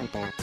Danganronpa.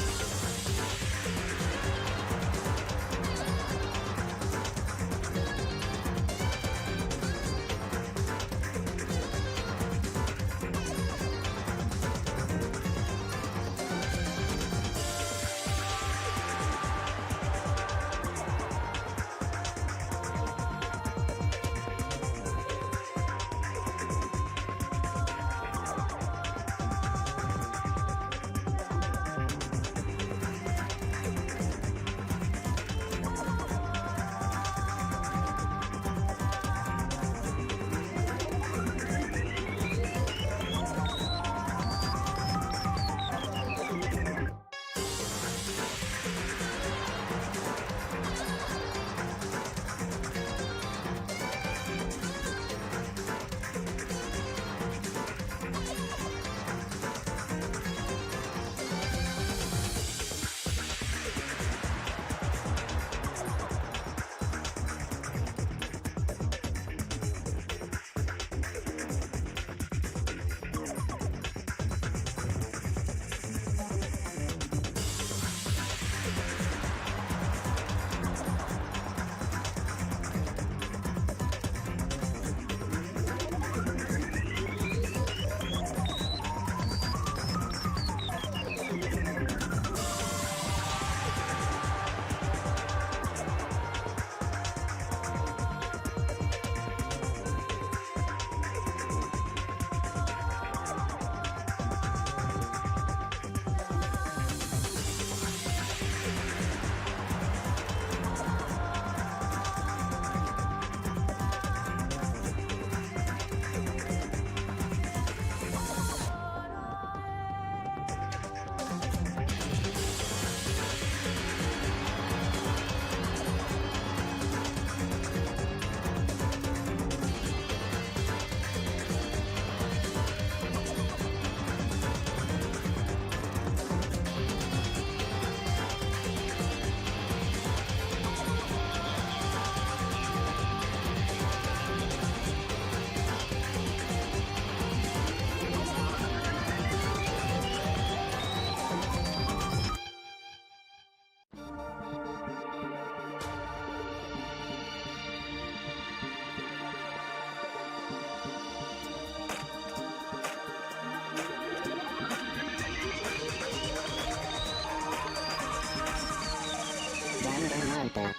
Danganronpa.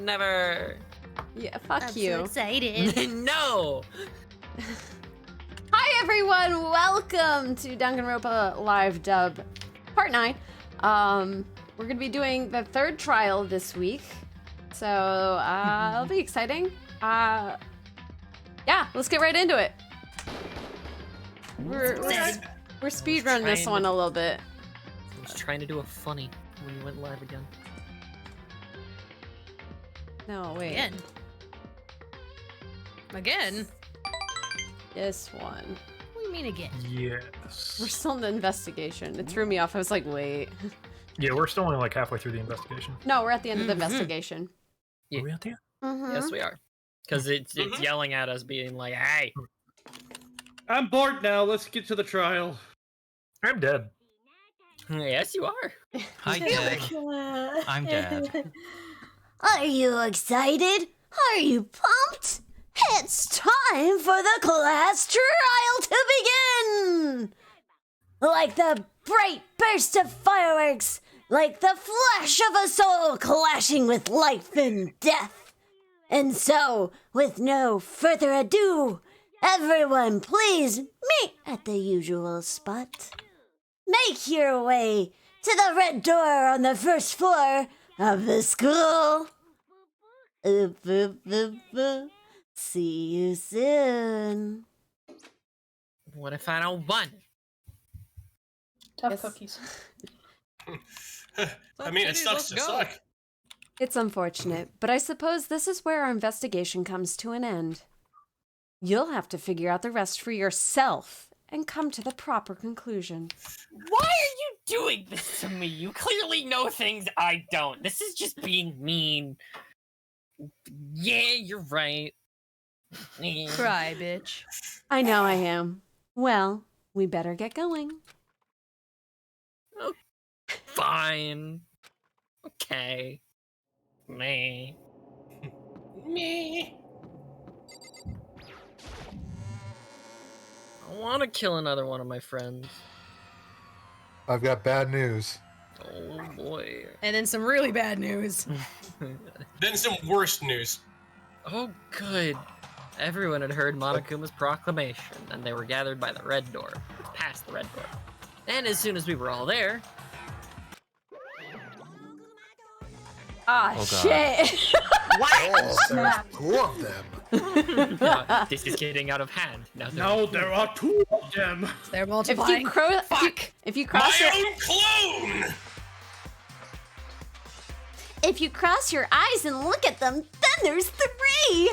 Never. Yeah, fuck I'm you. so excited. No! Hi everyone, welcome to Danganronpa Live Dub Part 9. We're gonna be doing the third trial this week, so it'll be exciting. Yeah, let's get right into it. We're speedrunning this one a little bit. I was trying to do a funny when we went live again. No, wait. Again? This one. What do you mean again? Yes. We're still in the investigation. It threw me off. I was like, wait. Yeah, we're still only like halfway through the investigation. No, we're at the end of the investigation. Yeah. Are we out there? Yes, we are. Because it's yelling at us, being like, "Hey, I'm bored now. Let's get to the trial. I'm dead. yes, you are." Hi, Dad. I'm Dad. Are you excited? Are you pumped? It's time for the class trial to begin! Like the bright burst of fireworks, like the flash of a soul clashing with life and death. And so, with no further ado, everyone please meet at the usual spot. Make your way to the red door on the first floor of the school. See you soon. What if I don't want? Tough cookies. I mean, it sucks to suck. It's unfortunate, but I suppose this is where our investigation comes to an end. You'll have to figure out the rest for yourself and come to the proper conclusion. Why are you doing this to me? You clearly know things I don't. This is just being mean. Yeah, you're right. Cry, bitch. I know I am. Well, we better get going. Fine. Okay. Me. I want to kill another one of my friends. I've got bad news. Oh boy. And then some really bad news. Then some worse news. Oh good. Everyone had heard Monokuma's proclamation, and they were gathered by the red door, past the red door. And as soon as we were all there... Ah, Oh, God. shit. Oh, there's two of them. This is getting out of hand. Now No, there are two of them. They're If multiplying. you cross My your own clone! If you cross your eyes and look at them, then there's 3.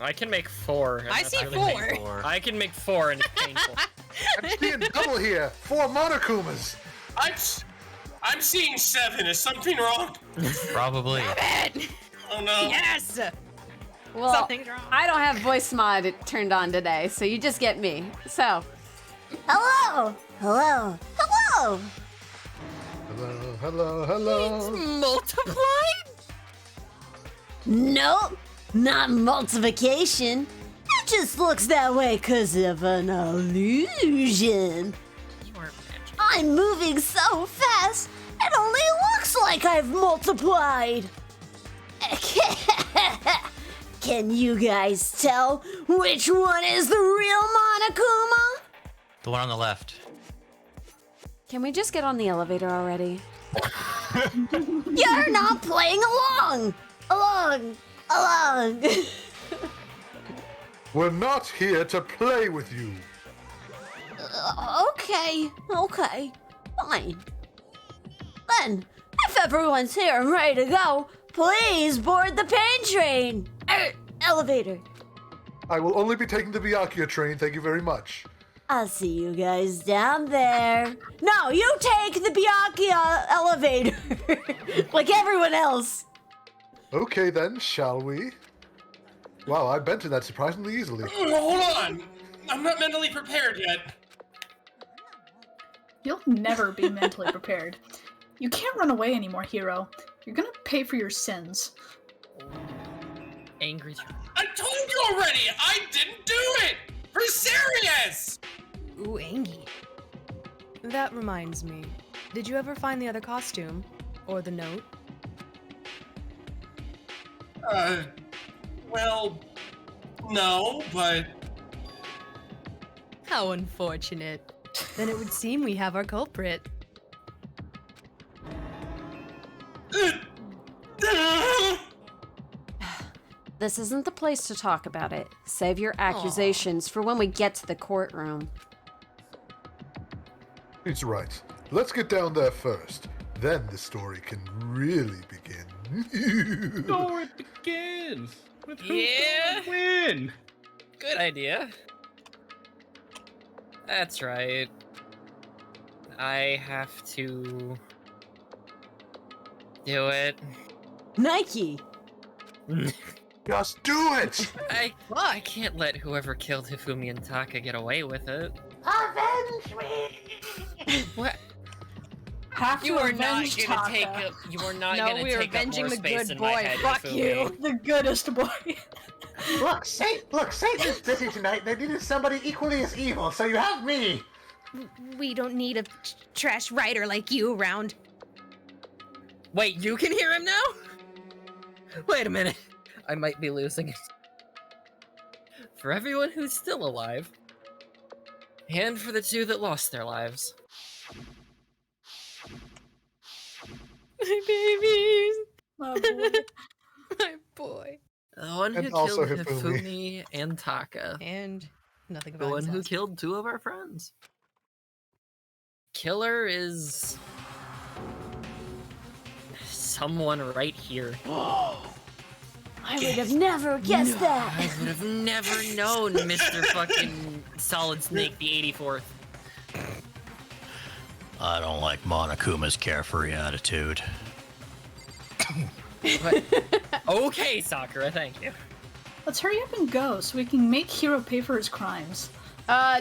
I can make 4. and I that's see really 4. I can make 4 and it's painful. I'm seeing double here. 4 Monokumas. I'm seeing 7. Is something wrong? Probably. Oh no. Yes! Well, Something's wrong. I don't have voice mod turned on today, so you just get me. So, Hello! Hello! Hello! Hello, hello, hello. Multiplied? Nope, not multiplication. It just looks that way because of an illusion. You are magic. I'm moving so fast, it only looks like I've multiplied. Can you guys tell which one is the real Monokuma? The one on the left. can we just get on the elevator already? You're not playing along! Along! We're not here to play with you. Okay, fine. Then, if everyone's here and ready to go, please board the pain train. Elevator. I will only be taking the Byakuya train, thank you very much. I'll see you guys down there. No, you take the Byakuya elevator. Like everyone else. Okay then, shall we? Wow, I bent to that surprisingly easily. Hold on. I'm not mentally prepared yet. You'll never be mentally prepared. You can't run away anymore, hero. You're gonna pay for your sins. Angry. I told you already. I didn't do it. For serious. Ooh, Angie. That reminds me. Did you ever find the other costume? Or the note? Well, no, but... How unfortunate. Then it would seem we have our culprit. This isn't the place to talk about it. Save your accusations for when we get to the courtroom. He's right. Let's get down there first. Then the story can really begin. So it begins. With who's Yeah. gonna win? Good idea. That's right. I have to do it. Nike. Just do it! I can't let whoever killed Hifumi and Taka get away with it. Avenge me! What? Have You to are not avenge gonna Taka. take up. You are not No, gonna we are take up avenging more the space good in my boy. head. Fuck Hifumi. you. The goodest boy. Look, Satan's busy tonight. They needed somebody equally as evil, so you have me. We don't need a trash writer like you around. Wait, you can hear him now? Wait a minute. I might be losing it. For everyone who's still alive, and for the 2 that lost their lives. My babies. Oh, boy. My boy. The one who And also killed Hifumi. Hifumi and Taka. And nothing The about one his who loss. killed 2 of our friends. Killer is... someone right here. I would have never guessed I that. would have never known, Mr. fucking Solid Snake the 84th. I don't like Monokuma's carefree attitude. But, okay, Sakura, thank you. Let's hurry up and go so we can make Hiro pay for his crimes.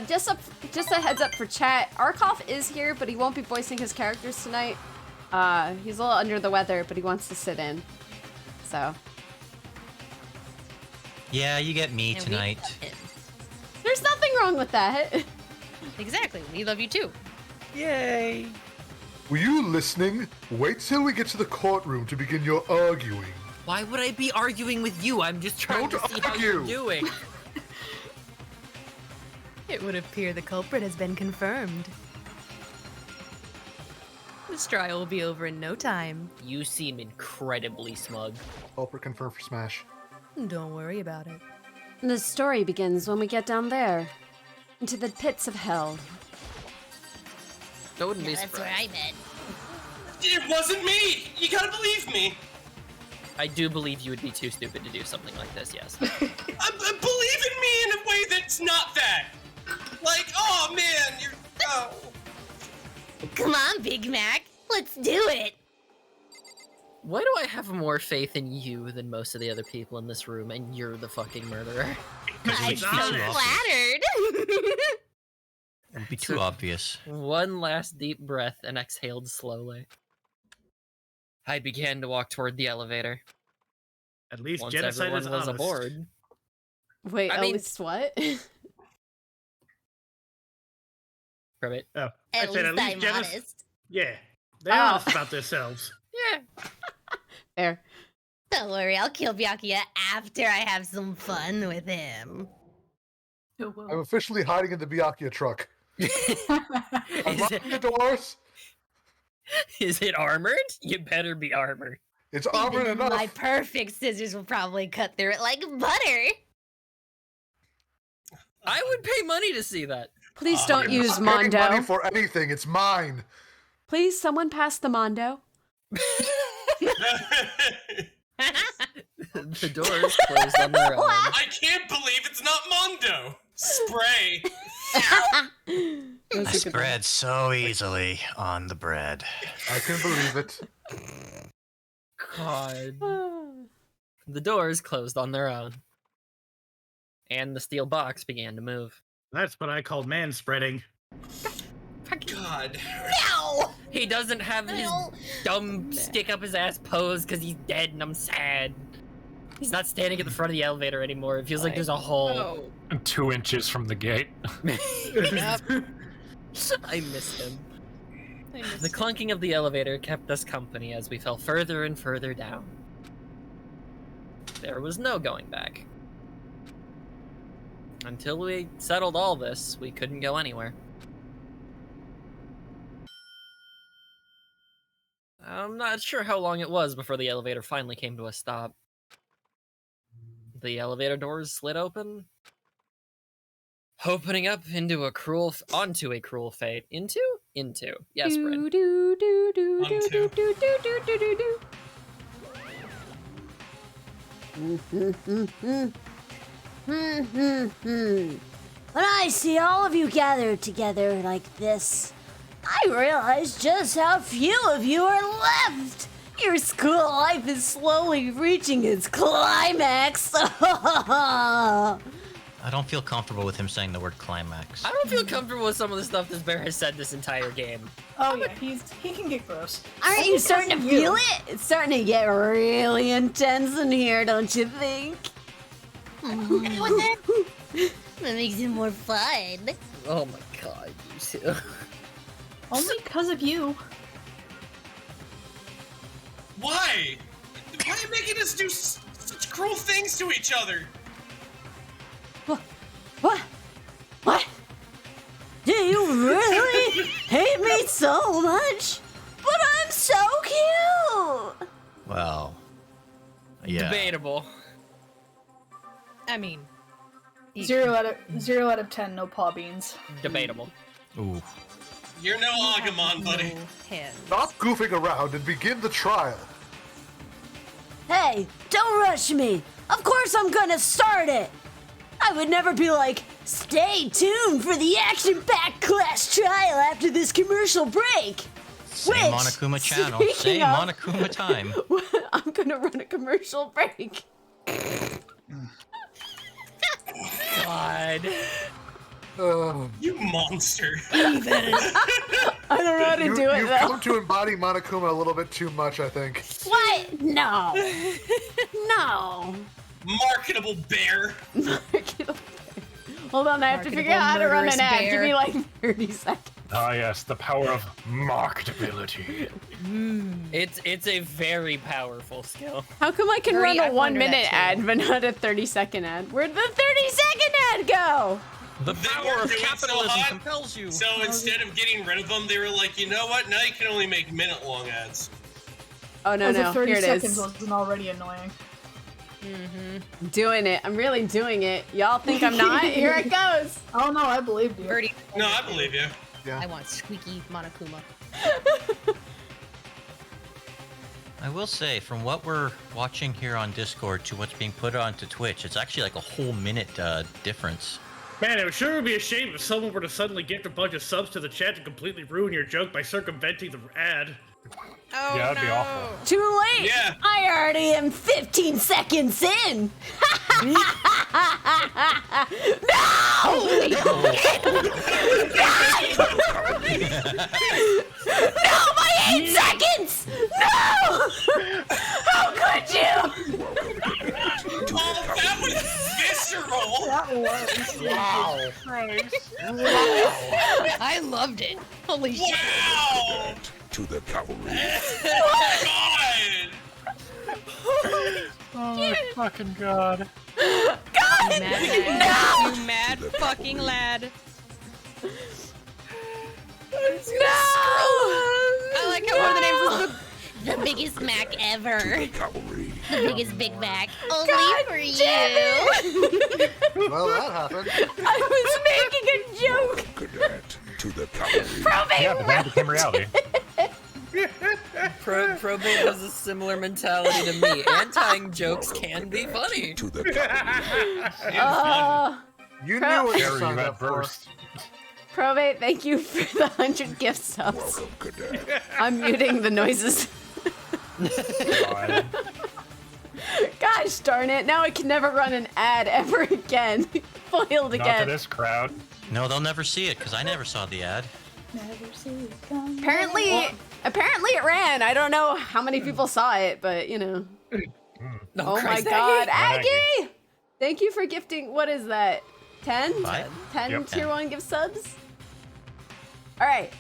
Just a heads up for chat. Arcolf is here, but he won't be voicing his characters tonight. He's a little under the weather, but he wants to sit in. So, Yeah, you get me And we tonight. love him. there's nothing wrong with that. Exactly. We love you too. Yay! Were you listening? Wait till we get to the courtroom to begin your arguing. Why would I be arguing with you? I'm just trying to see how you're doing. It would appear the culprit has been confirmed. This trial will be over in no time. You seem incredibly smug. Culprit confirmed for Smash. Don't worry about it. The story begins when we get down there, into the pits of hell. That wouldn't be That's where surprised. I'm at. It wasn't me! You gotta believe me! I do believe you would be too stupid to do something like this, yes. Believe in me in a way that's not that! Like, oh man, you're... Oh. Come on, Big Mac. Let's do it. Why do I have more faith in you than most of the other people in this room, and you're the fucking murderer? I'm so flattered. It would be too obvious. One last deep breath and exhaled slowly. I began to walk toward the elevator. At least Once genocide everyone is was honest. aboard. Wait, I mean- least what? Rabbit. Oh, At I said least I'm genocide. honest. Yeah, they're honest about themselves. Yeah. There. Don't worry, I'll kill Byakuya after I have some fun with him. Oh, whoa. I'm officially hiding in the Byakuya truck. Unlocking the doors. Is it armored? You better be armored. It's armored Even enough. my perfect scissors will probably cut through it like butter. I would pay money to see that. Please don't use I'm not paying money Mondo. for anything. It's mine. Please, someone pass the Mondo. The doors closed on their own. I can't believe it's not Mondo! Spray! That's a good Spread so easily on the bread. I can believe it. God. one. The doors closed on their own. And the steel box began to move. That's what I call man spreading. God. No! He doesn't have his No. dumb stick up his ass pose because he's dead and I'm sad. He's not standing at the front of the elevator anymore. It feels like there's a hole. I'm 2 inches from the gate. I missed him. The clunking of the elevator kept us company as we fell further and further down. There was no going back. Until we settled all this, we couldn't go anywhere. I'm not sure how long it was before the elevator finally came to a stop. The elevator doors slid open, opening up onto a cruel fate. Into. Yes, Bryn. Do, do, do, do, Unto. do, do, do, do, do, do, do. When I see all of you gathered together like this, I realize just how few of you are left. Your school life is slowly reaching its climax. I don't feel comfortable with him saying the word climax. I don't feel comfortable with some of the stuff this bear has said this entire game. Oh yeah, he can get gross. Aren't you starting to feel it? It's starting to get really intense in here, don't you think? That makes it more fun. Oh my god, you two. Only because of you. Why? Why are you making us do such cruel things to each other? What? What? Do you really hate me so much? But I'm so cute! Well, yeah. Debatable. I mean, 0 out of 10, no paw beans. Debatable. Ooh. You're no Agumon, buddy. Stop goofing around and begin the trial. Hey, don't rush me. Of course I'm gonna start it. I would never be like, stay tuned for the action-packed class trial after this commercial break. Same Which, Monokuma channel. speaking Same of- Monokuma time. I'm gonna run a commercial break. God. You monster. I don't know how to do it You've though. come to embody Monokuma a little bit too much, I think. What? No. No. Marketable bear. Hold on, I have to figure out how to run an ad. Give me like 30 seconds. Ah, yes, the power of marketability. It's a very powerful skill. How come I can Hurry, run I a wonder 1 minute that too. ad, but not a 30-second ad? Where'd the 30-second ad go? The They power were of doing so capitalism hot, compels you. So instead of getting rid of them, they were like, you know what? Now you can only make minute-long ads. Oh, no, The no. 30 Here it seconds is. wasn't already annoying. I'm doing it. I'm really doing it. Y'all think I'm not? Here it goes. Oh no, I believed you. Birdie. No, I believe you. I want squeaky Monokuma. I will say, from what we're watching here on Discord to what's being put onto Twitch, it's actually like a whole minute difference. Man, it would sure be a shame if someone were to suddenly gift a bunch of subs to the chat to completely ruin your joke by circumventing the ad. Oh, Yeah, that'd be awful. Too late! Yeah. I already am 15 seconds in! No! No, my 8 seconds! No! How could you? Oh, that was visceral! That was. Wow. I loved it. Holy shit. Wow! To the cavalry. God! Oh my fucking god. God! Mad No! You mad fucking lad. No! I like how one of the names is The biggest Mac ever. Cavalry. The biggest Big Mac. Only God for damn you. Well, that happened. I was making a joke. Cadet. To the cavalry. Probate Yeah, but that became reality. Probate has a similar mentality to me. Anti jokes can be funny. To the cavalry. You knew what you Harry, signed you up for. burst. Probate, thank you for the 100 gift subs. Welcome, cadet. I'm muting the noises. God. Gosh darn it, now I can never run an ad ever again. Foiled Not to again. this crowd. No, they'll never see it because I never saw the ad. Never see it come. Apparently it ran. I don't know how many people saw it, but you know. No, Oh my Christ, god, Aggie. Aggie! Thank you for gifting, what is that? 10? 5? 10 Yep. tier 1 gift subs? Alright,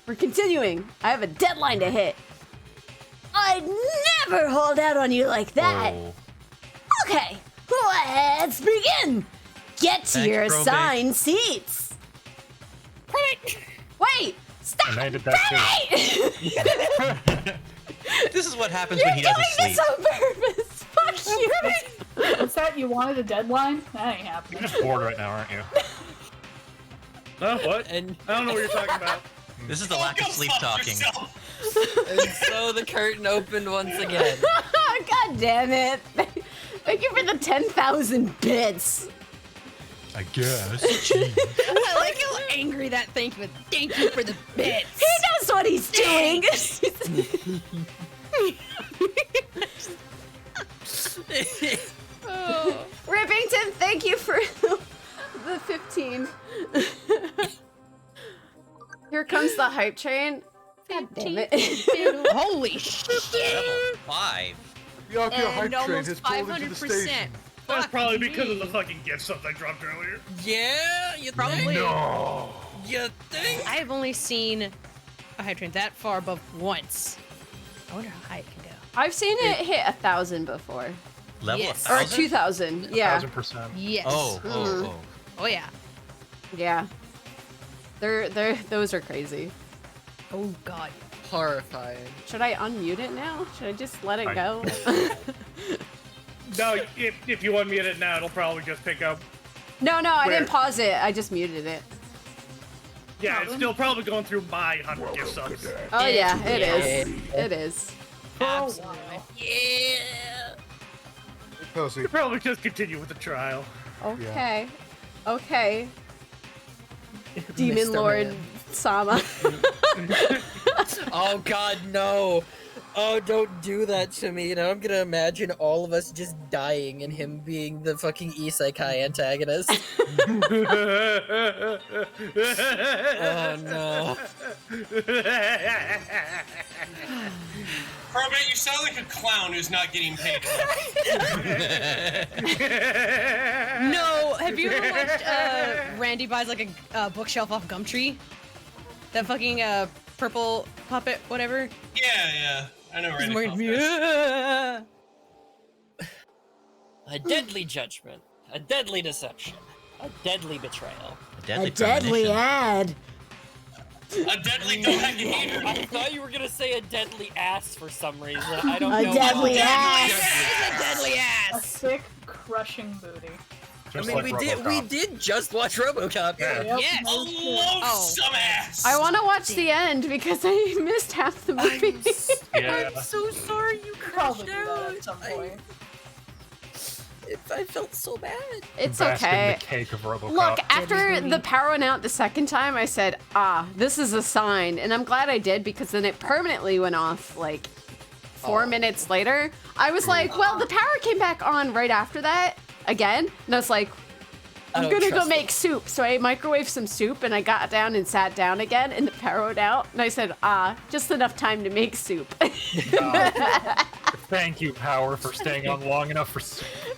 we're continuing. I have a deadline to hit. I'd never hold out on you like that. Oh. Okay, let's begin. Get to Thanks, your Probate. assigned seats. Wait! Stop! And I did that Probate! This is what happens You're when he doing doesn't sleep. this on purpose! Fuck you! What's that? You wanted a deadline? That ain't You're happening. just bored right now, aren't you? Huh? What? And, I don't know what you're talking about. This is the lack of Go sleep fuck talking. yourself. and so the curtain opened once again. God damn it! Thank you for the 10,000 bits. I guess. I like how angry that thank you for the bits. He knows what he's doing. Rippington, thank you for the 15. Here comes the hype train. God damn it. Holy shit. Level 5. Byakuya hype And train almost has pulled into the 500%. station. That's Fuck probably because of me. the fucking gift stuff I dropped earlier. Yeah, you Probably. No. You think? I have only seen a hype train that far above once. I wonder how high it can go. I've seen it hit 1,000 before. Level Yes. Or 1,000? 2,000. Yeah. 1,000%. Yes. Oh. Oh yeah. Yeah. Those are crazy. Oh god. Horrifying. Should I unmute it now? Should I just let it I- go? No, if you unmute it now, it'll probably just pick up. No, I Where? didn't pause it. I just muted it. Yeah, it's still probably going through my 100 gift Welcome, subs. cadet. Oh yeah, it is. Yeah. It is. Absolutely. Yeah. Cozy. You'll probably just continue with the trial. Okay. Okay. Demon Mr. Lord Man. Sama. Oh god, no. Oh, don't do that to me. Now I'm gonna imagine all of us just dying and him being the fucking isekai antagonist. Oh no. Probate, you sound like a clown who's not getting paid. No, have you ever watched Randy buys like a bookshelf off Gumtree? That fucking purple puppet, whatever. Yeah. I know He's right more- now. Yeah. A deadly judgment, a deadly deception, a deadly betrayal. A deadly ad. A deadly dog. I thought you were gonna say a deadly ass for some reason. I don't A know. deadly ass. It's a deadly A ass. thick, crushing booty. I mean, we did just watch RoboCop. Yeah. Yep. Yes. A loathsome ass. I want to watch the end because I missed half the movie. Yeah. I'm so sorry you Probably crashed do that out. at some point. I felt so bad. It's Bask in okay. the cake of RoboCop. Look, after the power went out the second time, I said, this is a sign. And I'm glad I did because then it permanently went off like 4 minutes later. I was like, well, the power came back on right after that again. And I was like, I'm don't gonna go trust make soup. So I microwaved some soup and I got down and sat down again and the power went out. And I said, just enough time to make soup. Thank you, Power, for staying on long enough for.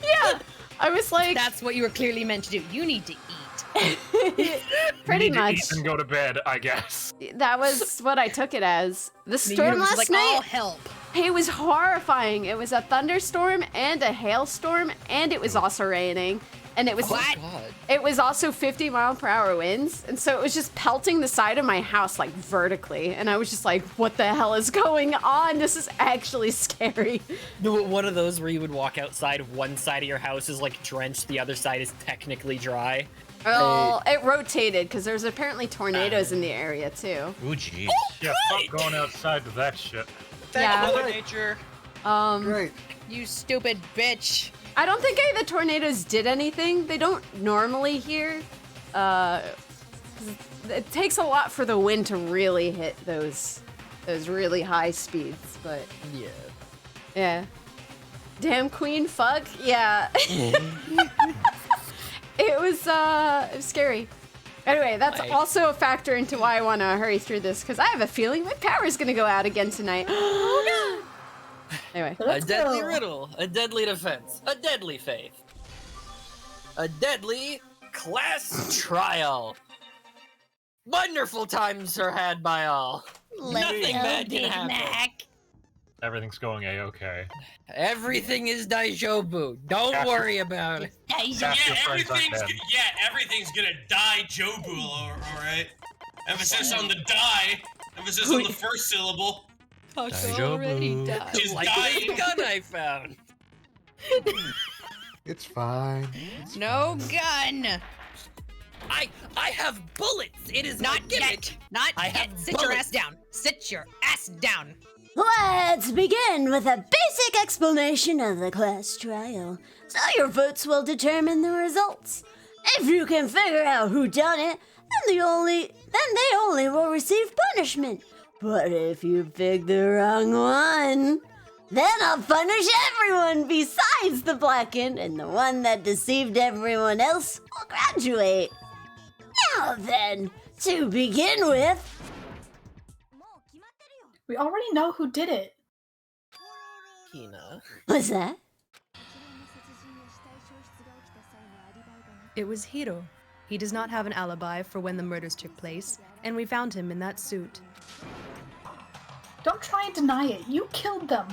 Yeah, I was like, That's what you were clearly meant to do. You need to eat. pretty Need to much. eat and go to bed, I guess. That was what I took it as. The The storm universe is last like, night. I'll help. It was horrifying. It was a thunderstorm and a hailstorm, and it was also raining. And it was Oh God. it was also 50-mile-per-hour winds, and so it was just pelting the side of my house like vertically. And I was just like, "What the hell is going on? This is actually scary." One of those where you would walk outside, one side of your house is like drenched, the other side is technically dry. Well, it rotated because there's apparently tornadoes in the area too. Ooh, jeez. Yeah, stop going outside to that shit. Yeah. Mother Nature. Great. You stupid bitch. I don't think any of the tornadoes did anything. They don't normally here. It takes a lot for the wind to really hit those really high speeds, but Yeah. yeah. Damn Queen fuck. Yeah. It was scary. Anyway, that's Right. also a factor into why I want to hurry through this because I have a feeling my power's going to go out again tonight. Oh no. Anyway. Let's a deadly go. riddle, a deadly defense, a deadly faith, a deadly class trial. Wonderful times are had by all. Nothing bad can happen. Everything's going a-okay. Everything is daijobu. Don't After- worry about it. Yeah, Your friends aren't everything's dead. everything's gonna die Jobu, all right? Emphasis on the die. Emphasis on the first syllable. Already died. She's Like dying. the gun I found. It's fine. No gun. I have bullets. It is Not my gimmick. yet. Not I yet. have Sit your bullets. ass down. Sit your ass down. Let's begin with a basic explanation of the class trial, so your votes will determine the results. If you can figure out who done it, then they only will receive punishment. But if you pick the wrong one, then I'll punish everyone besides the blackened, and the one that deceived everyone else will graduate. Now then, to begin with, We already know who did it. Hina. what's that? It was Hiro. He does not have an alibi for when the murders took place, and we found him in that suit. Don't try and deny it. You killed them.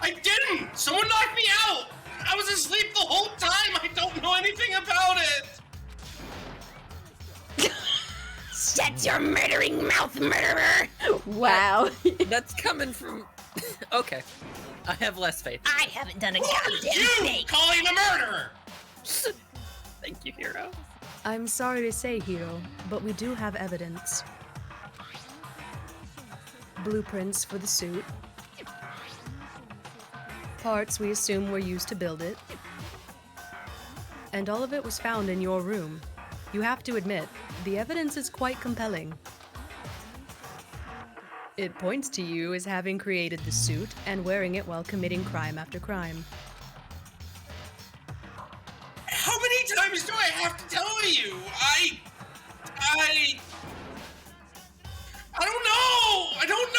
I didn't! Someone knocked me out! I was asleep the whole time! I don't know anything about it! Shut your murdering mouth, murderer! Wow. That's coming from. Okay. I have less faith. I haven't done a Who are goddamn you thing. calling a murderer? Thank you, Hero. I'm sorry to say, Hiro, but we do have evidence. Blueprints for the suit. Parts we assume were used to build it. And all of it was found in your room. You have to admit, the evidence is quite compelling. It points to you as having created the suit and wearing it while committing crime after crime. How many times do I have to tell you? I don't know! I don't know!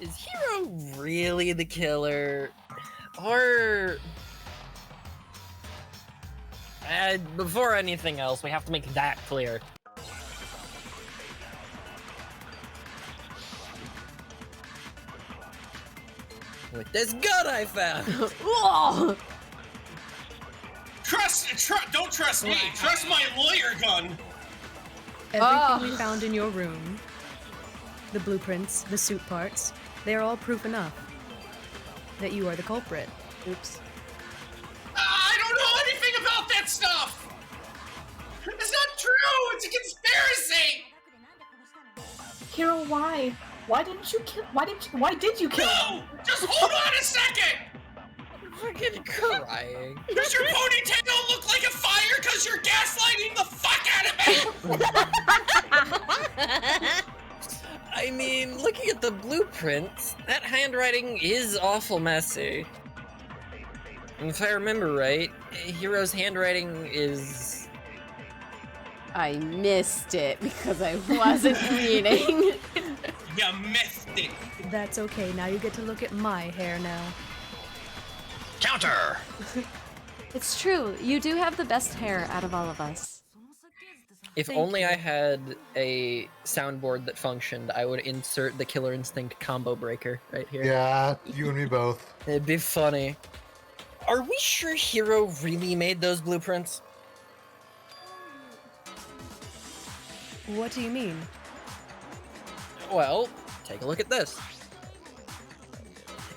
Is Hero really the killer? Or. Before anything else, we have to make that clear. With this gun I found! Whoa! Don't trust me. Trust my lawyer gun. Everything we found in your room, the blueprints, the suit parts, they are all proof enough that you are the culprit. Oops. I don't know anything about that stuff. It's not true. It's a conspiracy. Hiro, why? Why did you kill him? No! Just hold on a second! I'm fucking crying. Does your ponytail look like a fire because you're gaslighting the fuck out of me? I mean, looking at the blueprints, that handwriting is awful messy. And if I remember right, Hiro's handwriting is... I missed it because I wasn't reading. You missed it. That's okay. Now you get to look at my hair now. Counter! It's true. You do have the best hair out of all of us. If only I had a soundboard that functioned, I would insert the Killer Instinct combo breaker right here. Yeah, you and me both. It'd be funny. Are we sure Hiro really made those blueprints? What do you mean? Well, take a look at this.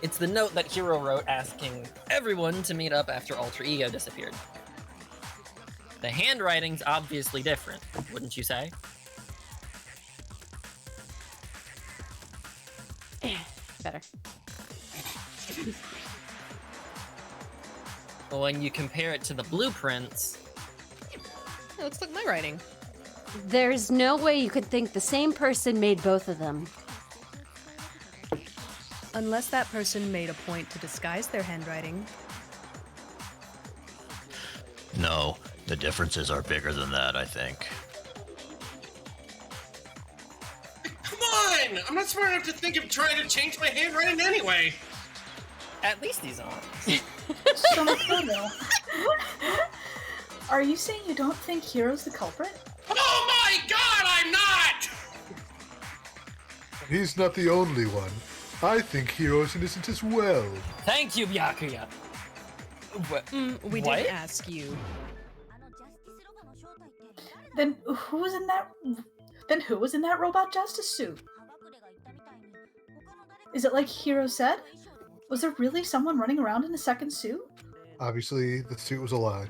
It's the note that Hiro wrote asking everyone to meet up after Alter Ego disappeared. The handwriting's obviously different, wouldn't you say? Better. Well, when you compare it to the blueprints, it looks like my writing. There's no way you could think the same person made both of them. Unless that person made a point to disguise their handwriting. No, the differences are bigger than that, I think. Come on! I'm not smart enough to think of trying to change my handwriting anyway. At least he's on. So Makoto, are you saying you don't think Hiro's the culprit? Oh my god, I'm not! He's not the only one. I think Hiro's innocent as well. Thank you, Byakuya. We what? didn't ask you. Then who was in that robot justice suit? Is it like Hiro said? Was there really someone running around in a second suit? Obviously, the suit was a lie.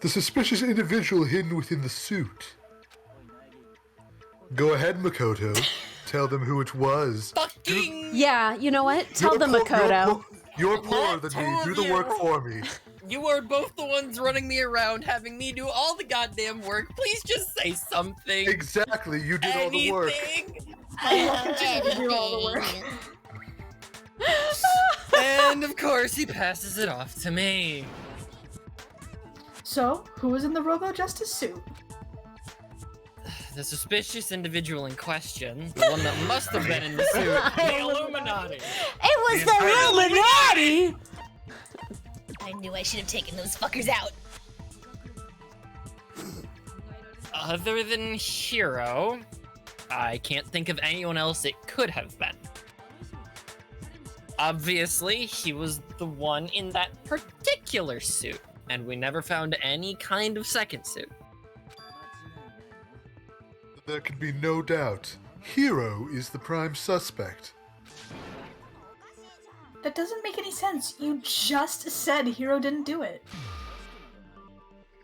The suspicious individual hidden within the suit. Go ahead, Makoto. Tell them who it was. Fucking... Yeah, you know what? Tell them, Makoto. You're poorer than me. Do the work for me. You are both the ones running me around, having me do all the goddamn work. Please just say something. Exactly, you did all the work. I will continue to do all the work. And of course, he passes it off to me. So, who was in the Robo Justice suit? The suspicious individual in question, the one that must have been in the suit, the Illuminati. It was the Illuminati! I knew I should have taken those fuckers out. Other than Hiro, I can't think of anyone else it could have been. Obviously, he was the one in that particular suit, and we never found any kind of second suit. There can be no doubt. Hiro is the prime suspect. That doesn't make any sense. You just said Hiro didn't do it.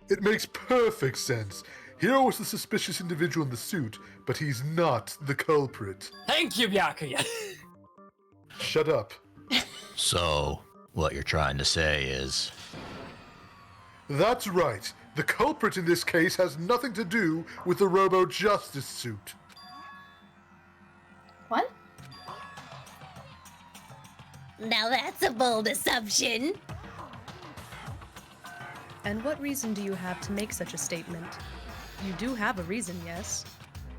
It makes perfect sense. Hiro was the suspicious individual in the suit, but he's not the culprit. Thank you, Byakuya. Shut up. So, what you're trying to say is... That's right. The culprit in this case has nothing to do with the Robo Justice suit. What? Now that's a bold assumption. And what reason do you have to make such a statement? You do have a reason, yes?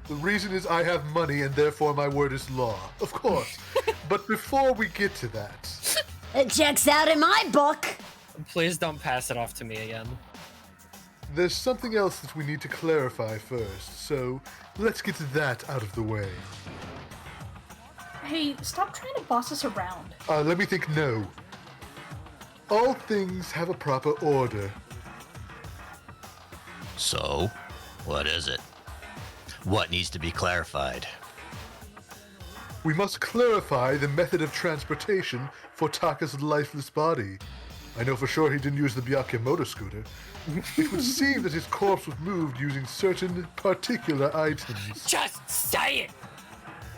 The reason is I have money and therefore my word is law. Of course. But before we get to that... It checks out in my book. Please don't pass it off to me again. there's something else that we need to clarify first, so let's get that out of the way. Hey, stop trying to boss us around. Let me think. No. All things have a proper order. So, what is it? What needs to be clarified? We must clarify the method of transportation for Taka's lifeless body. I know for sure he didn't use the Byakuya motor scooter. It would seem that his corpse was moved using certain particular items. Just say it!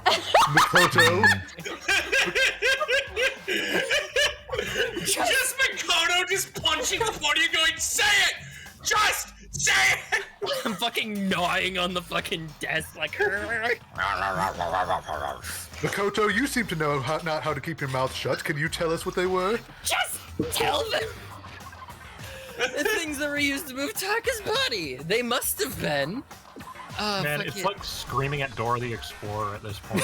Makoto? Just Makoto just punching the body and going, say it! Just say it! I'm fucking gnawing on the fucking desk like. Makoto, you seem to know not how to keep your mouth shut. Can you tell us what they were? Just tell them! The things that were used to move Taka's body. They must have been. Man, it's like screaming at Dora the Explorer at this point.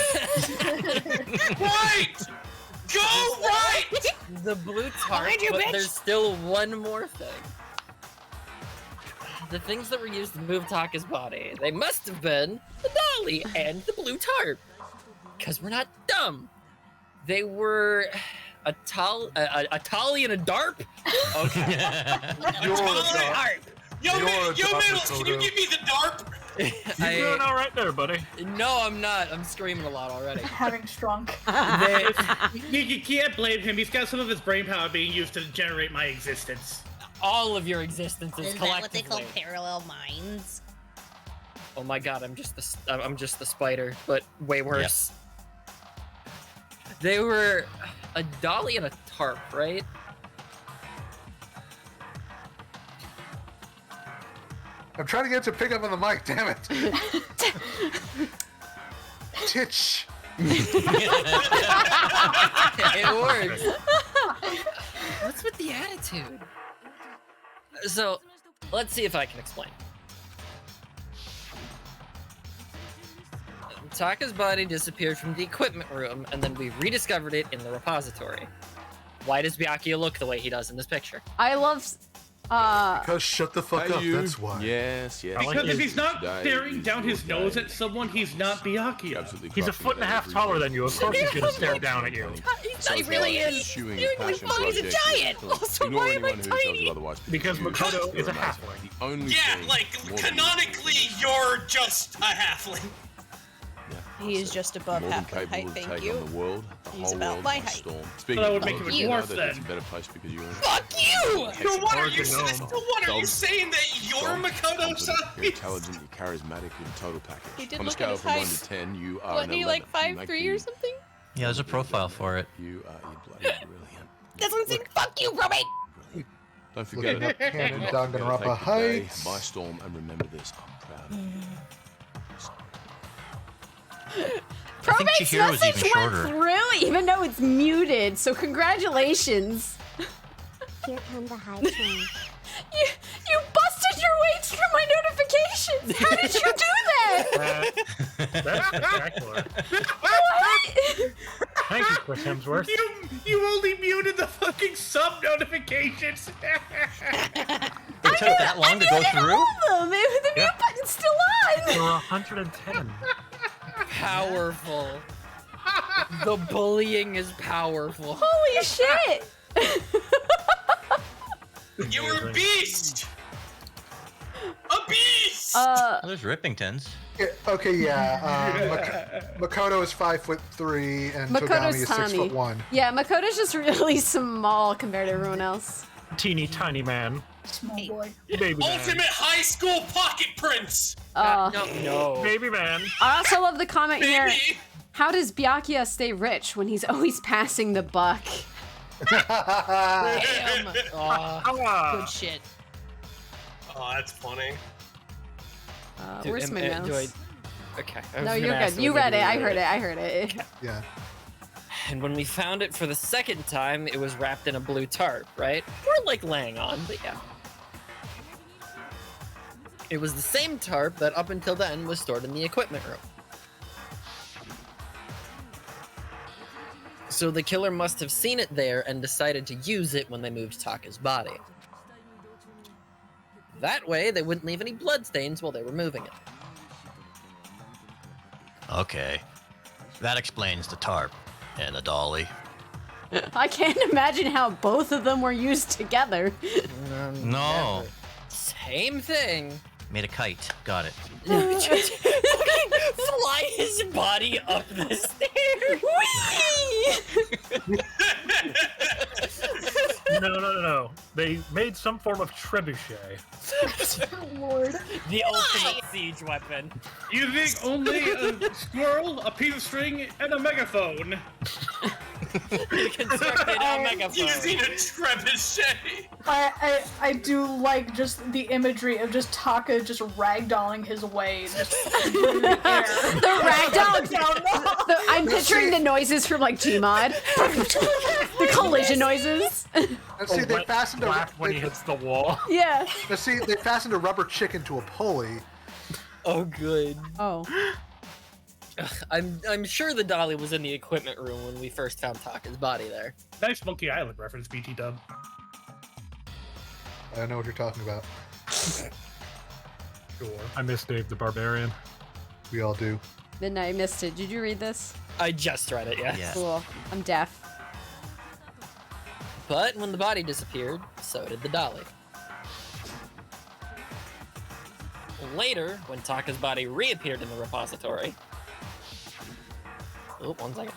Right! Go right! The blue tarp, Behind you, but bitch! there's still one more thing. The things that were used to move Taka's body. They must have been the dolly and the blue tarp. Because we're not dumb. They were a tolly and a darp? Okay. You're a Darp. Yo, Middles, can you give me the DARP? You're doing all right there, buddy. No, I'm not. I'm screaming a lot already. Having strong. You can't blame him. He's got some of his brain power being used to generate my existence. All of your existences Isn't that what they collectively. call parallel minds? Oh my god, I'm just the spider, but way worse. They were a dolly and a tarp, right? I'm trying to get you to pick up on the mic, damn it. Titch. It works. What's with the attitude? So, let's see if I can explain. Taka's body disappeared from the equipment room, and then we rediscovered it in the repository. Why does Byakuya look the way he does in this picture? I love. Because shut the fuck up, that's why. Yes. Because if he's not staring down his nose at someone, he's not Byakuya. He's a foot and a half taller than you. Of course he's gonna stare down at you. He really is. He's a giant. Also, why am I tiny? Because Makoto is a halfling. Yeah, like, canonically, you're just a halfling. He is just above half my height, thank you. He's about my height. So that would make him a dwarf then. Fuck you! So what are you saying? So what are you saying that you're Makoto size? You're intelligent, you're charismatic, you're a total package. He did On a look at scale his from 1 height. to 10, you are Wasn't an he like 11. 5'3" or something? Yeah, there's a profile for it. You are bloody brilliant. That's what I'm saying. Fuck you, roommate! Don't forget Looking up it. Canon Take Danganronpa the day Heights. by storm and remember this. I'm proud of you. Probate's Chihiro was message even went shorter. through, even though it's muted. So congratulations. Here come the high tones. You busted your way through my notifications. How did you do that? That's spectacular. What? Thank you, Chris Hemsworth. You only muted the fucking sub notifications. It took that long to go through? All of them. The mute button's still There on. were 110. Powerful. The bullying is powerful. Holy shit. You're a beast! A beast! Oh, there's Rippingtons. Yeah, okay, Makoto is 5'3" and Togami Makoto's is tiny. 6'1". Yeah, Makoto's just really small compared to everyone else. Teeny tiny man. Small boy. Baby man. Ultimate high school pocket prince! No. Baby man. I also love the comment here. Baby! How does Byakuya stay rich when he's always passing the buck? Damn. Good shit. Oh, that's funny. Where's my mouse? Okay. No, you're good. You read it. I heard it. Yeah. And when we found it for the second time, it was wrapped in a blue tarp, right? We're like laying on, but yeah. It was the same tarp that up until then was stored in the equipment room. So the killer must have seen it there and decided to use it when they moved Taka's body. That way, they wouldn't leave any bloodstains while they were moving it. Okay. That explains the tarp and the dolly. I can't imagine how both of them were used together. No. Never. Same thing. Made a kite. Got it. Just fly his body up the stairs. No. They made some form of trebuchet. Lord. The ultimate siege weapon. Using only a squirrel, a piece of string, and a megaphone. He constructed a megaphone. Using a trebuchet. I do like just the imagery of just Taka just ragdolling his way. Just The ragdoll. I'm picturing the noises from like Gmod. The collision noises. And see, they fastened a when he hits the wall. Yeah. Now see, they fastened a rubber chicken to a pulley. Oh, good. Oh. I'm sure the dolly was in the equipment room when we first found Taka's body there. Nice Monkey Island reference, BT Dub. I know what you're talking about. Sure. I miss Dave the Barbarian. We all do. Midnight, I missed it. Did you read this? I just read it, yeah. Cool. I'm deaf. But when the body disappeared, so did the dolly. Later, when Taka's body reappeared in the repository... Oh, 1 second.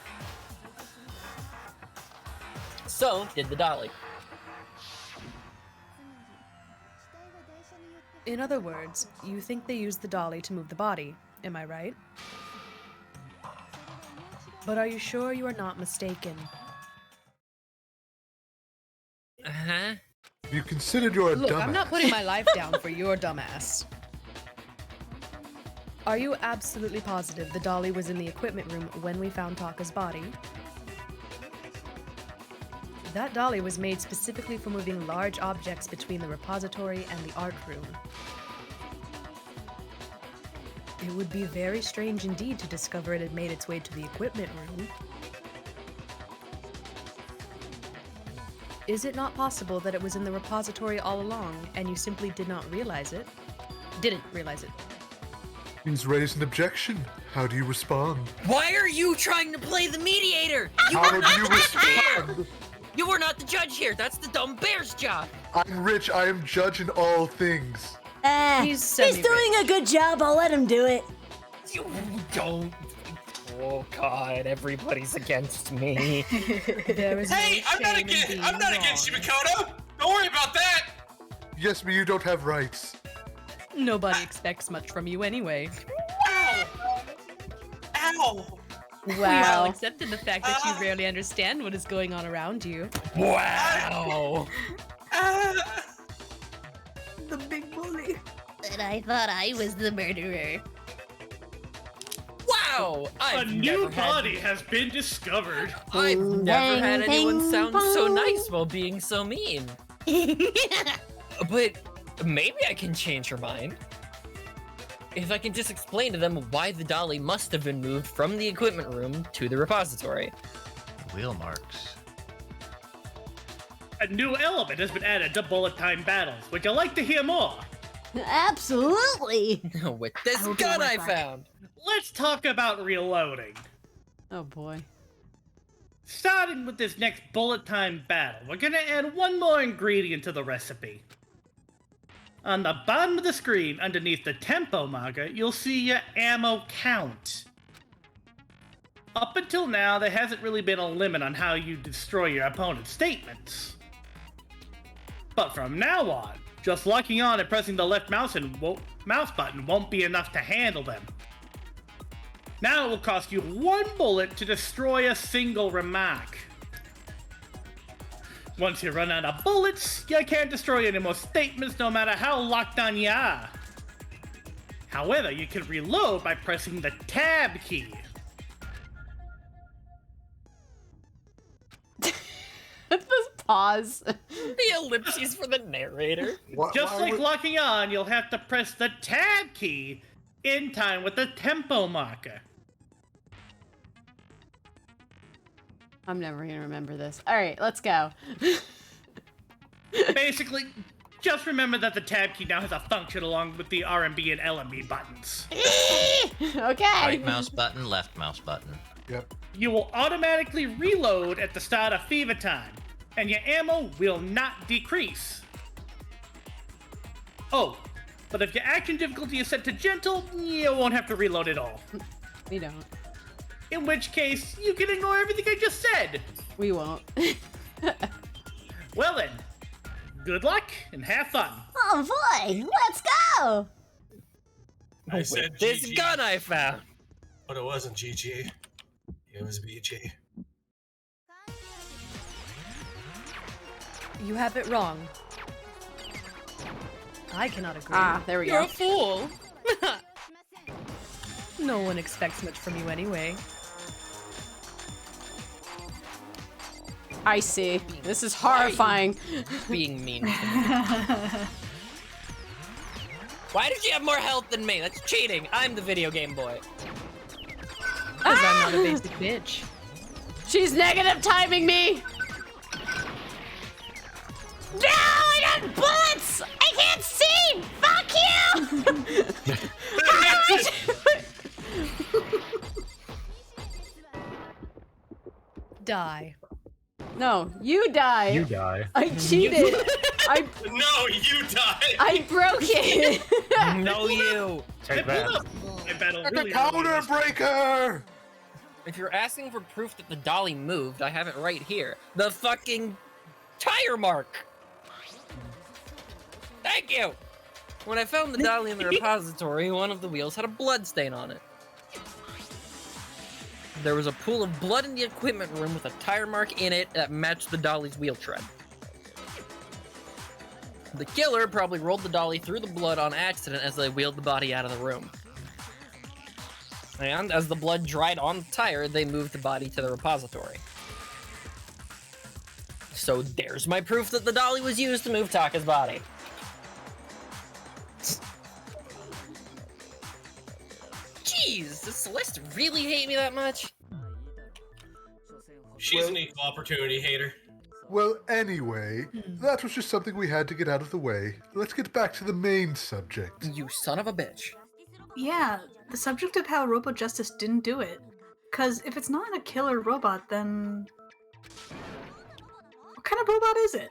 So did the dolly. In other words, you think they used the dolly to move the body, am I right? But are you sure you are not mistaken? Uh-huh. You considered you're a Look, dumbass. I'm not putting my life down for your dumbass. Are you absolutely positive the dolly was in the equipment room when we found Taka's body? That dolly was made specifically for moving large objects between the repository and the art room. It would be very strange indeed to discover it had made its way to the equipment room. Is it not possible that it was in the repository all along and you simply did not realize it? Didn't realize it. He's raised an objection. How do you respond? Why are you trying to play the mediator? You How are do not you the judge here! respond? You are not the judge here. That's the dumb bear's job. I'm rich. I am judge in all things. He's doing a good job. I'll let him do it. You don't. Oh God! Everybody's against me. There is Hey, I'm not against you, Makoto. Don't worry about that. Yes, but you don't have rights. Nobody expects much from you anyway. Ow! Ow! Well, except in the fact that you rarely understand what is going on around you. Wow! the big bully. And I thought I was the murderer. Wow! A new body has been discovered. I've never had anyone sound so nice while being so mean. But maybe I can change her mind. If I can just explain to them why the dolly must have been moved from the equipment room to the repository. Wheel marks. A new element has been added to bullet time battles. Would you like to hear more? Absolutely. With this gun I found. Let's talk about reloading. Oh boy. Starting with this next bullet time battle, we're gonna add one more ingredient to the recipe. On the bottom of the screen, underneath the tempo marker, you'll see your ammo count. Up until now, there hasn't really been a limit on how you destroy your opponent's statements. But from now on, just locking on and pressing the left mouse button won't be enough to handle them. Now it will cost you 1 bullet to destroy a single remark. Once you run out of bullets, you can't destroy any more statements no matter how locked on you are. However, you can reload by pressing the tab key. This pause. The ellipses for the narrator. Just like locking on, you'll have to press the tab key in time with the tempo marker. I'm never gonna remember this. All right, let's go. Basically, Just remember that the tab key now has a function along with the RMB and LMB buttons. Okay. Right mouse button, left mouse button. Yep. You will automatically reload at the start of fever time, and your ammo will not decrease. Oh, but if your action difficulty is set to gentle, you won't have to reload at all. We don't. In which case, you can ignore everything I just said. We won't. Well then, good luck and have fun. Oh boy, let's go! I said This GG, gun I found. but it wasn't GG. It was BG. You have it wrong. I cannot agree. Ah, there we You're go. a fool. No one expects much from you anyway. I see. This is horrifying. Being mean to me. Why does she have more health than me? That's cheating. I'm the video game boy. Because I'm not a basic bitch. She's negative timing me. No, I got bullets! I can't see! Fuck you! How do I do it? Die. No, you die. You die. I cheated. No, you die! I broke it. No, you. Take that. I battle The really counter breaker! If you're asking for proof that the dolly moved, I have it right here. The fucking tire mark. Thank you. When I found the dolly in the repository, one of the wheels had a blood stain on it. There was a pool of blood in the equipment room with a tire mark in it that matched the dolly's wheel tread. The killer probably rolled the dolly through the blood on accident as they wheeled the body out of the room. And as the blood dried on the tire, they moved the body to the repository. So there's my proof that the dolly was used to move Taka's body. Jeez, does Celeste really hate me that much? She's an equal opportunity hater. Well, anyway, that was just something we had to get out of the way. Let's get back to the main subject. You son of a bitch. Yeah, the subject of how Robot Justice didn't do it. Because if it's not a killer robot, then... what kind of robot is it?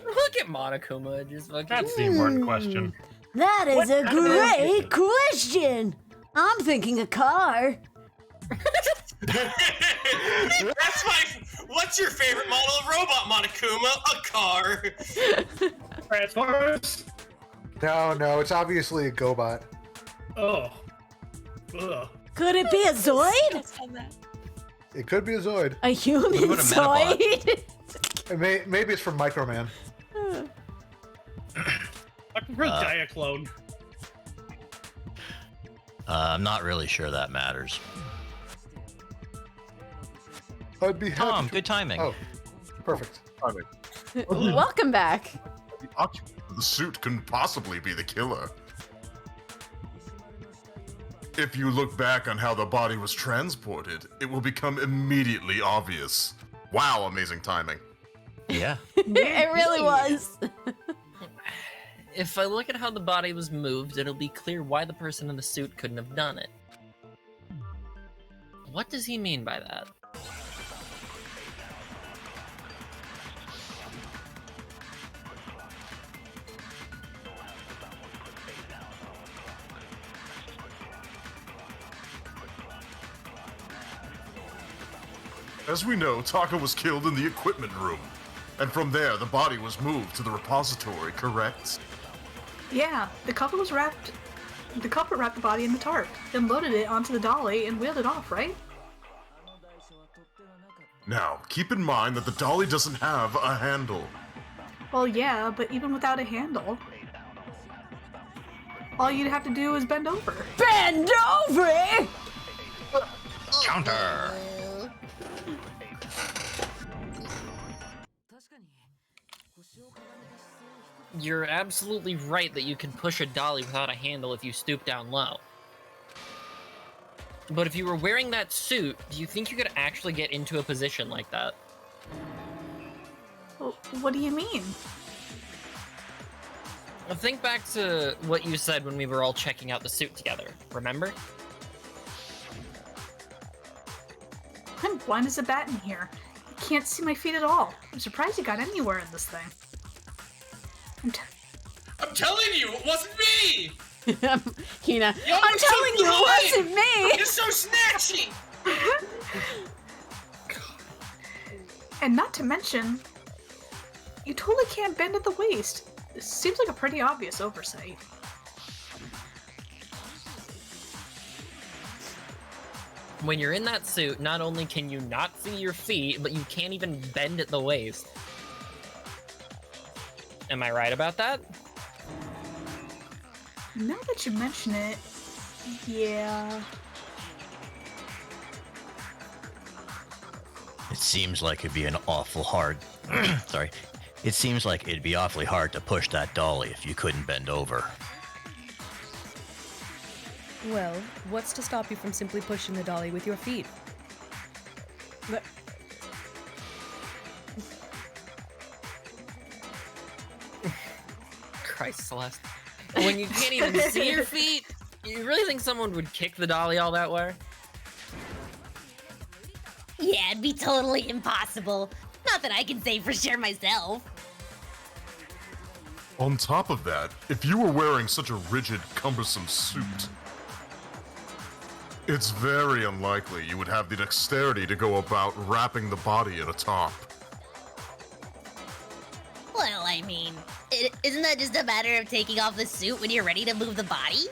Look at Monokuma, just fucking... That's the important question. That is a great question! I'm thinking a car. That's my. What's your favorite model of robot, Monokuma? A car. Transformers? No, it's obviously a GoBot. Oh. Ugh. Could it be a Zoid? It could be a Zoid. A human What about a Zoid? Maybe it's from Microman. I prefer Diaclone. I'm not really sure that matters. I'd be happy Tom, to... good timing. Oh, perfect. Welcome back. The occupant of the suit couldn't possibly be the killer. If you look back on how the body was transported, it will become immediately obvious. Wow, amazing timing. Yeah. It really was. If I look at how the body was moved, it'll be clear why the person in the suit couldn't have done it. What does he mean by that? As we know, Taka was killed in the equipment room. And from there, the body was moved to the repository, correct? Yeah, the culprit wrapped the body in the tarp, then loaded it onto the dolly and wheeled it off, right? Now, keep in mind that the dolly doesn't have a handle. Well, yeah, but even without a handle, all you'd have to do is bend over. Bend over! Counter! You're absolutely right that you can push a dolly without a handle if you stoop down low. But if you were wearing that suit, do you think you could actually get into a position like that? Well, what do you mean? Think back to what you said when we were all checking out the suit together, remember? I'm blind as a bat in here. I can't see my feet at all. I'm surprised you got anywhere in this thing. I'm telling you, it wasn't me! Hina, Yo, I'm telling you, it wasn't me! You're so snatchy! And not to mention, you totally can't bend at the waist. This seems like a pretty obvious oversight. When you're in that suit, not only can you not see your feet, but you can't even bend at the waist. Am I right about that? Now that you mention it, yeah. It seems like it'd be an awful hard... Sorry. It seems like it'd be awfully hard to push that dolly if you couldn't bend over. Well, what's to stop you from simply pushing the dolly with your feet? But... Christ, Celeste. When you can't even see your feet, you really think someone would kick the dolly all that way? Yeah, it'd be totally impossible. Not that I can say for sure myself. On top of that, if you were wearing such a rigid, cumbersome suit, it's very unlikely you would have the dexterity to go about wrapping the body at a top. Well, I mean, isn't that just a matter of taking off the suit when you're ready to move the body?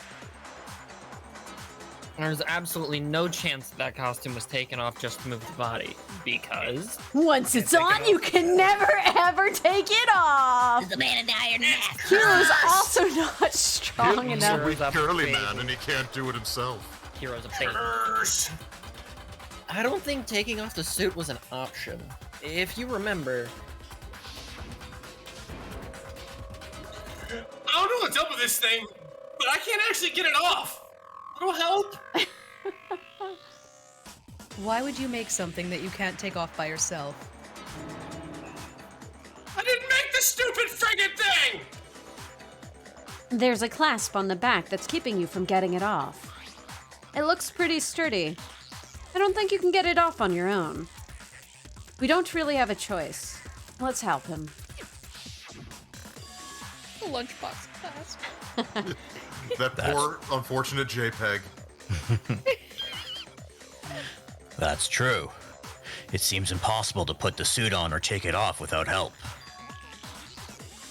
There's absolutely no chance that costume was taken off just to move the body, because... Once it's on, you can never ever take it off! The man in the iron mask! Hero's also not strong enough. He's a weak girly man and he can't do it himself. Hero's a baby. I don't think taking off the suit was an option. If you remember... I don't know what's up with this thing, but I can't actually get it off. Little help? Why would you make something that you can't take off by yourself? I didn't make the stupid friggin' thing! There's a clasp on the back that's keeping you from getting it off. It looks pretty sturdy. I don't think you can get it off on your own. We don't really have a choice. Let's help him. The lunchbox clasp. That poor, unfortunate JPEG. That's true. It seems impossible to put the suit on or take it off without help.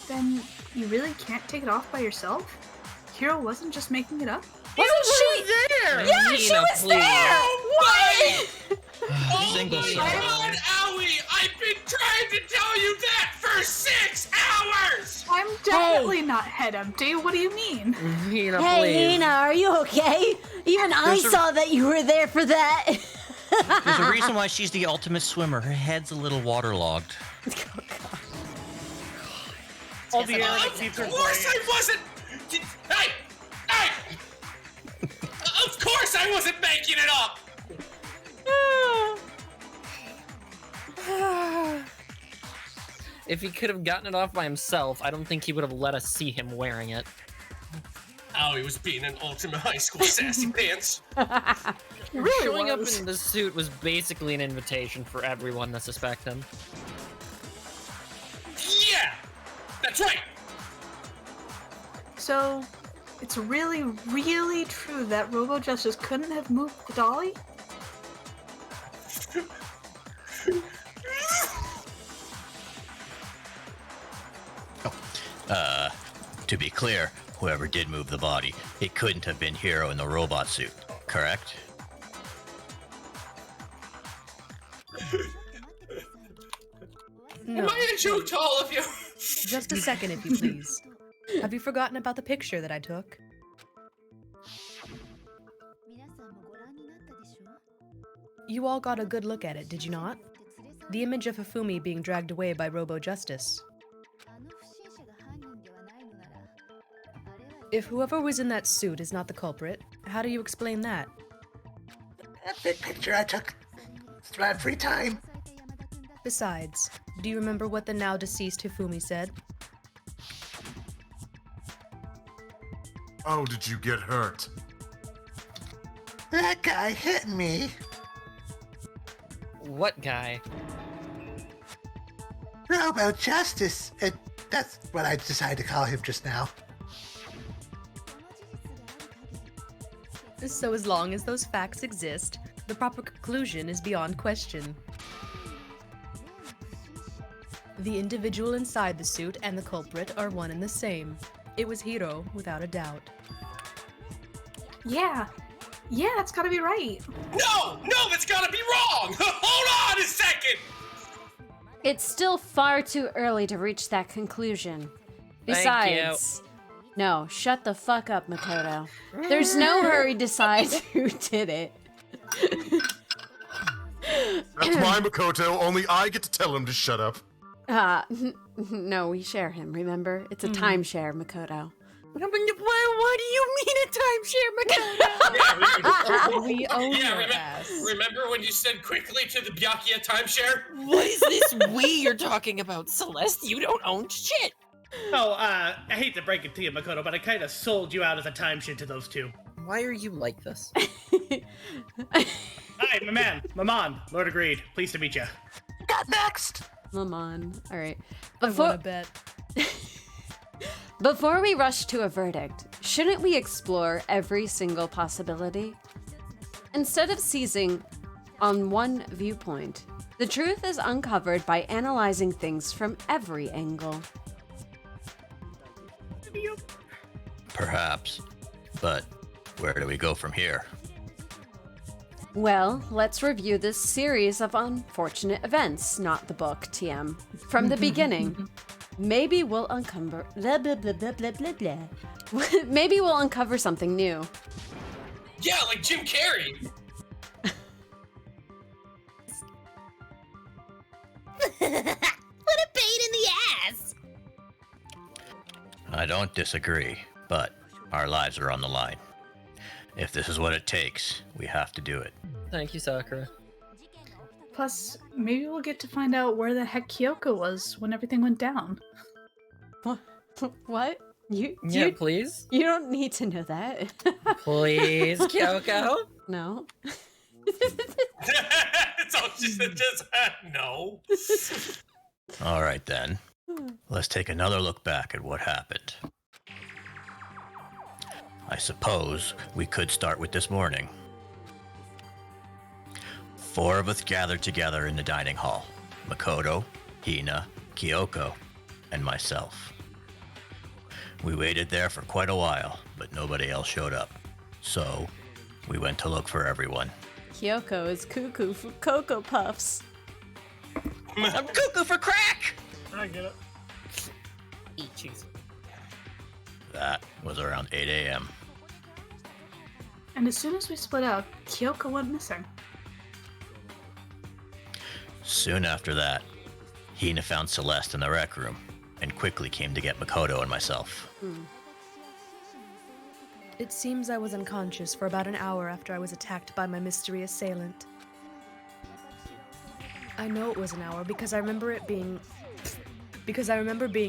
Then you really can't take it off by yourself? Hiro wasn't just making it up? Wasn't she there? Yeah, she was there! What? Oh my god, Owie! I've been trying to tell you that for 6 hours! I'm definitely not head empty. What do you mean? Hina, Hey, Hina, are you okay? Even I saw that you were there for that. There's a reason why she's the ultimate swimmer. Her head's a little waterlogged. All the air Of course I wasn't! Hey! Hey! Of course I wasn't making it up! If he could have gotten it off by himself, I don't think he would have let us see him wearing it. Owie was being an ultimate high school sassy pants. Really Showing up was. in the suit was basically an invitation for everyone to suspect him. Yeah! That's right! So, it's really, really true that Robo Justice couldn't have moved the dolly? To be clear, whoever did move the body, it couldn't have been Hiro in the robot suit, correct? Am I a joke to all of you? Just a second, if you please. Have you forgotten about the picture that I took? You all got a good look at it, did you not? The image of Hifumi being dragged away by Robo Justice. If whoever was in that suit is not the culprit, how do you explain that? That big picture I took. It's my free time. Besides, do you remember what the now deceased Hifumi said? Oh, did you get hurt? That guy hit me. What guy? Robo Justice. That's what I decided to call him just now. So as long as those facts exist, the proper conclusion is beyond question. The individual inside the suit and the culprit are one and the same. It was Hiro, without a doubt. Yeah, that's gotta be right. No, that's gotta be wrong. Hold on a second. It's still far too early to reach that conclusion. Thank you. Besides, no, shut the fuck up, Makoto. There's no hurry to decide who did it. That's my Makoto, only I get to tell him to shut up. No, we share him, remember? It's a timeshare, Makoto. What do you mean a timeshare, Makoto? We own your ass. Remember when you said quickly to the Byakuya timeshare? What is this we you're talking about, Celeste? You don't own shit. Oh, I hate to break it to you, Makoto, but I kind of sold you out as a timeshare to those two. Why are you like this? Hi, Maman, Lord Agreed. Pleased to meet you. Got next! Maman. All right. I wanna bet. Before we rush to a verdict, shouldn't we explore every single possibility? Instead of seizing on one viewpoint, the truth is uncovered by analyzing things from every angle. Perhaps. But where do we go from here? Well, let's review this series of unfortunate events, not the book, TM. From the beginning. Maybe we'll uncover blah, blah, blah, blah, blah, blah, blah. Maybe we'll uncover something new. Yeah, like Jim Carrey. What a pain in the ass! I don't disagree, but our lives are on the line. If this is what it takes, we have to do it. Thank you, Sakura. Plus, maybe we'll get to find out where the heck Kyoko was when everything went down. What? Yeah, please? You don't need to know that. Please, Kyoko? No. It's all just no. All right, then. Let's take another look back at what happened. I suppose we could start with this morning. 4 of us gathered together in the dining hall. Makoto, Hina, Kyoko, and myself. We waited there for quite a while, but nobody else showed up. So, we went to look for everyone. Kyoko is cuckoo for Cocoa Puffs. I'm cuckoo for crack! I get it. Eat cheese. That was around 8 a.m. And as soon as we split out, Kyoko went missing. Soon after that, Hina found Celeste in the rec room and quickly came to get Makoto and myself. It seems I was unconscious for about an hour after I was attacked by my mystery assailant. I know it was an hour because I remember being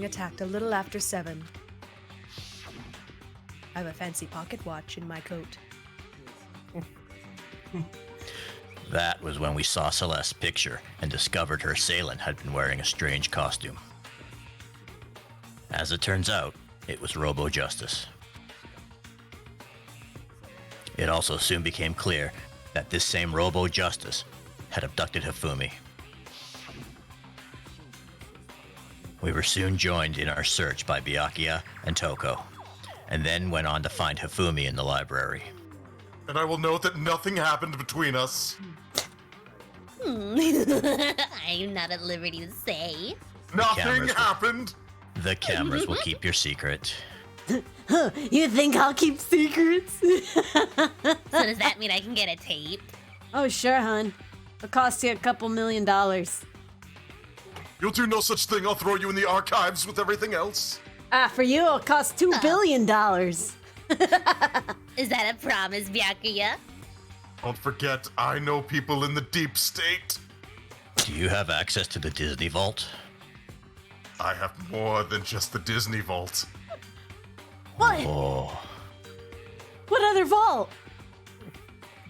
attacked a little after 7. I have a fancy pocket watch in my coat. That was when we saw Celeste's picture and discovered her assailant had been wearing a strange costume. As it turns out, it was Robo Justice. It also soon became clear that this same Robo Justice had abducted Hifumi. We were soon joined in our search by Byakuya and Toko, and then went on to find Hifumi in the library. And I will note that nothing happened between us. I'm not at liberty to say. Nothing happened! The cameras will keep your secret. You think I'll keep secrets? So does that mean I can get a tape? Oh, sure, hon. It'll cost you a couple $1 million. You'll do no such thing. I'll throw you in the archives with everything else. For you, it'll cost $2 billion. Is that a promise, Byakuya? Don't forget, I know people in the deep state. Do you have access to the Disney Vault? I have more than just the Disney Vault. What? Oh. other vault?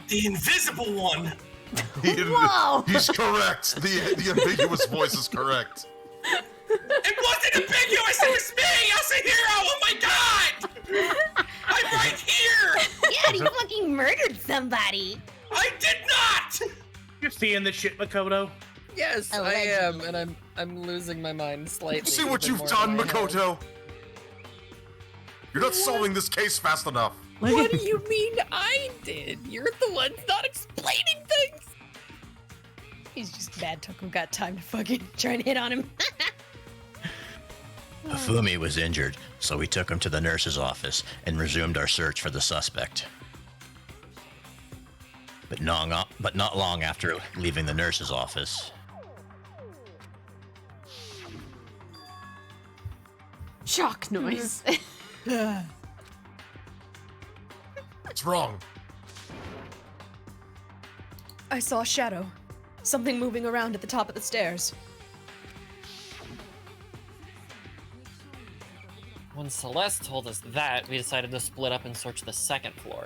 The invisible one. Whoa! He's correct. The ambiguous voice is correct. It wasn't ambiguous. It was me, Yasuhiro. Oh my god! I'm right here. Yeah, you fucking murdered somebody. I did not. You're seeing this shit, Makoto? Yes, I am, and I'm losing my mind slightly. See what even you've more done, than I have. Makoto? You're not solving this case fast enough. What do you mean I did? You're the one not explaining things. He's just mad Toko got time to fucking try and hit on him. Hifumi was injured, so we took him to the nurse's office and resumed our search for the suspect. But not long after leaving the nurse's office, Shock noise. What's wrong? I saw a shadow. Something moving around at the top of the stairs. When Celeste told us that, we decided to split up and search the second floor.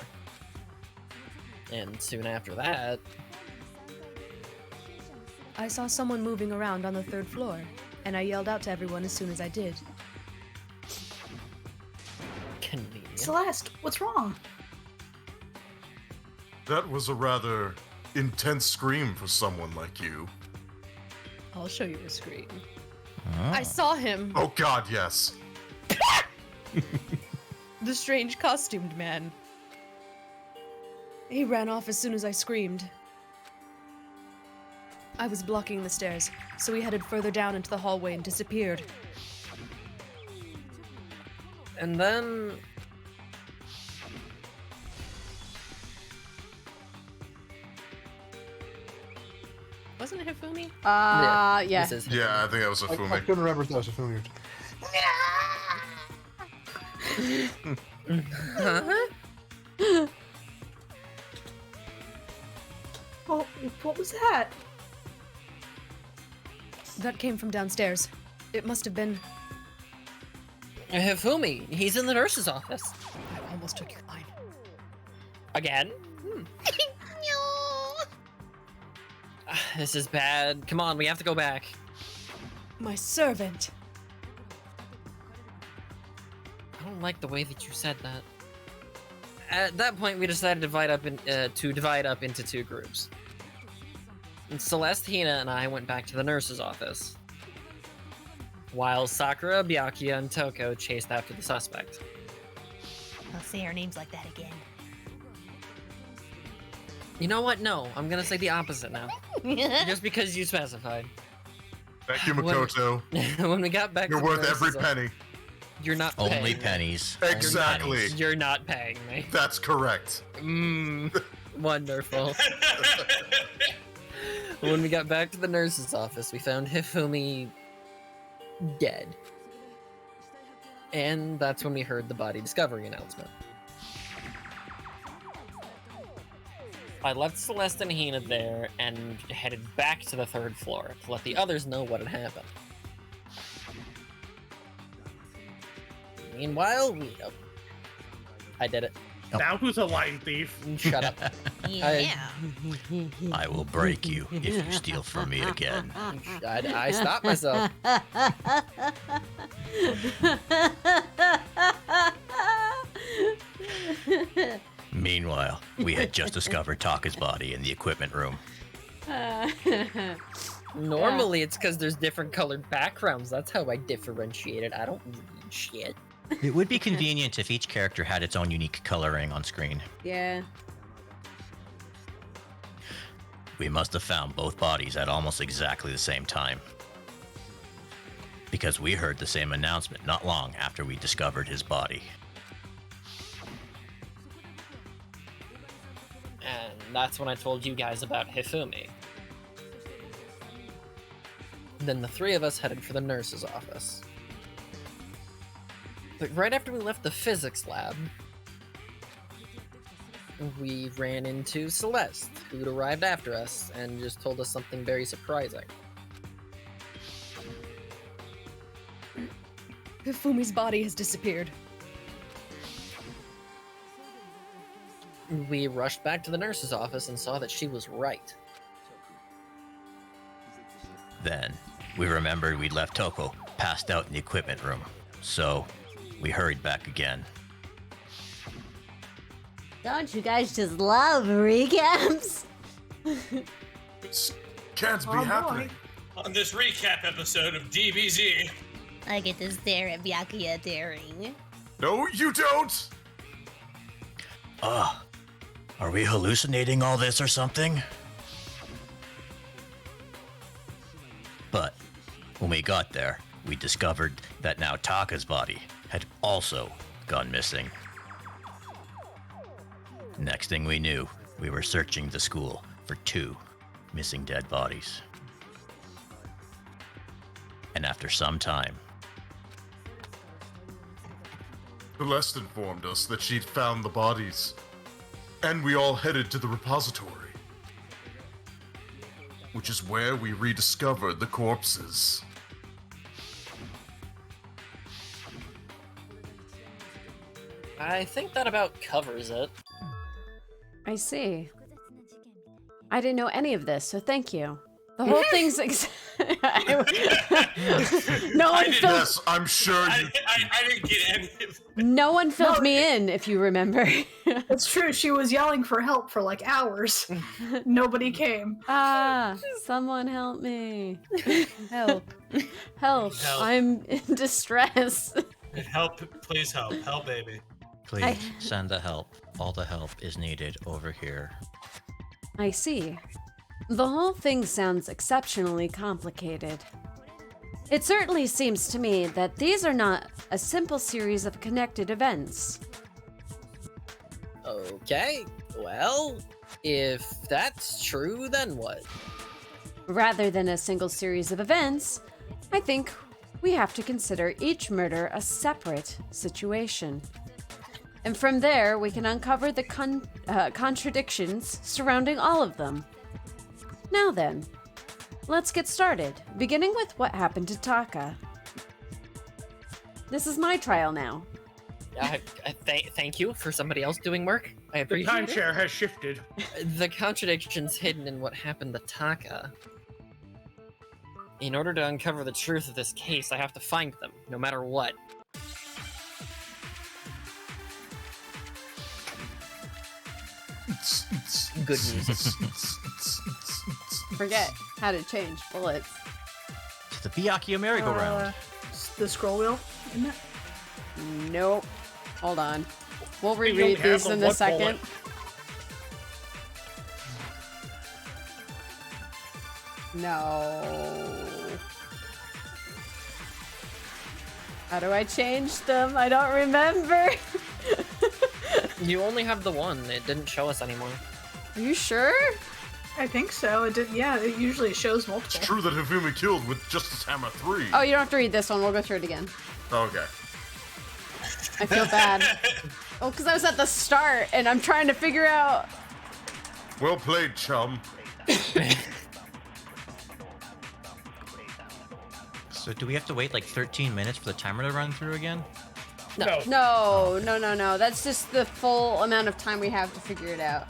And soon after that... I saw someone moving around on the 3rd floor, and I yelled out to everyone as soon as I did. Convenient. Celeste, what's wrong? That was a rather intense scream for someone like you. I'll show you a screen. I saw him. Oh god, yes. The strange costumed man. He ran off as soon as I screamed. I was blocking the stairs, so he headed further down into the hallway and disappeared. And then... Wasn't it Hifumi? Yeah. This is Yeah, I think that was a I Fumi. couldn't remember if that was a Fumi. Huh? Well, what was that? That came from downstairs. It must have been... Hifumi, he's in the nurse's office. I almost took your line. Again? This is bad. Come on, we have to go back. My servant. I don't like the way that you said that. At that point, we decided to divide up into 2 groups. And Celeste, Hina, and I went back to the nurse's office, while Sakura, Byakuya, and Toko chased after the suspect. Don't say our names like that again. You know what? No, I'm gonna say the opposite now. Just because you specified. Thank you, Makoto. When we got back You're to the worth every nurse's penny. You're not only paying me. pennies. Exactly. You're not paying me. That's correct. Wonderful. When we got back to the nurse's office, we found Hifumi dead. And that's when we heard the body discovery announcement. I left Celeste and Hina there and headed back to the 3rd floor to let the others know what had happened. Meanwhile, I did it. Now who's a line thief? Shut up. Yeah. I will break you if you steal from me again. I stopped myself. Meanwhile, we had just discovered Taka's body in the equipment room. Normally, it's because there's different colored backgrounds. That's how I differentiate it. I don't read shit. It would be convenient if each character had its own unique coloring on screen. Yeah. We must have found both bodies at almost exactly the same time. Because we heard the same announcement not long after we discovered his body. And that's when I told you guys about Hifumi. Then the 3 of us headed for the nurse's office. But right after we left the physics lab, we ran into Celeste, who'd arrived after us and just told us something very surprising. Hifumi's body has disappeared. We rushed back to the nurse's office and saw that she was right. Then, we remembered we'd left Toko passed out in the equipment room, so we hurried back again. Don't you guys just love recaps? This can't be happening. On this recap episode of DBZ, I get to stare at Byakuya daring. No, you don't! Are we hallucinating all this or something? But when we got there, we discovered that now Taka's body had also gone missing. Next thing we knew, we were searching the school for 2 missing dead bodies. And after some time, Celeste informed us that she'd found the bodies, and we all headed to the repository, which is where we rediscovered the corpses. I think that about covers it. I see. I didn't know any of this, so thank you. The whole thing's no one filled. Yes, I'm sure you. I didn't get any of it. No one filled me in, if you remember. It's true. She was yelling for help for like hours. Nobody came. Someone help me. Help. Help. I'm in distress. Help, please help. Help, baby. please send the help. All the help is needed over here. I see. The whole thing sounds exceptionally complicated. It certainly seems to me that these are not a simple series of connected events. Okay, well, if that's true, then what? Rather than a single series of events, I think we have to consider each murder a separate situation. And from there, we can uncover the contradictions surrounding all of them. Now then, let's get started, beginning with what happened to Taka. This is my trial now. Thank you for somebody else doing work. I appreciate it. The timeshare has shifted. The contradictions hidden in what happened to Taka. In order to uncover the truth of this case, I have to find them, no matter what. Good music. Forget how to change bullets. It's the Byakuya merry-go-round. The scroll wheel, isn't it? Nope. Hold on. We'll reread these in a second. No. How do I change them? I don't remember. You only have the one. It didn't show us anymore. Are you sure? I think so. It did. Yeah, it usually shows multiple. It's true that Hifumi killed with Justice Hammer 3. Oh, you don't have to read this one. We'll go through it again. Okay. I feel bad. Oh, because I was at the start and I'm trying to figure out. Well played, chum. So do we have to wait like 13 minutes for the timer to run through again? No. That's just the full amount of time we have to figure it out.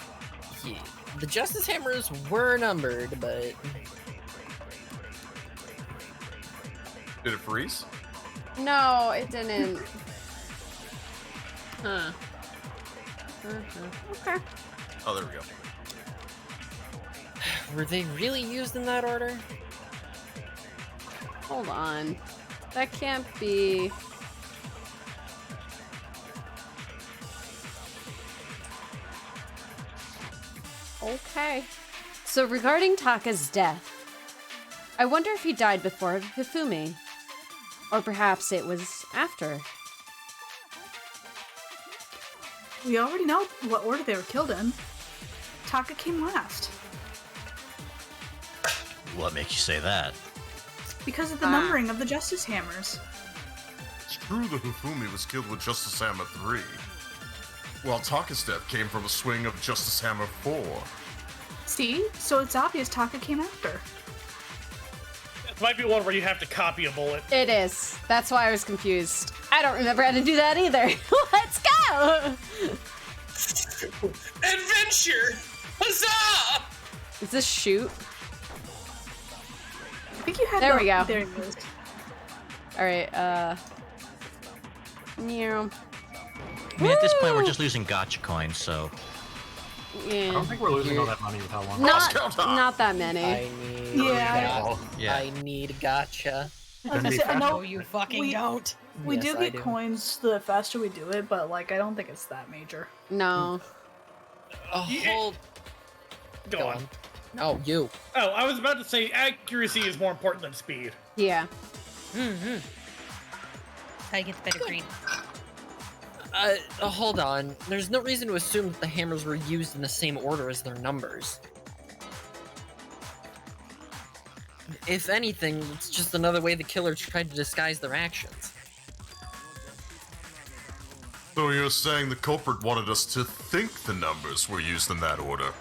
Yeah. The Justice Hammers were numbered, but... Did it freeze? No, it didn't. Huh. Okay. Oh, there we go. Were they really used in that order? Hold on. That can't be... Okay. So regarding Taka's death, I wonder if he died before Hifumi. Or perhaps it was after. We already know what order they were killed in. Taka came last. What makes you say that? Because of the numbering of the Justice Hammers. It's true that Hifumi was killed with Justice Hammer 3, while Taka's death came from a swing of Justice Hammer 4. See? So it's obvious Taka came after. It might be one where you have to copy a bullet. It is. That's why I was confused. I don't remember how to do that either. Let's go! Adventure! Huzzah! Is this shoot? I think you had There we go. There it is. Alright, yeah. I mean, at this point, we're just losing gotcha coins, so. I don't think we're losing all that money with how long. Not that many. I need. Yeah. I need gotcha. I was gonna say, I know you fucking don't. We Yes, do I get do. coins the faster we do it, but like I don't think it's that major. No. Hold. Go on. Oh, you. Oh, I was about to say accuracy is more important than speed. Yeah. Mm-hmm. How you get the better green? Hold on. There's no reason to assume that the hammers were used in the same order as their numbers. If anything, it's just another way the killer tried to disguise their actions. So you're saying the culprit wanted us to think the numbers were used in that order?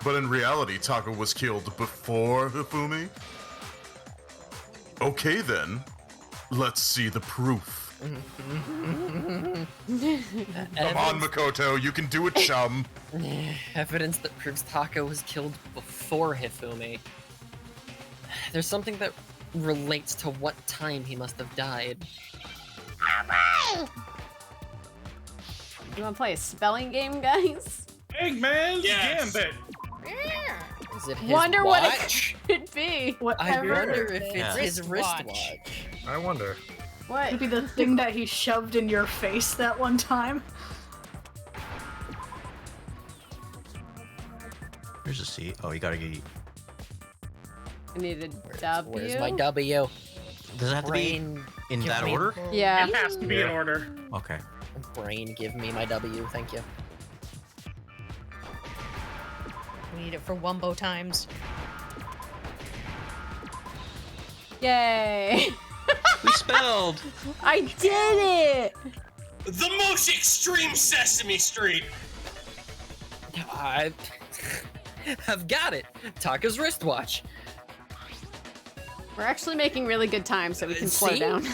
But in reality, Taka was killed before Hifumi? Okay then, let's see the proof. Come on, Makoto, you can do it, chum. Evidence that proves Taka was killed before Hifumi. There's something that relates to what time he must have died. You wanna play a spelling game, guys? Eggman's Yes. Gambit! Is it his Wonder watch? what it could be. I Whatever. wonder if it's Yeah. his wristwatch. I wonder. What? Could be the thing that he shoved in your face that one time. Here's a C. Oh, you gotta get. I need a W. Where's my W? Does it have to be Brain, in give that me- order? Yeah. It has to be in order. Okay. Brain, give me my W, thank you. We need it for Wumbo times. Yay! We spelled! I did it! The most extreme Sesame Street! I've got it! Taka's wristwatch. We're actually making really good time, so we can slow See? down.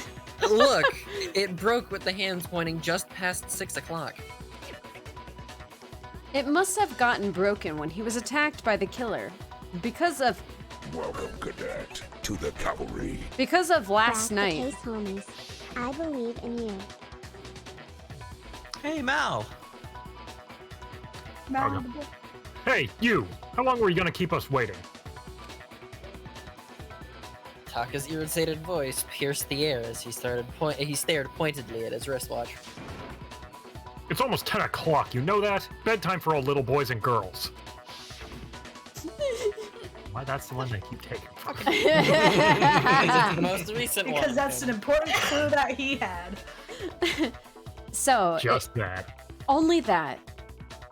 Look, it broke with the hands pointing just past 6 o'clock. It must have gotten broken when he was attacked by the killer. Because of Welcome, cadet, to the cavalry. last night. That's the case, homies. I believe in you. Hey, Mal. Hey, you! How long were you gonna keep us waiting? Taka's irritated voice pierced the air as he stared pointedly at his wristwatch. It's almost 10 o'clock, you know that? Bedtime for all little boys and girls. Why, that's the one they keep taking from me. It's the most recent one. Because that's an important clue that he had. So, Just that. only that.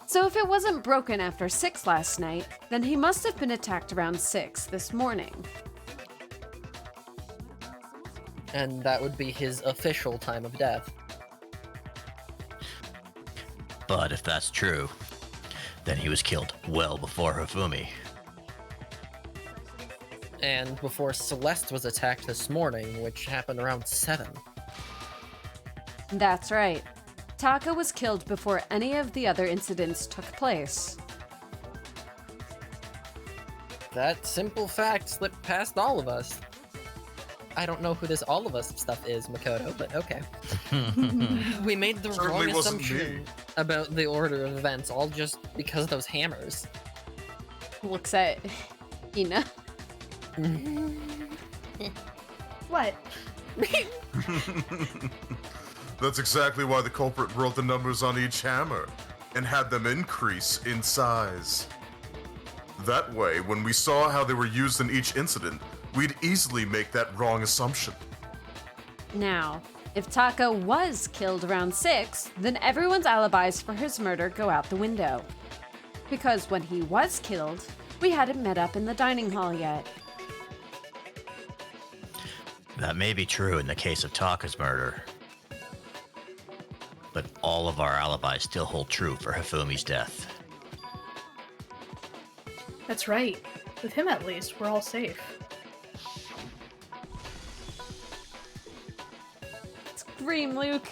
So if it wasn't broken after 6 last night, then he must have been attacked around 6 this morning. And that would be his official time of death. But if that's true, then he was killed well before Hifumi. And before Celeste was attacked this morning, which happened around 7. That's right. Taka was killed before any of the other incidents took place. That simple fact slipped past all of us. I don't know who this all of us stuff is, Makoto, but okay. We made the Certainly wrong wasn't assumption me. about the order of events, all just because of those hammers. Looks at Ina. What? That's exactly why the culprit wrote the numbers on each hammer and had them increase in size. That way, when we saw how they were used in each incident, we'd easily make that wrong assumption. Now, if Taka was killed around 6, then everyone's alibis for his murder go out the window. Because when he was killed, we hadn't met up in the dining hall yet. That may be true in the case of Taka's murder. But all of our alibis still hold true for Hifumi's death. That's right. With him at least, we're all safe. Scream, Luke.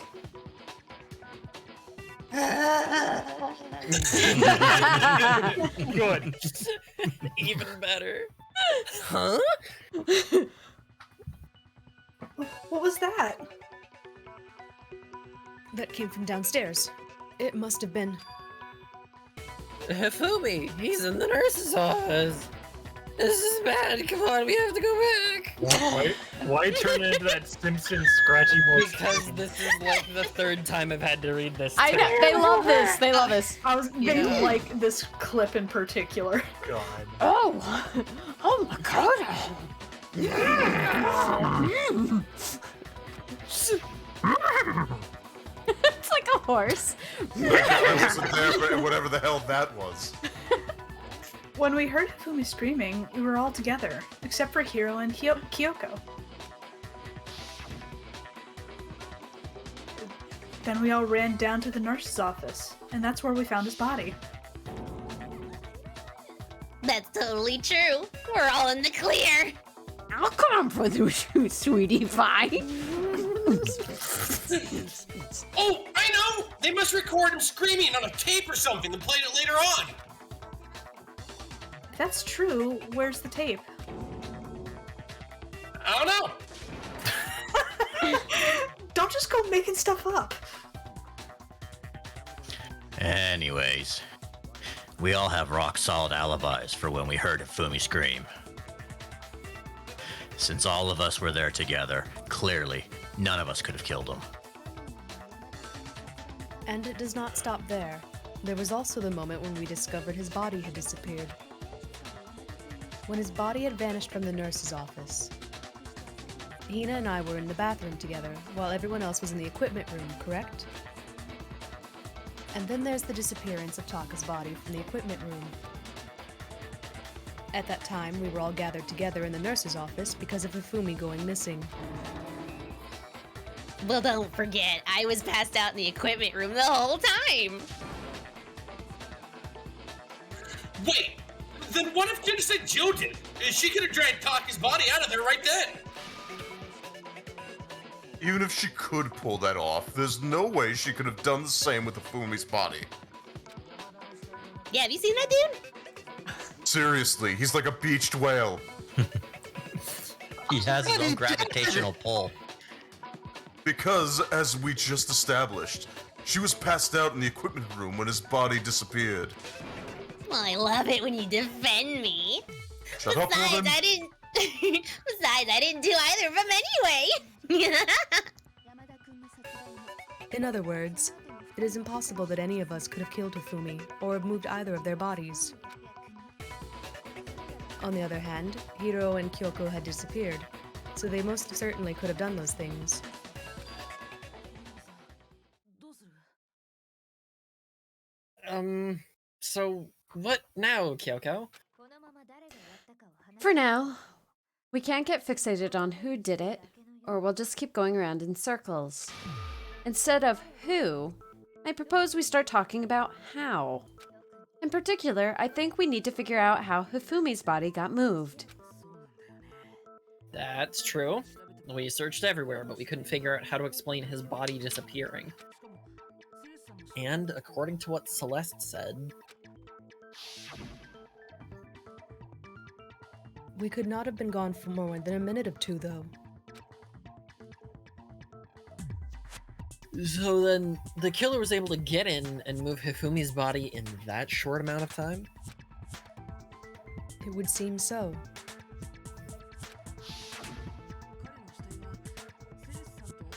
Good. Even better. Huh? What was that? That came from downstairs. It must have been. Hifumi, he's in the nurse's office. This is bad. Come on, we have to go back. Why turn into that Simpsons scratchy voice? Because this is like the third time I've had to read this. I know, they love this. They love this. They like this clip in particular. God. Oh, Makoto. It's like a horse. I wasn't there for whatever the hell that was. When we heard Hifumi screaming, we were all together, except for Hiro and Kyoko. Then we all ran down to the nurse's office, and that's where we found his body. That's totally true. We're all in the clear. I'll come for you, sweetie pie. Oh, I know! They must record him screaming on a tape or something and played it later on. If that's true, where's the tape? I don't know. Don't just go making stuff up. Anyways, we all have rock-solid alibis for when we heard Hifumi scream. Since all of us were there together, clearly, none of us could have killed him. And it does not stop there. There was also the moment when we discovered his body had disappeared. When his body had vanished from the nurse's office. Hina and I were in the bathroom together, while everyone else was in the equipment room, correct? And then there's the disappearance of Taka's body from the equipment room. At that time, we were all gathered together in the nurse's office because of Hifumi going missing. Well, don't forget, I was passed out in the equipment room the whole time. Wait, then what if Jen said Jill did? She could have dragged Taka's body out of there right then. Even if she could pull that off, there's no way she could have done the same with Hifumi's body. Yeah, have you seen that dude? Seriously, he's like a beached whale. He has his own gravitational pull. Because, as we just established, she was passed out in the equipment room when his body disappeared. Well, I love it when you defend me. Shut up, Besides, woman. I didn't. Besides, I didn't do either of them anyway. In other words, it is impossible that any of us could have killed Hifumi or have moved either of their bodies. On the other hand, Hiro and Kyoko had disappeared, so they most certainly could have done those things. So what now, Kyoko? For now, we can't get fixated on who did it, or we'll just keep going around in circles. Instead of who, I propose we start talking about how. In particular, I think we need to figure out how Hifumi's body got moved. That's true. We searched everywhere, but we couldn't figure out how to explain his body disappearing. And according to what Celeste said... We could not have been gone for more than a minute or two, though. So then, the killer was able to get in and move Hifumi's body in that short amount of time? It would seem so.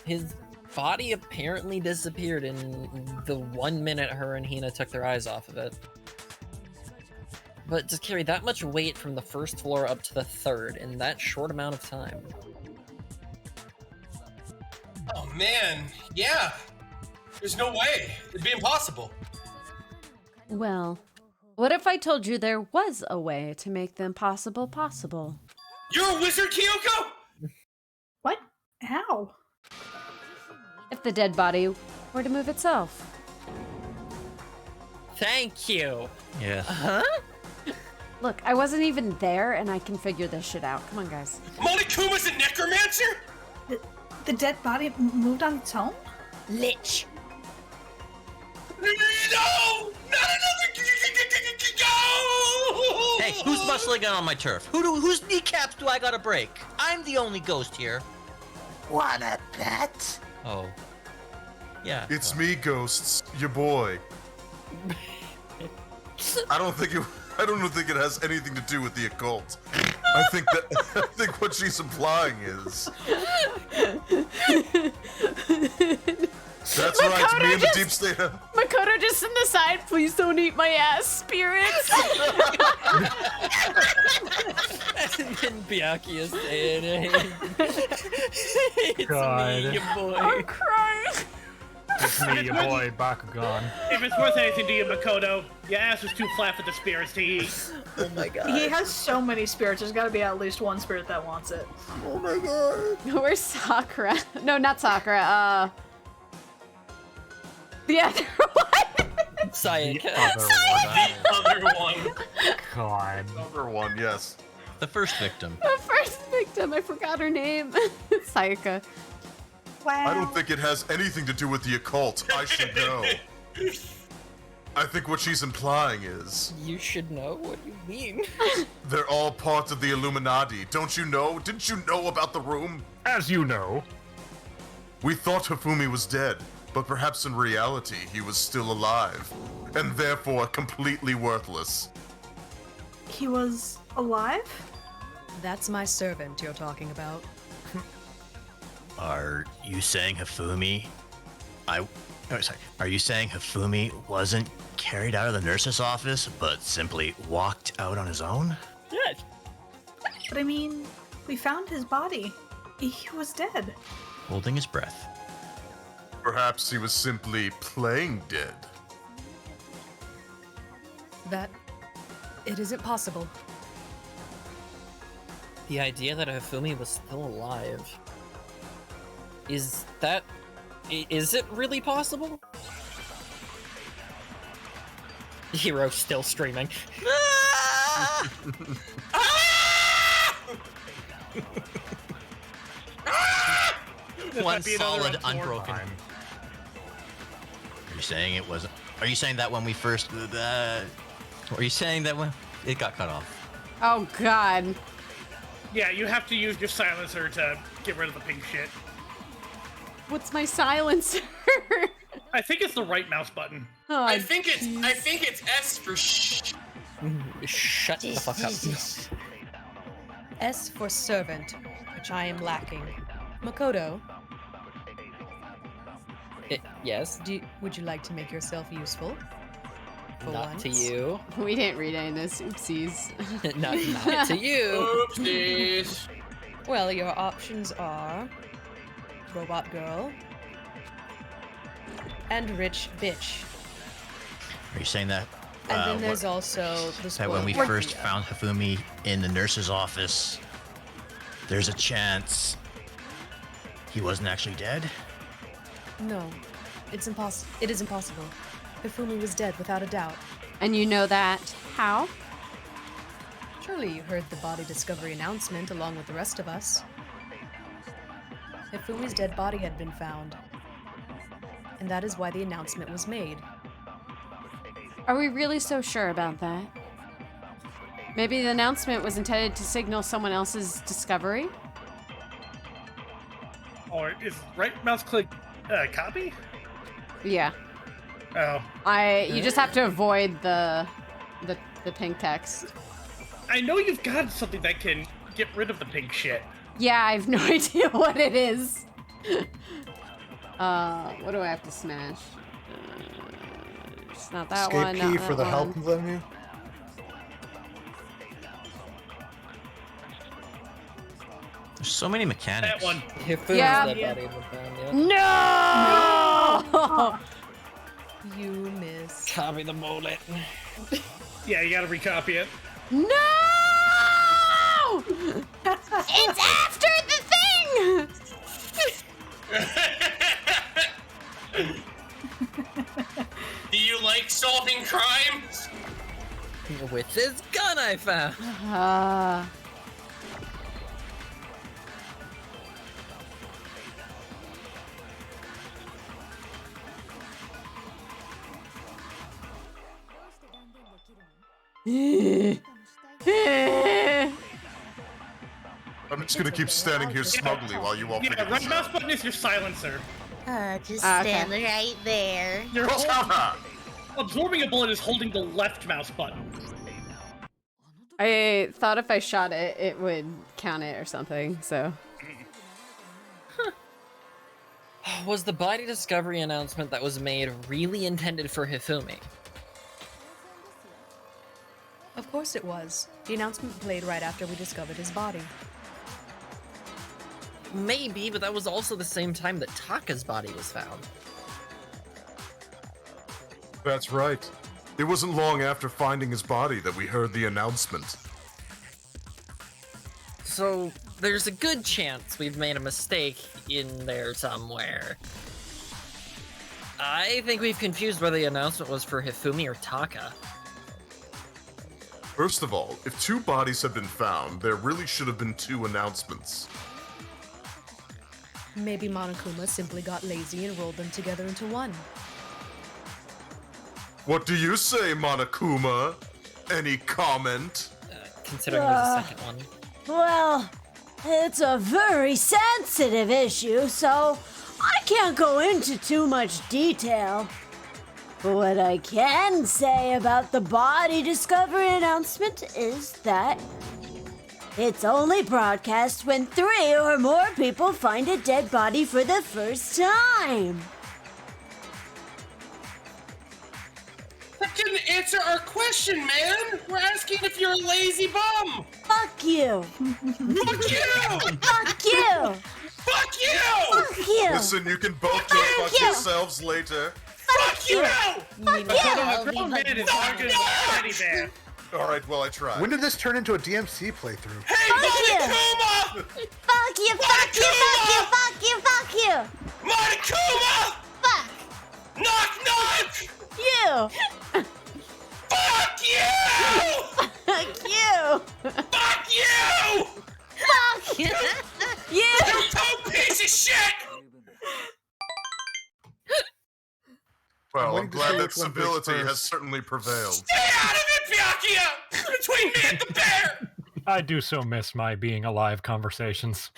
His body apparently disappeared in the 1 minute her and Hina took their eyes off of it. But to carry that much weight from the first floor up to the third in that short amount of time. Oh man, yeah. There's no way. It'd be impossible. Well, what if I told you there was a way to make the impossible possible? You're a wizard, Kyoko? What? How? If the dead body were to move itself. Thank you! Yeah. Huh? Look, I wasn't even there and I can figure this shit out. Come on, guys. Monokuma's a necromancer? The dead body moved on its own? Lich. No! Not another go! Hey, who's muscling in on my turf? Whose kneecaps do I gotta break? I'm the only ghost here. Wanna bet? Oh. Yeah. It's me, Ghosts, your boy. I don't think it has anything to do with the occult. I think what she's implying is. That's right, me and the deep state. Makoto just in the side, please don't eat my ass, spirits. And then Byakuya saying, it's God. me, your boy. I'm crying. It's me, your boy, Bakugan. If it's worth anything to you, Makoto, your ass is too flat for the spirits to eat. Oh my god. He has so many spirits. There's got to be at least one spirit that wants it. Oh my god. Where's Sakura? No, not Sakura. The other one. Sayaka. The other one. God. Another one, yes. The first victim. The first victim. I forgot her name. Sayaka. I don't think it has anything to do with the occult. I should know. I think what she's implying is... You should know? What do you mean? They're all part of the Illuminati. Don't you know? Didn't you know about the room? As you know. We thought Hifumi was dead, but perhaps in reality he was still alive, and therefore completely worthless. He was alive? That's my servant you're talking about. Are you saying Hifumi? Are you saying Hifumi wasn't carried out of the nurse's office, but simply walked out on his own? Yes. But I mean, we found his body. He was dead. Holding his breath. Perhaps he was simply playing dead. It isn't possible. The idea that Hifumi was still alive. Is it really possible? Hero still screaming. One solid unbroken. Are you saying it was? Are you saying that when we first? Are you saying that when it got cut off? Oh god. Yeah, you have to use your silencer to get rid of the pink shit. What's my silencer? I think it's the right mouse button. Oh, I think it's S for shh. Shut the fuck up. S for servant, which I am lacking. Makoto. Yes. Would you like to make yourself useful? For Not once? to you. We didn't read any of this. Oopsies. not to you. Oopsies. Well, your options are Robot Girl and Rich Bitch. Are you saying that? And then there's also the that when we spoiled first Byakuya. found Hifumi in the nurse's office, there's a chance he wasn't actually dead? No, it's impossible. It is impossible. Hifumi was dead without a doubt. And you know that how? Surely you heard the body discovery announcement along with the rest of us. Hifumi's dead body had been found. And that is why the announcement was made. Are we really so sure about that? Maybe the announcement was intended to signal someone else's discovery? Or is right mouse click copy? Yeah. Oh. You just have to avoid the pink text. I know you've got something that can get rid of the pink shit. Yeah, I have no idea what it is. What do I have to smash? It's not that Escape one. key not for that the one. help menu. There's so many mechanics. That one. Hifumi's Yeah. dead body was found, yeah. No! You miss. Copy the mullet. Yeah, you gotta recopy it. No! It's after the thing! Do you like solving crimes? With this gun I found. I'm just gonna keep standing here smugly while you all figure Yeah, right this mouse out. button is your silencer. Just stand right there. You're absorbing a bullet is holding the left mouse button. I thought if I shot it, it would count it or something, so. Was the body discovery announcement that was made really intended for Hifumi? Of course it was. The announcement played right after we discovered his body. Maybe, but that was also the same time that Taka's body was found. That's right. It wasn't long after finding his body that we heard the announcement. So, there's a good chance we've made a mistake in there somewhere. I think we've confused whether the announcement was for Hifumi or Taka. First of all, if 2 bodies had been found, there really should have been 2 announcements. Maybe Monokuma simply got lazy and rolled them together into one. What do you say, Monokuma? Any comment? Considering there's a second one. Well, it's a very sensitive issue, so I can't go into too much detail. But what I can say about the body discovery announcement is that it's only broadcast when 3 or more people find a dead body for the first time. That didn't answer our question, man! We're asking if you're a lazy bum! Fuck you! Fuck you! Fuck you! Fuck you! Fuck you! Listen, you can both go fuck yourselves later. Fuck you! Fuck A grown man is arguing with a teddy bear. Alright, well, I tried. When did this turn into a DMC playthrough? Hey, Monokuma! Fuck you! Fuck you! Fuck you! Fuck you! Fuck you! Monokuma! Fuck Knock, knock! you! Fuck you! Fuck you! Fuck you! Fuck you! You dumb piece of shit! Well, I'm waiting to glad see that which one breaks civility has first. certainly prevailed. Stay out of it, Byakuya! Between me and the bear! I do so miss my being alive conversations.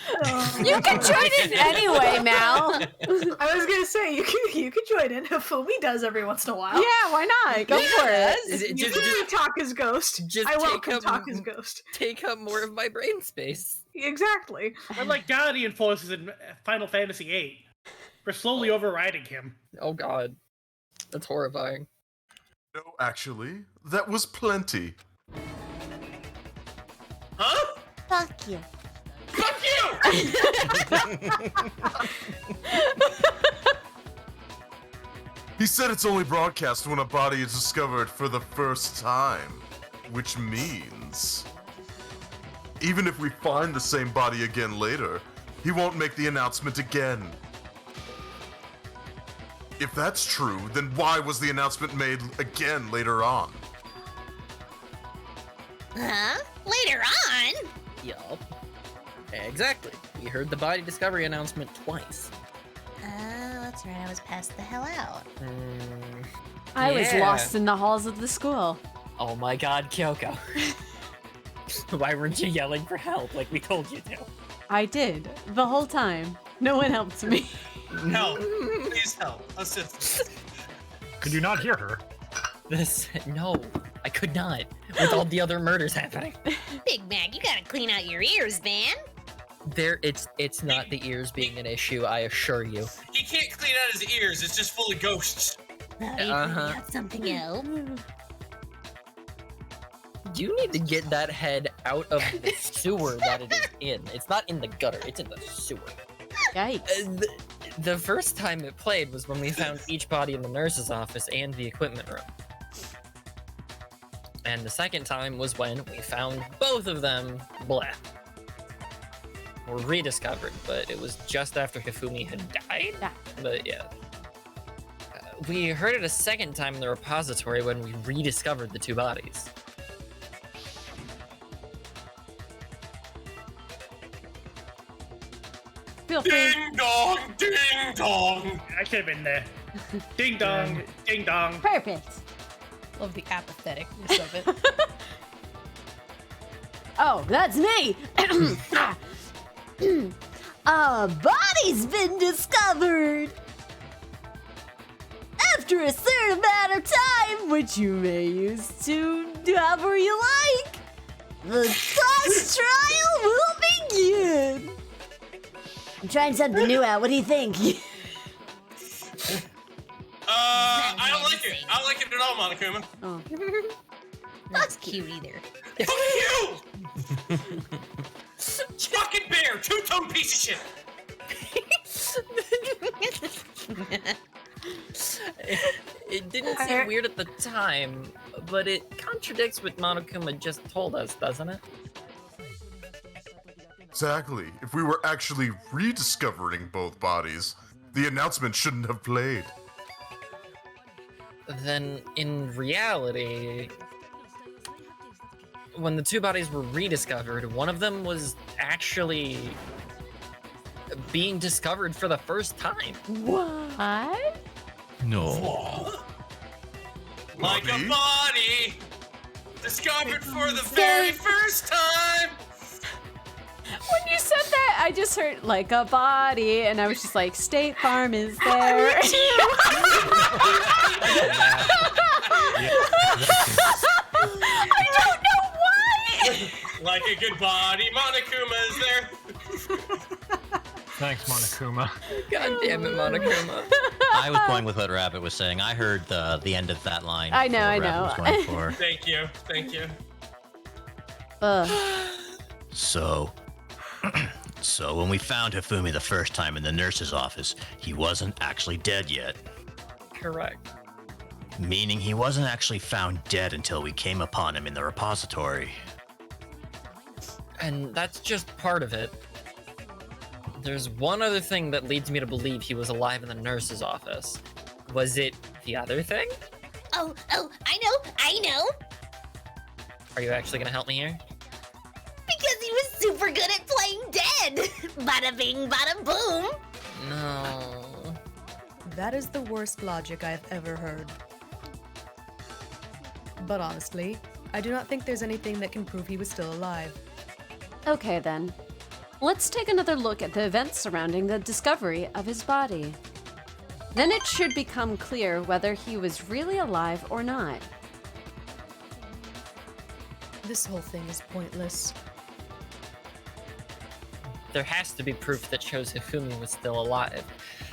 You can join in anyway, Mal. I was gonna say you can join in. Hifumi does every once in a while. Yeah, why not? Go for it. You can be Taka's ghost. Just I take welcome up- Taka's ghost. Take up more of my brain space. Exactly. Unlike Guardian Forces in Final Fantasy VIII, we're slowly overriding him. Oh god. That's horrifying. No, actually, that was plenty. Huh? Fuck you! Fuck you! He said it's only broadcast when a body is discovered for the first time, which means even if we find the same body again later, he won't make the announcement again. If that's true, then why was the announcement made again later on? Huh? Later on? Yup. Exactly. We heard the body discovery announcement twice. Oh, that's right. I was passed the hell out. I was Yeah. lost in the halls of the school. Oh my god, Kyoko. Why weren't you yelling for help like we told you to? I did. The whole time. No one helped me. No, please help. Let's just... Could you not hear her? No, I could not. With all the other murders happening. Big Mac, you gotta clean out your ears, man. It's not the ears being an issue, I assure you. He can't clean out his ears. It's just full of ghosts. Well, you Uh-huh. got something else. You need to get that head out of the sewer that it is in. It's not in the gutter, it's in the sewer. Yikes. The first time it played was when we found each body in the nurse's office and the equipment room. And the second time was when we found both of them blah. Or rediscovered, but it was just after Hifumi had died? Yeah. But yeah. We heard it a second time in the repository when we rediscovered the 2 bodies. Feel free. Ding dong, ding dong. I could have been there. Ding dong, ding dong. Perfect. Love the apatheticness of it. Oh, that's me! A body's been discovered! After a certain amount of time, which you may use to do however you like, the class trial will begin! I'm trying something new out. What do you think? I don't like it. I don't like it at all, Monokuma. Oh. Not cute either. Fuck you! Fucking bear! Two-tone piece of shit! It didn't seem weird at the time, but it contradicts what Monokuma just told us, doesn't it? Exactly. If we were actually rediscovering both bodies, the announcement shouldn't have played. Then, in reality, when the two bodies were rediscovered, one of them was actually being discovered for the first time. What? No. Like a body discovered for the very first time. When you said that, I just heard like a body, and I was just like, State Farm is there. I don't know why. Like a good body, Monokuma is there. Thanks, Monokuma. God damn it, Monokuma. I was going with what Rabbit was saying. I heard the end of that line. I know, what Rabbit was going for. Thank you. Thank you. So when we found Hifumi the first time in the nurse's office, he wasn't actually dead yet. Correct. Meaning he wasn't actually found dead until we came upon him in the repository. And that's just part of it. There's one other thing that leads me to believe he was alive in the nurse's office. Was it the other thing? Oh, I know. Are you actually gonna help me here? Because he was super good at playing dead. Bada bing, bada boom. No. That is the worst logic I have ever heard. But honestly, I do not think there's anything that can prove he was still alive. Okay then. Let's take another look at the events surrounding the discovery of his body. Then it should become clear whether he was really alive or not. This whole thing is pointless. There has to be proof that shows Hifumi was still alive.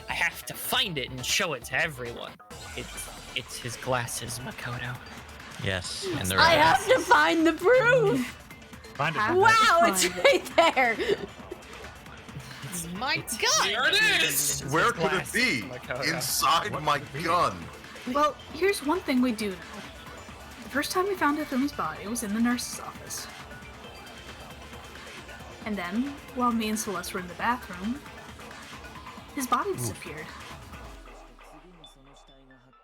I have to find it and show it to everyone. It's his glasses, Makoto. Yes, and I have to find the proof! Find it. Wow, it's right there! My God! Here it is! Where could it be? Inside my gun. Well, here's one thing we do know. The first time we found Hifumi's body was in the nurse's office. And then, while me and Celeste were in the bathroom, his body disappeared.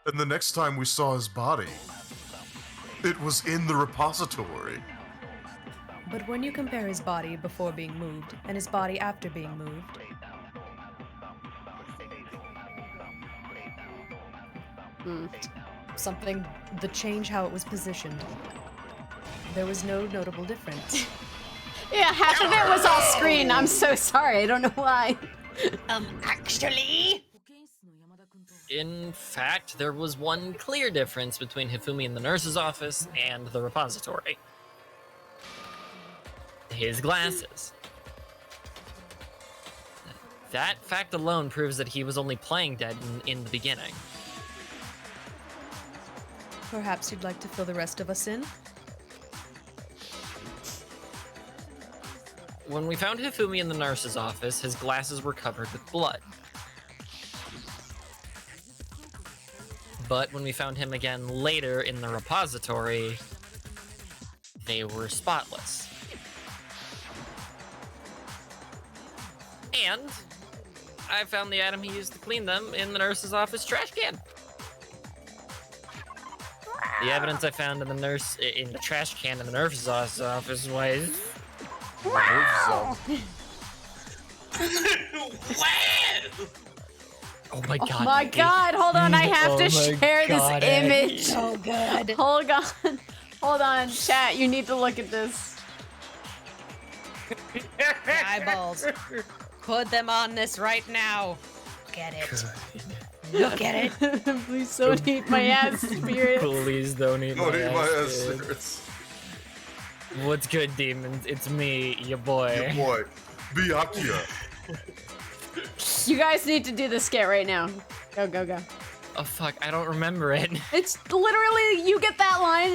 And the next time we saw his body, it was in the repository. But when you compare his body before being moved and his body after being moved, the change how it was positioned, there was no notable difference. Yeah, half of it was off screen. I'm so sorry. I don't know why. Actually... In fact, there was one clear difference between Hifumi in the nurse's office and the repository. His glasses. That fact alone proves that he was only playing dead in the beginning. Perhaps you'd like to fill the rest of us in? When we found Hifumi in the nurse's office, his glasses were covered with blood. But when we found him again later in the repository, they were spotless. And I found the item he used to clean them in the nurse's office trash can. The evidence I found in the trash can in the nurse's office was... Wow! Oh my god. Oh my god, hold on, I have to share this image. Oh god. Hold on. Hold on, chat, you need to look at this. Eyeballs. Put them on this right now. Look at it. Look at it. Please don't eat my ass spirits. Please don't eat Don't my eat my ass, ass dude. spirits. What's good, demons? It's me, your boy. Your boy, Byakuya. You guys need to do the skit right now. Go, go, go. Oh fuck, I don't remember it. It's literally, you get that line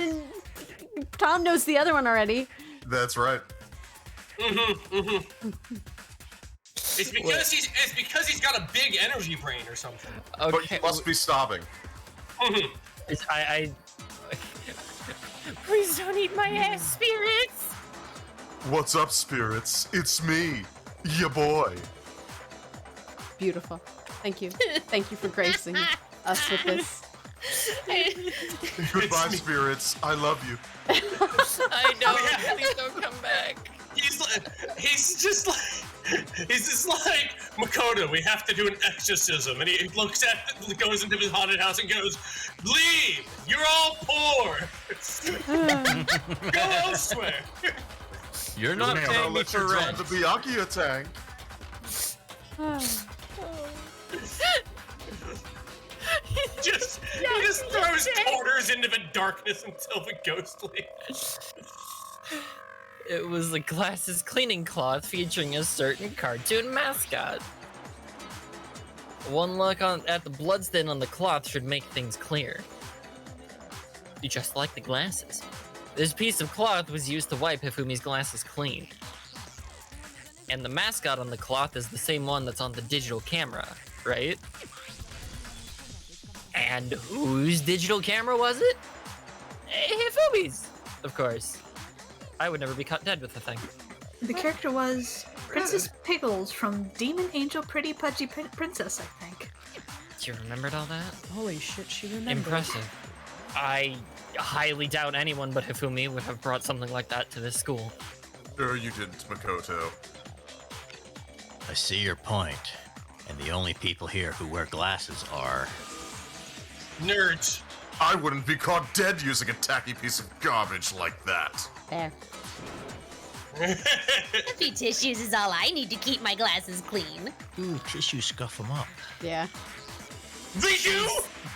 and Tom knows the other one already. That's right. It's because he's got a big energy brain or something. Okay. But you must be stopping. I Please don't eat my ass, spirits! What's up, spirits? It's me, your boy. Beautiful. Thank you. Thank you for gracing us with this. Goodbye, spirits. I love you. I know. Please don't come back. He's just like Makoto. We have to do an exorcism, and he goes into his haunted house and goes, "Leave! You're all poor. Go elsewhere." You're not Man, paying I'll me let you for drop rent. the Byakuya tank. He just throws quarters into the darkness until the ghost leaves. It was the glasses cleaning cloth featuring a certain cartoon mascot. One look at the bloodstain on the cloth should make things clear. Just like the glasses. This piece of cloth was used to wipe Hifumi's glasses clean. And the mascot on the cloth is the same one that's on the digital camera, right? And whose digital camera was it? Hifumi's, of course. I would never be caught dead with the thing. The character was Princess Pickles from Demon Angel Pretty Pudgy Princess, I think. You remembered all that? Holy shit, she remembered. Impressive. I highly doubt anyone but Hifumi would have brought something like that to this school. Sure you didn't, Makoto. I see your point. And the only people here who wear glasses are... nerds. I wouldn't be caught dead using a tacky piece of garbage like that. There. A few tissues is all I need to keep my glasses clean. Ooh, tissue, scuff them up. Yeah. Tissue?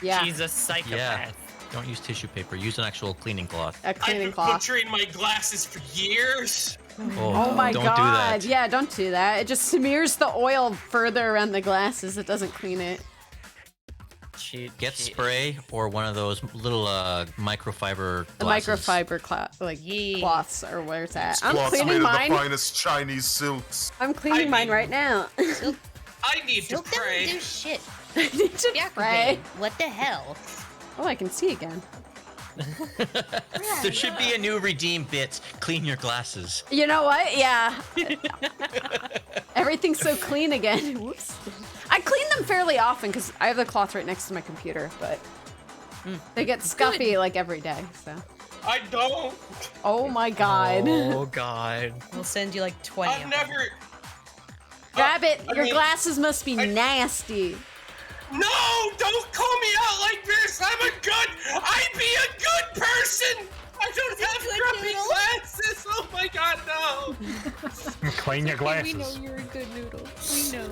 Yeah. She's a psychopath. Yeah. Don't use tissue paper. Use an actual cleaning cloth. A cleaning I've been cloth. butchering my glasses for years. Oh my don't god. do that. Yeah, don't do that. It just smears the oil further around the glasses. It doesn't clean it. Get spray or one of those little microfiber The glasses. microfiber cloths, or where's that? I'm Cloths made cleaning of mine. the finest Chinese silks. I'm cleaning mine right now. I need to Silk doesn't pray. do shit. I need to pray. What the hell? Oh, I can see again. There should be a new redeem bit. Clean your glasses. You know what? Yeah. Everything's so clean again. Whoops. I clean them fairly often because I have the cloth right next to my computer, but they get scuffy like every day, so. I don't. Oh my god. Oh god. We'll send you like 20 I've of them. never. Rabbit, I your mean, glasses must be nasty. No! Don't call me out like this! I'd be a good person! I don't have grumpy glasses! Oh my god, no! Clean your glasses. We know you're a good noodle. We know.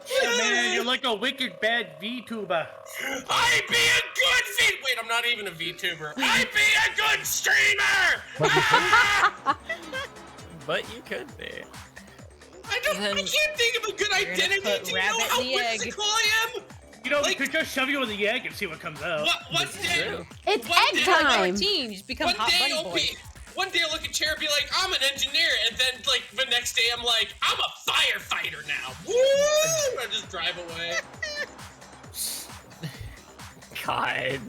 Hey, man, you're like a wicked bad VTuber. I'd be a good Wait, I'm not even a VTuber. I'd be a good streamer! But you could be. I can't think of a good identity. put Do you know rabbit how in the egg. whimsical I am? You know, we could just shove you in the egg and see what comes out. One day, It's one egg day- time. 14, you just become One hot day bunny I'll boy. be. One day I'll look at Chair and be like, I'm an engineer, and then like the next day I'm like, I'm a firefighter now. Woo! I just drive away. God.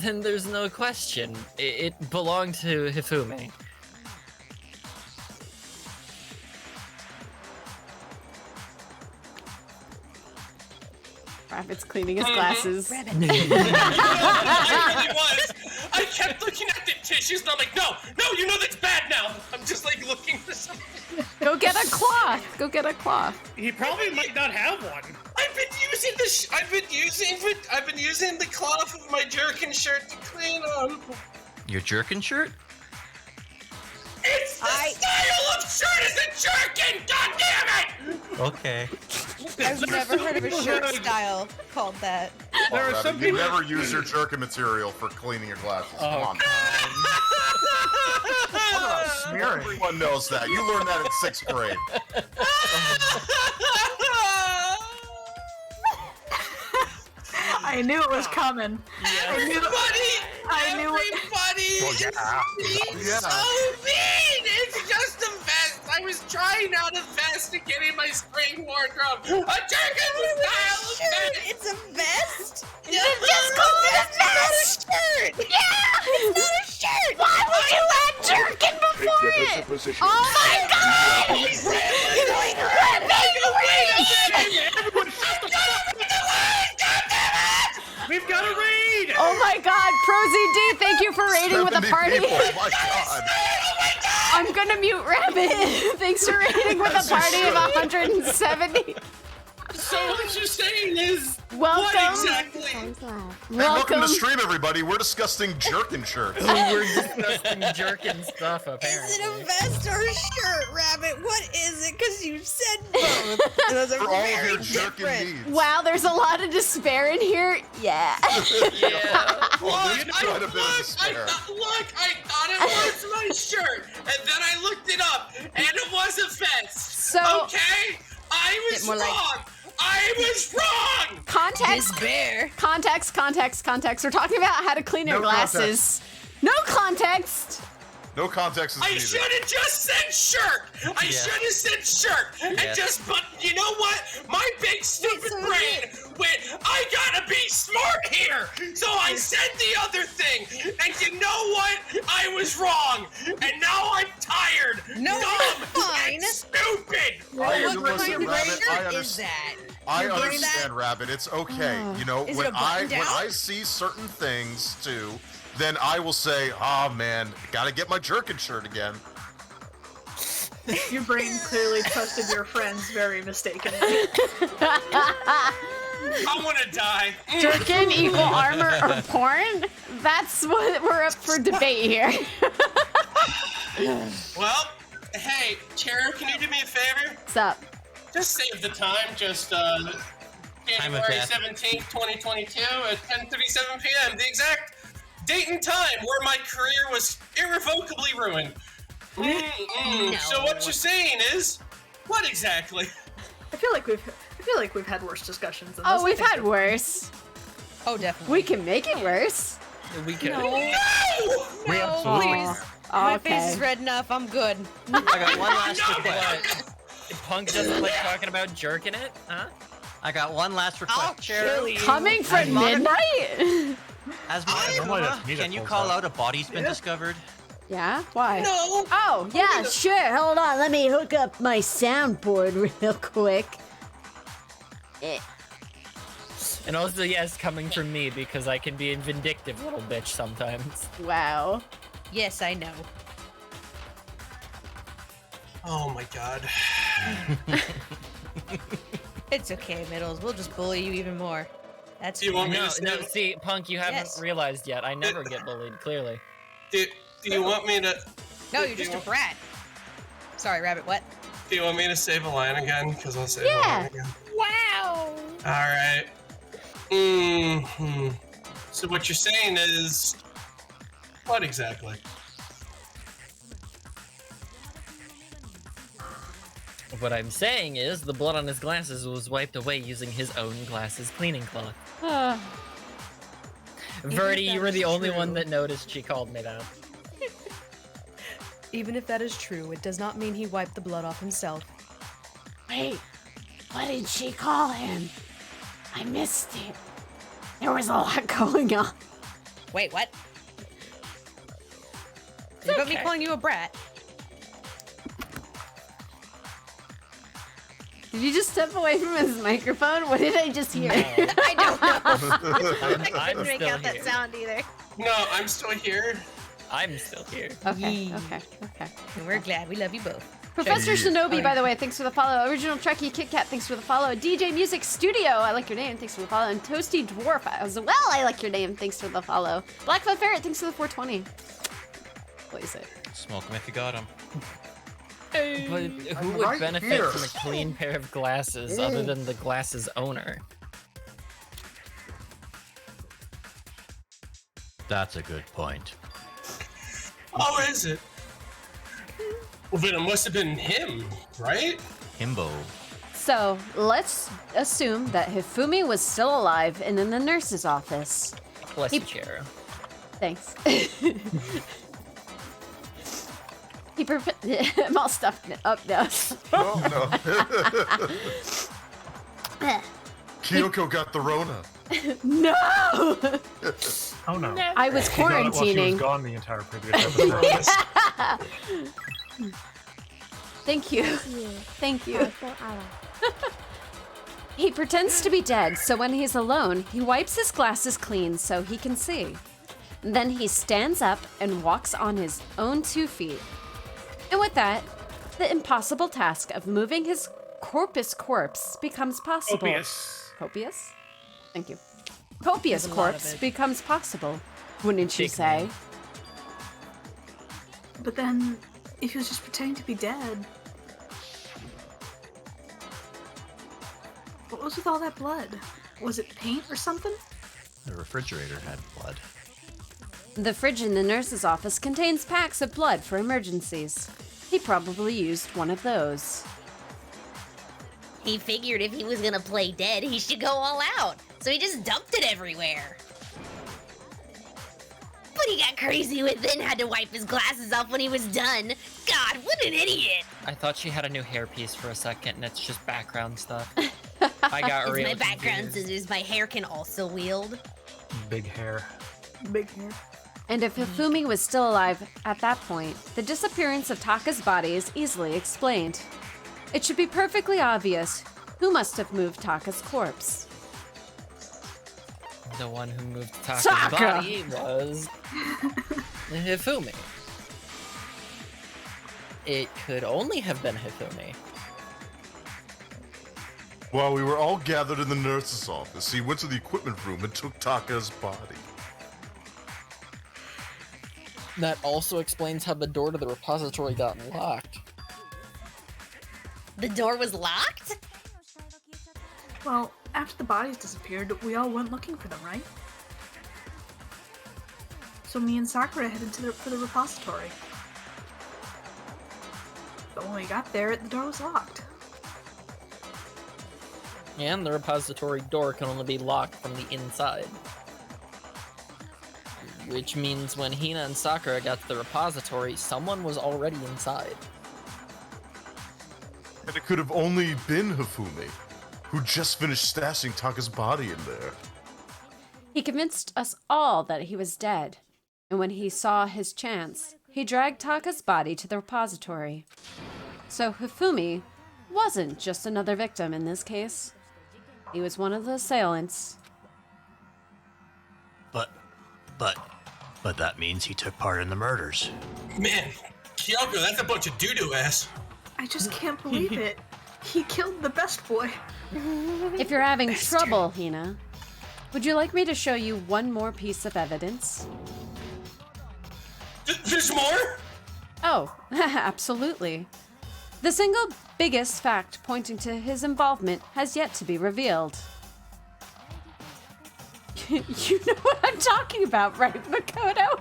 Then there's no question. It belonged to Hifumi. Rabbit's cleaning his glasses. I really was. I kept looking at the tissues, and I'm like, no, you know that's bad now. I'm just like looking for something. Go get a cloth. Go get a cloth. He probably might not have one. I've been using the cloth of my jerkin shirt to clean them. Your jerkin shirt? It's the style of shirt is a jerkin! God damn it! Okay. I've never heard of a shirt style called that. There are some You people. never use your jerkin material for cleaning your glasses. Come on. Everyone knows that. You learned that in 6th grade. I knew it was coming. Everybody Yeah. so mean! It's just a vest! I was trying out a vest to get in my spring wardrobe! A jerkin style of vest! It's a vest? Just call it a vest! Shirt! Yeah! It's not a shirt! Why would you add jerkin before Take it? the position. Oh my god! He's We've got a raid! Oh my god, Prosy D, thank you for raiding with a 70 party. people, my god. I'm gonna mute Rabbit. Thanks for raiding with a party of 170. So what you're saying is... Welcome. What exactly? Hey, welcome to stream, everybody. We're discussing jerkin shirts. We're discussing jerkin stuff, apparently. Is it a vest or a shirt, Rabbit? What is it? Because you said both. Those are For all of very your jerkin different. needs. Wow, there's a lot of despair in here. Yeah. Well, there's quite a bit of despair. I thought it was my shirt, and then I looked it up, and it was a vest. So- okay, I was more like- wrong. I was wrong. Context. Despair. Context. We're talking about how to clean your No glasses. No context. No context is I needed. should have just said shirt. I should have said shirt, and but you know what? My big stupid brain went, I gotta be smart here. So I said the other thing, and you know what? I was wrong, and now I'm tired, dumb, and stupid. What What kind of Rabbit, shirt I is understand. that? I You're wearing understand, Rabbit. It's okay. You know, Is it when a button down? I see certain things too, then I will say, "Oh man, gotta get my jerkin shirt again." Your brain clearly trusted your friends very mistakenly. I wanna die. Jerkin equal armor or porn? That's what we're up for debate here. Well, hey, Cheru, can you do me a favor? What's up? Just save the time. Just January 17th, 2022 at 10:37 p.m. The exact date and time where my career was irrevocably ruined. So what you're saying is, what exactly? I feel like we've had worse discussions than this. Oh, we've had worse. Oh, definitely. We can make it worse. We can. No, Aw. please. My Okay. face is red enough. I'm good. I got one last request. Punk doesn't like talking about jerking it, huh? I got one last request. I'll kill you. Coming from midnight? As Normally that's Monokuma, me that can you pulls call up. out a body's been discovered? Yeah? Why? No. Oh, Yeah, sure. Hold on. Let me hook up my soundboard real quick. And also, yes, coming from me because I can be a vindictive little bitch sometimes. wow. Yes, I know. Oh my god. It's okay, Middles. We'll just bully you even more. That's Do you want me No, to no, say? see, Punk, you haven't Yes. realized yet. I never get bullied, clearly. Do you want me to? No, you're just a brat. Sorry, Rabbit, what? Do you want me to save a line again? Because I'll save a Yeah. line again. Wow! All right. So what you're saying is, what exactly? What I'm saying is, the blood on his glasses was wiped away using his own glasses cleaning cloth. Verdi, you were the only one that noticed she called me that. Even if that is true, it does not mean he wiped the blood off himself. Wait, what did she call him? I missed it. There was a lot going on. Wait, what? You got me calling you a brat. Did you just step away from his microphone? What did I just hear? I don't know. I I'm couldn't make still out that here. sound either. No, I'm still here. I'm still here. Okay. We're glad. We love you both. Professor Shinobi, by the way, thanks for the follow. Original Trekkie Kit Kat, thanks for the follow. DJ Music Studio, I like your name, thanks for the follow. And Toasty Dwarf as well, I like your name, thanks for the follow. Blackfoot Ferret, thanks for the 420. Please it. Smoke him if you got him. But who would benefit from a clean pair of glasses other than the glasses owner? That's a good point. Oh, is it? Well, then it must have been him, right? Himbo. So, let's assume that Hifumi was still alive and in the nurse's office. Bless you, Cheru. Thanks. I'm all stuffed up now. Oh, no. Kyoko got the Rona. No! Oh no. I was She got it while she quarantining. was gone the entire previous episode. Thank you. Thank you. He pretends to be dead, so when he's alone, he wipes his glasses clean so he can see. Then he stands up and walks on his own 2 feet. And with that, the impossible task of moving his corpse becomes possible. Copious? Thank you. Copious There's a lot of corpse it. becomes possible, wouldn't you say? But then, if he was just pretending to be dead, what was with all that blood? Was it paint or something? The refrigerator had blood. The fridge in the nurse's office contains packs of blood for emergencies. He probably used one of those. He figured if he was gonna play dead, he should go all out. So he just dumped it everywhere. But he got crazy with it and had to wipe his glasses off when he was done. God, what an idiot! I thought she had a new hairpiece for a second, and it's just background stuff. I got Is real my background confused. scissors my hair can also wield? Big hair. Big hair. And if Hifumi was still alive at that point, the disappearance of Taka's body is easily explained. It should be perfectly obvious who must have moved Taka's corpse. The one who moved Taka's Taka! body was Hifumi. It could only have been Hifumi. While we were all gathered in the nurse's office, he went to the equipment room and took Taka's body. That also explains how the door to the repository got locked. The door was locked? Well, after the bodies disappeared, we all went looking for them, right? So me and Sakura headed for the repository. But when we got there, the door was locked. And the repository door can only be locked from the inside. Which means when Hina and Sakura got to the repository, someone was already inside. And it could have only been Hifumi, who just finished stashing Taka's body in there. He convinced us all that he was dead, and when he saw his chance, he dragged Taka's body to the repository. So Hifumi wasn't just another victim in this case. He was one of the assailants. But that means he took part in the murders. Man, Kyoko, that's a bunch of doo-doo ass. I just can't believe it. He killed the best boy. If you're having trouble, Hina, would you like me to show you one more piece of evidence? There's more? Oh, absolutely. The single biggest fact pointing to his involvement has yet to be revealed. You know what I'm talking about, right, Makoto?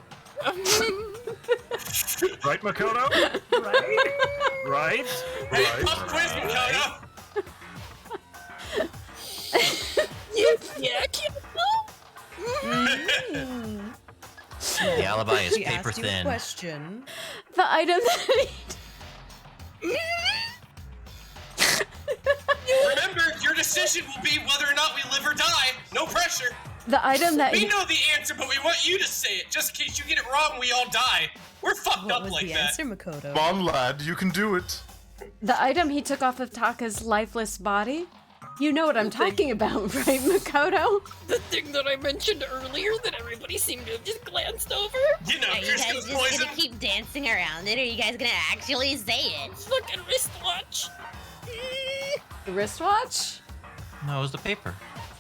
Right, Makoto? Right? Hey, pop quiz, Makoto! Yeah, The alibi is She paper asked you a thin. question. The item that Remember, your decision will be whether or not we live or die. No pressure. The item that We he- know the answer, but we want you to say it, just in case you get it wrong, we all die. We're fucked What up was like the that. answer, Makoto? Come on, lad, you can do it. The item he took off of Taka's lifeless body You know what I'm talking about, right, Makoto? The thing that I mentioned earlier that everybody seemed to have just glanced over? You know, Are you guys just gonna keep dancing around it, or are you guys gonna actually say it? Fucking wristwatch. The wristwatch? No, it was the paper.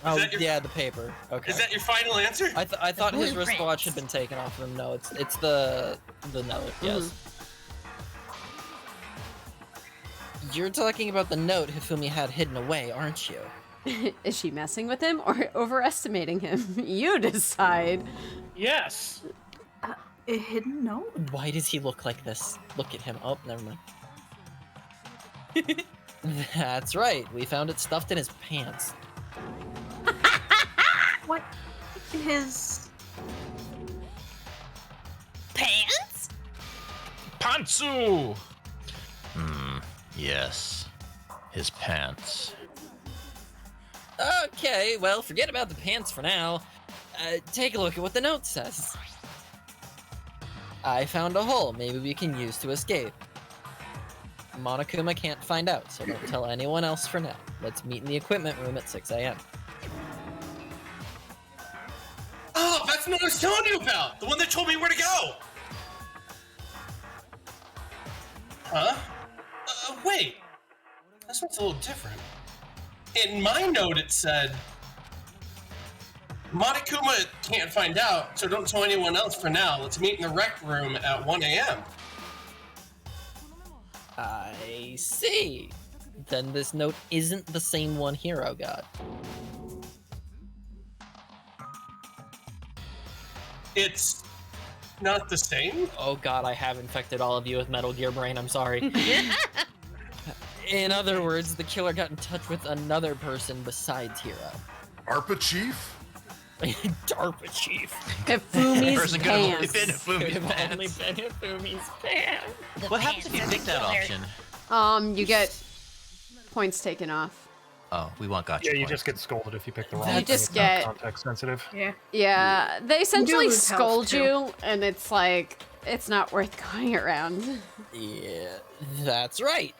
Oh, that your- yeah, the paper. Okay. Is that your final answer? I thought his blueprint. wristwatch had been taken off of him. No, it's the note. Yes. You're talking about the note Hifumi had hidden away, aren't you? Is she messing with him or overestimating him? You decide. Yes. A hidden note? Why does he look like this? Look at him. Oh, never mind. That's right. We found it stuffed in his pants. What? His... Pants? Pantsu! Yes. His pants. Okay, well, forget about the pants for now. Take a look at what the note says. I found a hole maybe we can use to escape. Monokuma can't find out, so don't tell anyone else for now. Let's meet in the equipment room at 6 a.m. Oh, that's the one I was telling you about! The one that told me where to go! Huh? Wait. This one's a little different. In my note it said, Monokuma can't find out, so don't tell anyone else for now. Let's meet in the rec room at 1 a.m. I see. Then this note isn't the same one Hiro got. It's not the same? Oh god, I have infected all of you with Metal Gear Brain, I'm sorry. In other words, the killer got in touch with another person besides Hiro. ARPA Chief? DARPA Chief. Hifumi's pants. Could have only been Hifumi's pants. What happens if you pick that option? You get points taken off. Oh, we want gotcha Yeah, you points. just get scolded if you pick the wrong You thing. just It's get- not context sensitive. Yeah. Yeah, they essentially lose health, scold too. you, and it's like, it's not worth going around. Yeah, that's right.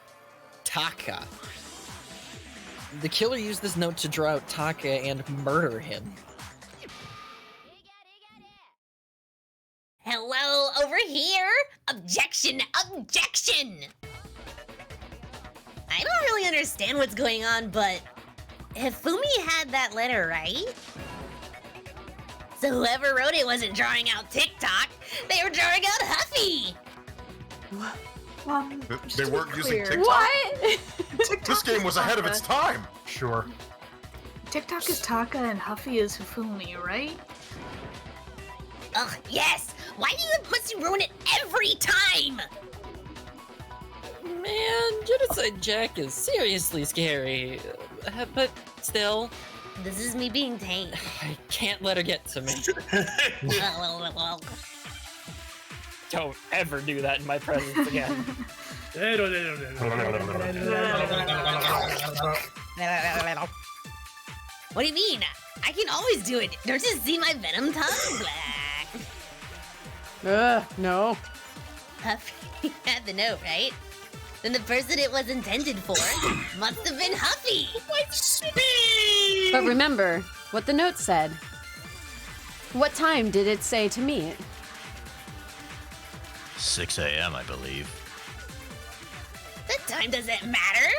Taka. The killer used this note to draw out Taka and murder him. Hello, over here! Objection! Objection! I don't really understand what's going on, but Hifumi had that letter, right? So whoever wrote it wasn't drawing out TikTok, they were drawing out Huffy! Well, They weren't using clear. TikTok? What? This game was ahead of its time! Sure. TikTok is Taka and Huffy is Hifumi, right? Ugh, yes! Why do you must you ruin it every time? Man, Genocide Jack is seriously scary. But still, This is me being tame. I can't let her get to me. Don't ever do that in my presence again. What do you mean? I can always do it. Don't you see my venom tongue? No. Huffy had the note, right? Then the person it was intended for must have been Huffy. But remember what the note said. What time did it say to meet? 6 a.m., I believe. That time doesn't matter.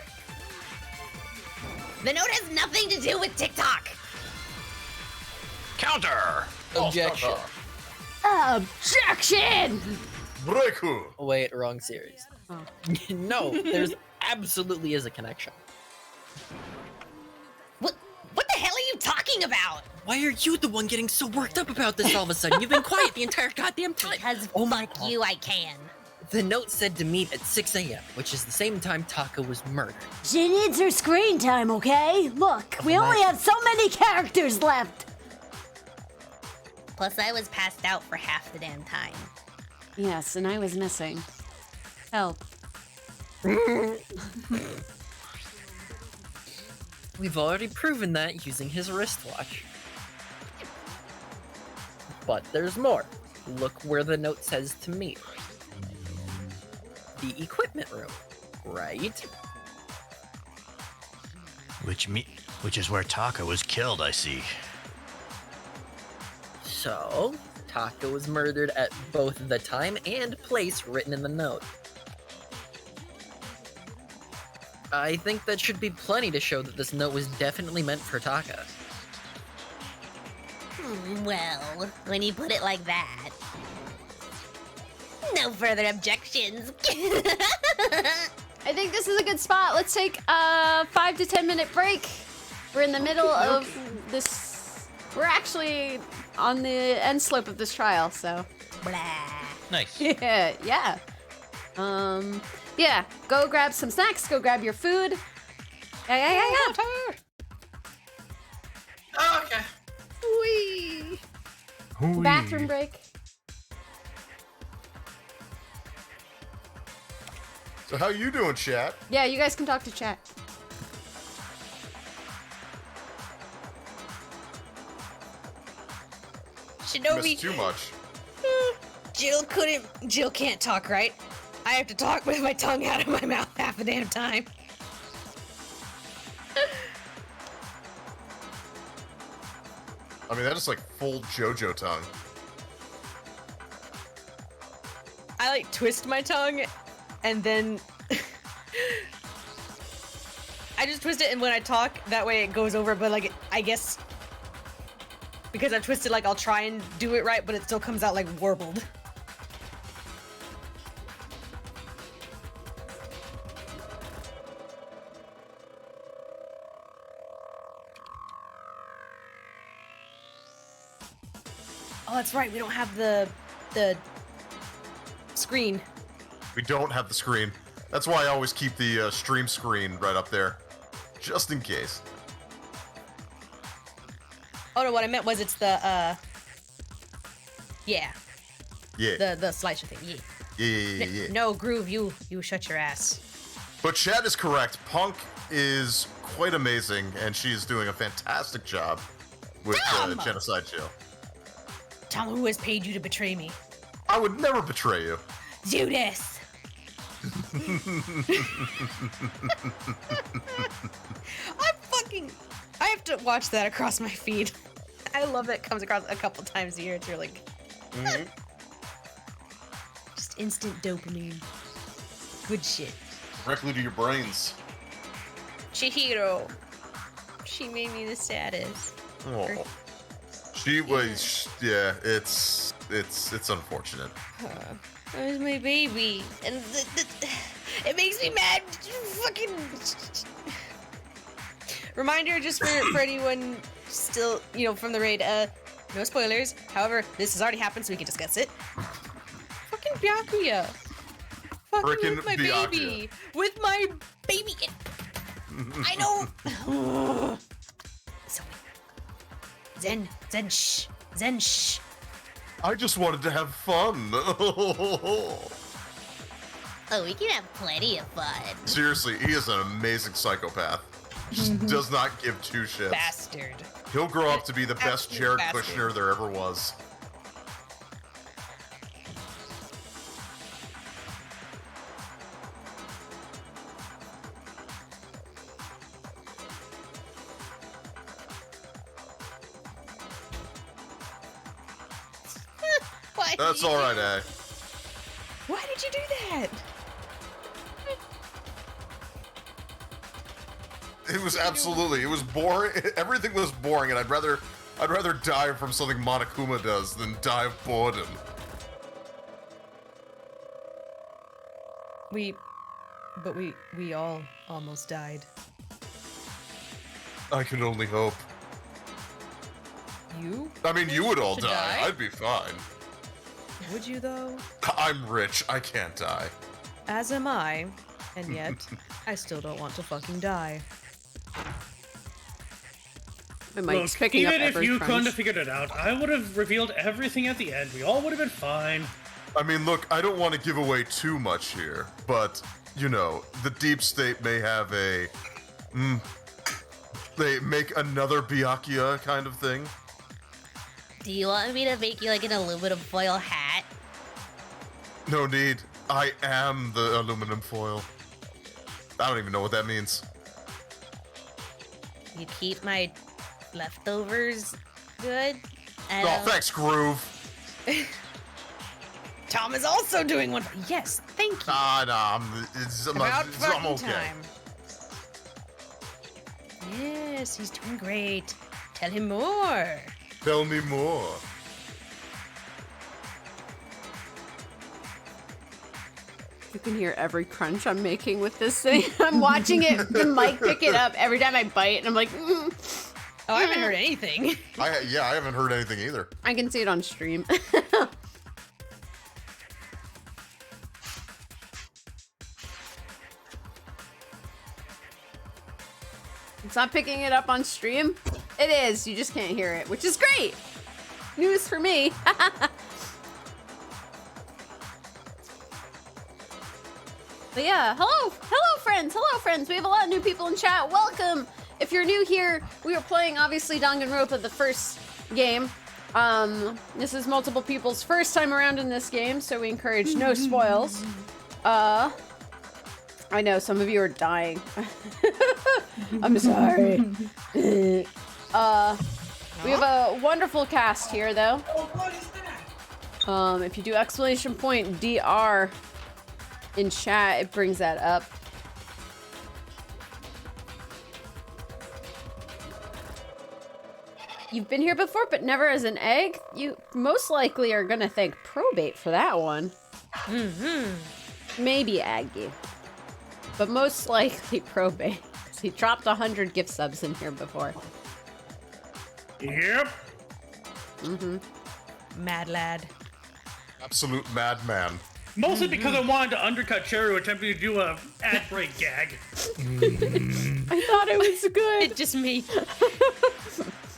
The note has nothing to do with TikTok. Counter! Objection. Objection! Breaku! Wait, wrong series. Oh. No, there's absolutely is a connection. What the hell are you talking about? Why are you the one getting so worked up about this all of a sudden? You've been quiet the entire goddamn time. Because Oh my fuck you, I can. The note said to meet at 6 a.m., which is the same time Taka was murdered. She needs her screen time, okay? Look, we only have so many characters left. Plus, I was passed out for half the damn time. Yes, and I was missing. Help. We've already proven that using his wristwatch. But there's more. Look where the note says to meet. The equipment room, right? Which is where Taka was killed, I see. So, Taka was murdered at both the time and place written in the note. I think that should be plenty to show that this note was definitely meant for Taka. Well, when you put it like that. No further objections. I think this is a good spot. Let's take a 5 to 10 minute break. We're in the middle of this. We're actually on the end slope of this trial, so. Blah. Nice. Yeah, yeah. Yeah, go grab some snacks, go grab your food. Yeah. Oh, okay. Whee! Hooey. Bathroom break. So how you doing, chat? Yeah, you guys can talk to chat. Shinobi. Missed too much. Jill can't talk, right? I have to talk with my tongue out of my mouth half the damn time. I mean, that is like full JoJo tongue. I like twist my tongue and then I just twist it, and when I talk, that way it goes over, but like, I guess because I've twisted, like, I'll try and do it right, but it still comes out like warbled. Oh, that's right, we don't have the screen. We don't have the screen. That's why I always keep the stream screen right up there, just in case. Oh no, what I meant was it's the Yeah. the slicer thing. Yeah. No, Groove, you shut your ass. But Chad is correct. Punk is quite amazing, and she is doing a fantastic job with Genocide Jill. Tom, who has paid you to betray me? I would never betray you. Judas. I have to watch that across my feed. I love that it comes across a couple times a year. It's really just instant dopamine. Good shit. Directly to your brains. Chihiro. She made me the saddest. Oh. She was, yeah, it's unfortunate. That was my baby, and it makes me mad. Fucking reminder, just for anyone still, from the raid. No spoilers. However, this has already happened, so we can discuss it. Fucking Byakuya. Fucking with my Byakuya. baby. With my baby. I know. So, Zen shh. I just wanted to have fun. Oh, we can have plenty of fun. Seriously, he is an amazing psychopath. Just does not give two shits. Bastard. He'll grow up to be the best Absolute Jared bastard. Kushner there ever was. Why That's did you alright, do- eh? Why did you do that? It was absolutely. It was boring. Everything was boring, and I'd rather die from something Monokuma does than die of boredom. We all almost died. I can only hope. You? I mean, you would all To die. die? I'd be fine. Would you though? I'm rich. I can't die. As am I, and yet I still don't want to fucking die. My mic's picking even up if every you crunch. couldn't have figured it out, I would have revealed everything at the end. We all would have been fine. I mean, look, I don't want to give away too much here, but, the deep state may have a... they make another Byakuya kind of thing. Do you want me to make you like an aluminum foil hat? No need. I am the aluminum foil. I don't even know what that means. you keep my leftovers good? Oh, thanks, Groove. Tom is also doing one. Yes, thank you. Nah, About I'm fucking okay. time. Yes, he's doing great. Tell him more. Tell me more. You can hear every crunch I'm making with this thing. I'm watching it, the mic pick it up every time I bite, and I'm like, Oh, I haven't heard anything. I haven't heard anything either. I can see it on stream. It's not picking it up on stream? It is, you just can't hear it, which is great! News for me! But yeah, hello friends! We have a lot of new people in chat, welcome! If you're new here, we are playing, obviously, Danganronpa, the first game. This is multiple people's first time around in this game, so we encourage no spoils. I know, some of you are dying. I'm sorry. We have a wonderful cast here, though. If you do exclamation point DR in chat, it brings that up. You've been here before, but never as an egg? You most likely are gonna thank Probate for that one. Maybe Aggie. But most likely Probate. He dropped 100 gift subs in here before. Yep. Mad lad. Absolute madman. Mostly because I wanted to undercut Cheru attempting to do a ad break gag. I thought it was good. It just me.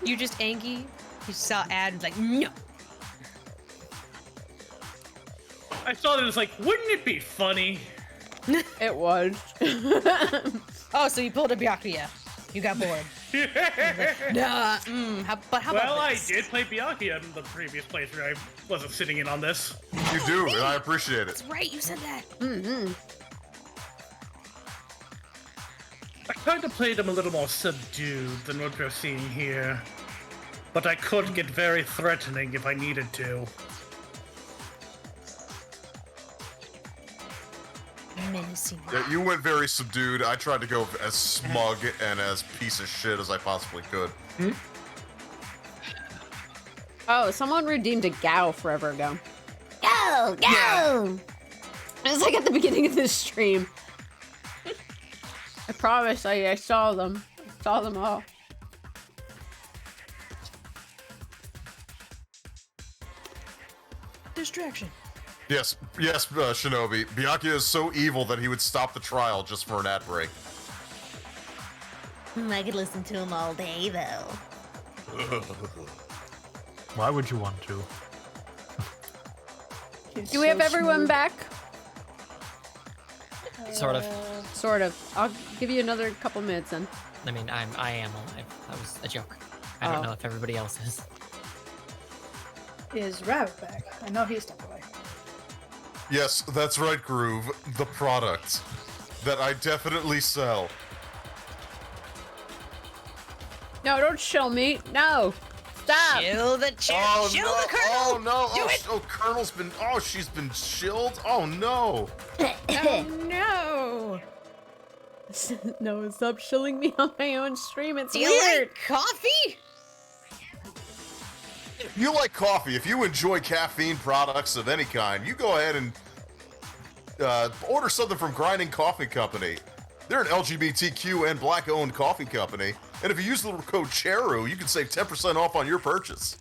You just Angie. You saw ad and was like, no. I saw that, it was like, wouldn't it be funny? It was. Oh, so you pulled a Byakuya. You got bored. Nah, how well, about this? I did play Byakuya in the previous playthrough. I wasn't sitting in on this. You do, and I appreciate it. That's right, you said that. I kind of played him a little more subdued than what we're seeing here. But I could get very threatening if I needed to. Menacing. Yeah, you went very subdued. I tried to go as smug and as piece of shit as I possibly could. Oh, someone redeemed a Gao forever ago. Go! Go! It was like at the beginning of this stream. I promise I saw them. I saw them all. Distraction. Yes, Shinobi. Byakuya is so evil that he would stop the trial just for an ad break. I could listen to him all day, though. Why would you want to? Do we have everyone back? Sort of. Sort of. I'll give you another couple minutes then. I mean, I am alive. That was a joke. I don't know if everybody else is. Is Rabbit back? I know he stepped away. Yes, that's right, Groove. The product that I definitely sell. No, don't show me. No. Stop. Chill the Oh, chill no. the Colonel. Oh no! Do Oh, it. Colonel's been. Oh, she's been chilled. Oh no! Oh no. No, stop shilling me on my own stream. It's Do you weird. like coffee? If you like coffee, if you enjoy caffeine products of any kind, you go ahead and order something from Grinding Coffee Company. They're an LGBTQ and black-owned coffee company, and if you use the code CHERU, you can save 10% off on your purchase.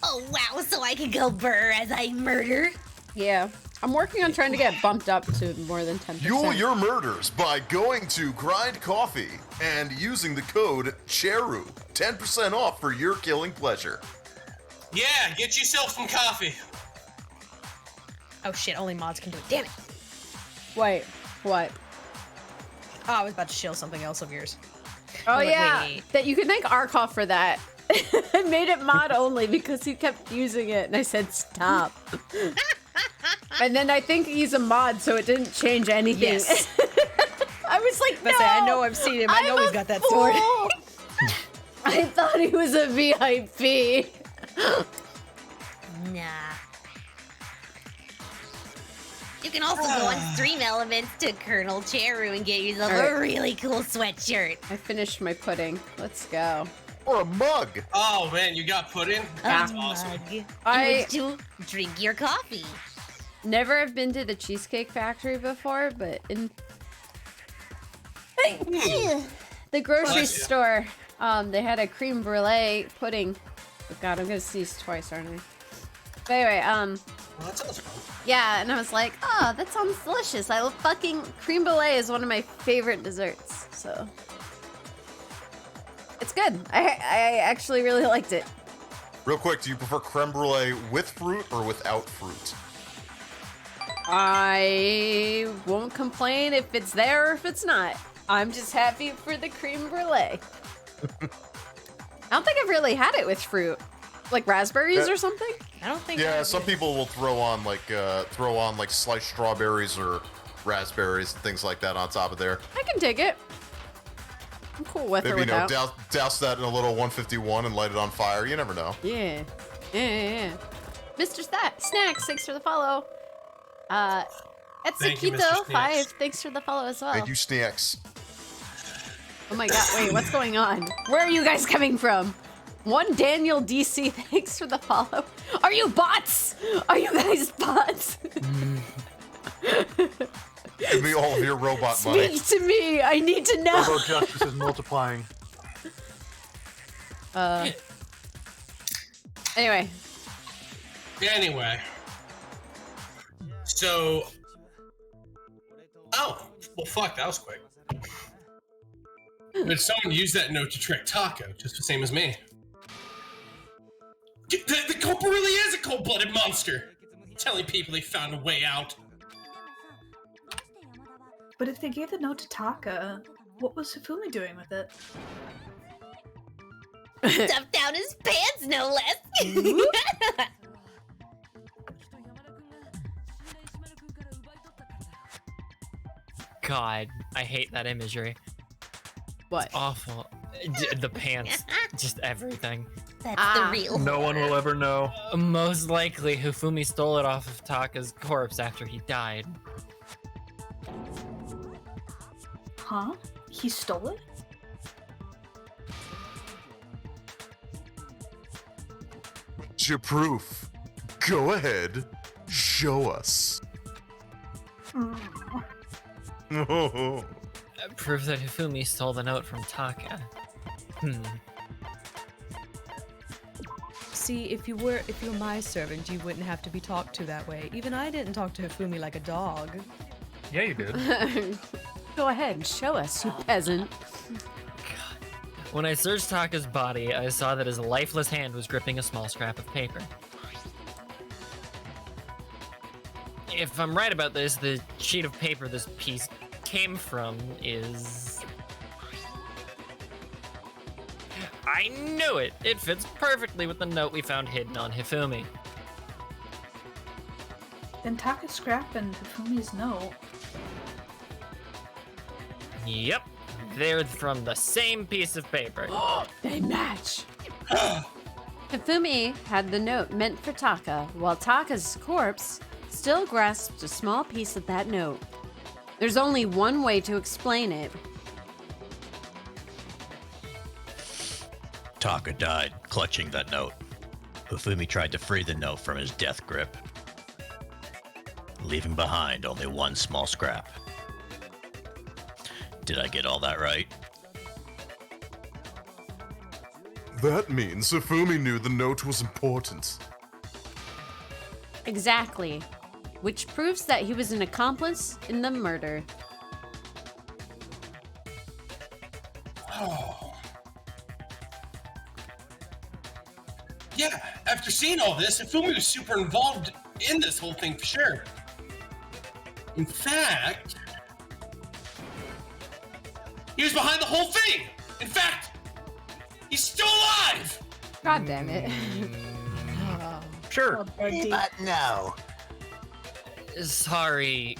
Oh, wow, so I can go burr as I murder? Yeah. I'm working on trying to get bumped up to more than 10%. Fuel your murders by going to Grind Coffee and using the code CHERU. 10% off for your killing pleasure. Yeah, get yourself some coffee. Oh shit, only mods can do it. Damn it. Wait, what? Oh, I was about to shill something else of yours. Oh Wait, yeah, wait. that you can thank Arcolf for that. I made it mod only because he kept using it, and I said stop. And then I think he's a mod, so it didn't change anything. Yes. I was like, no. I know I've seen him. I know he's got that sword. thought he was a VIP. Nah. You can also go on Stream Elements to ColonelCheru and get yourself a really cool sweatshirt. I finished my pudding. Let's go. Or a mug. Oh man, you got pudding? That's awesome. In which to drink your coffee. Never have been to the Cheesecake Factory before, but in the grocery store, they had a creme brulee pudding. Oh god, I'm gonna sneeze twice, aren't I? But anyway, Well, that sounds fun. yeah, and I was like, oh, that sounds delicious. I love fucking creme brulee is one of my favorite desserts, so it's good. I actually really liked it. Real quick, do you prefer creme brulee with fruit or without fruit? I won't complain if it's there or if it's not. I'm just happy for the creme brulee. I don't think I've really had it with fruit, like raspberries or something. I don't think. Yeah, some people will throw on like sliced strawberries or raspberries and things like that on top of there. I can dig it. I'm cool with or Maybe without. douse that in a little 151 and light it on fire. You never know. Yeah. Mr. Snacks, thanks for the follow. Thank you, Mr. Etsukito5, Snacks. thanks for the follow as well. Thank you, Snacks. Oh my god, wait, what's going on? Where are you guys coming from? One Daniel DC, thanks for the follow. Are you bots? Are you guys bots? Give me all of your robot money. Speak to me, I need to know. Turbo Justice is multiplying. Anyway. So. Oh, well, fuck, that was quick. But someone used that note to trick Taco, just the same as me. The culprit really is a cold-blooded monster! Telling people they found a way out. But if they gave the note to Taka, what was Hifumi doing with it? Stuffed down his pants, no less. God, I hate that imagery. What? It's awful. The pants, just everything. That's the real. No one will ever know. Most likely, Hifumi stole it off of Taka's corpse after he died. Huh? He stole it? What's your proof? Go ahead, show us. Proof that Hifumi stole the note from Taka. See, if you were my servant, you wouldn't have to be talked to that way. Even I didn't talk to Hifumi like a dog. Yeah, you did. Go ahead and show us, you peasant. When I searched Taka's body, I saw that his lifeless hand was gripping a small scrap of paper. If I'm right about this, the sheet of paper this piece came from is... I knew it! It fits perfectly with the note we found hidden on Hifumi. Then Taka's scrap and Hifumi's note. Yep, they're from the same piece of paper. They match. Hifumi had the note meant for Taka, while Taka's corpse still grasped a small piece of that note. There's only one way to explain it. Taka died clutching that note. Hifumi tried to free the note from his death grip, leaving behind only one small scrap. Did I get all that right? That means Hifumi knew the note was important. Exactly. Which proves that he was an accomplice in the murder. Oh. Yeah, after seeing all this, Hifumi was super involved in this whole thing for sure. In fact, he was behind the whole thing! In fact, he's still alive! God damn it. Sure. But no. Sorry,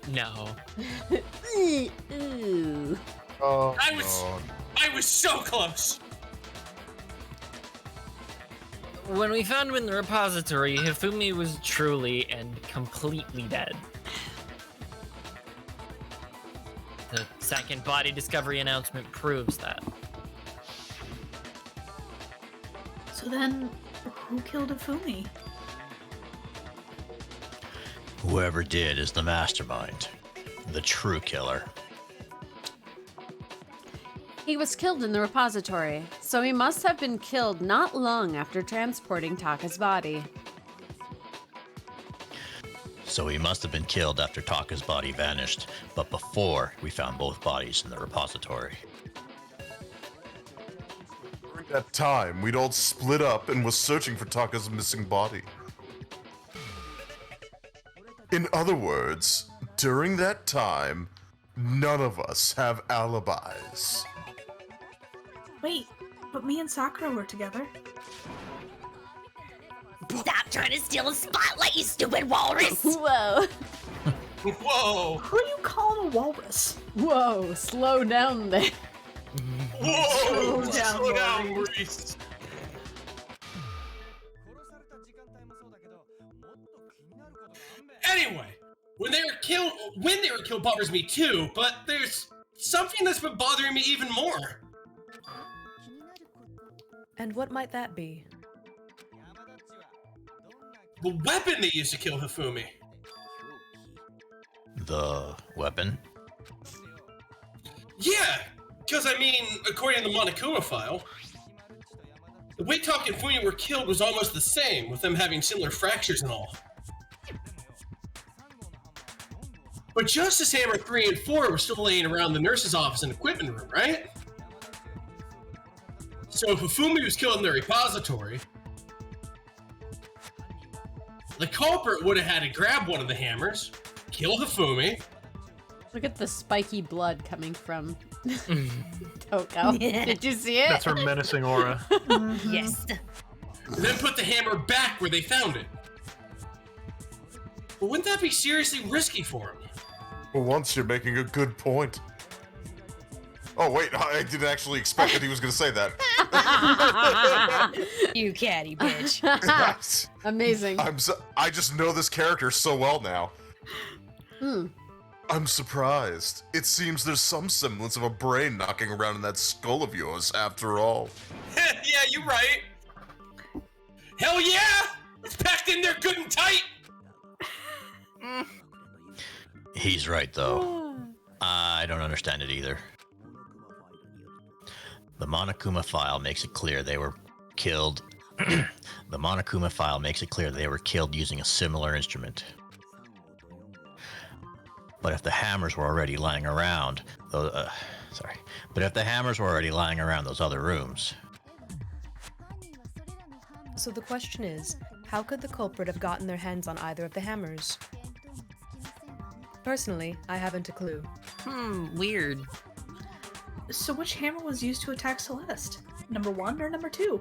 no. Ooh. Oh, I was so close. When we found him in the repository, Hifumi was truly and completely dead. The second body discovery announcement proves that. So then, who killed Hifumi? Whoever did is the mastermind. The true killer. He was killed in the repository, so he must have been killed not long after transporting Taka's body. So he must have been killed after Taka's body vanished, but before we found both bodies in the repository. During that time, we'd all split up and was searching for Taka's missing body. In other words, during that time, none of us have alibis. Wait, but me and Sakura were together. Stop trying to steal the spotlight, you stupid walrus! Whoa. Whoa! Who are you calling a walrus? Whoa, slow down there. Whoa! Slow down, Maurice. Anyway, when they were killed bothers me too, but there's something that's been bothering me even more. And what might that be? The weapon they used to kill Hifumi. The weapon? Yeah, because I mean, according to the Monokuma file, the way Taka and Hifumi were killed was almost the same, with them having similar fractures and all. But Justice Hammer 3 and 4 were still laying around the nurse's office and equipment room, right? So if Hifumi was killed in the repository, the culprit would have had to grab one of the hammers, kill Hifumi. Look at the spiky blood coming from Toko. Did you see it? That's her menacing aura. Yes. And then put the hammer back where they found it. But wouldn't that be seriously risky for him? For once, you're making a good point. Oh, wait, I didn't actually expect that he was going to say that. You catty bitch. Amazing. I just know this character so well now. I'm surprised. It seems there's some semblance of a brain knocking around in that skull of yours, after all. Yeah, you're right. Hell yeah! It's packed in there good and tight! He's right, though. I don't understand it either. The Monokuma file makes it clear they were killed. The Monokuma file makes it clear they were killed using a similar instrument. But if the hammers were already lying around, but if the hammers were already lying around those other rooms. So the question is, how could the culprit have gotten their hands on either of the hammers? Personally, I haven't a clue. Weird. So which hammer was used to attack Celeste? Number 1 or number 2?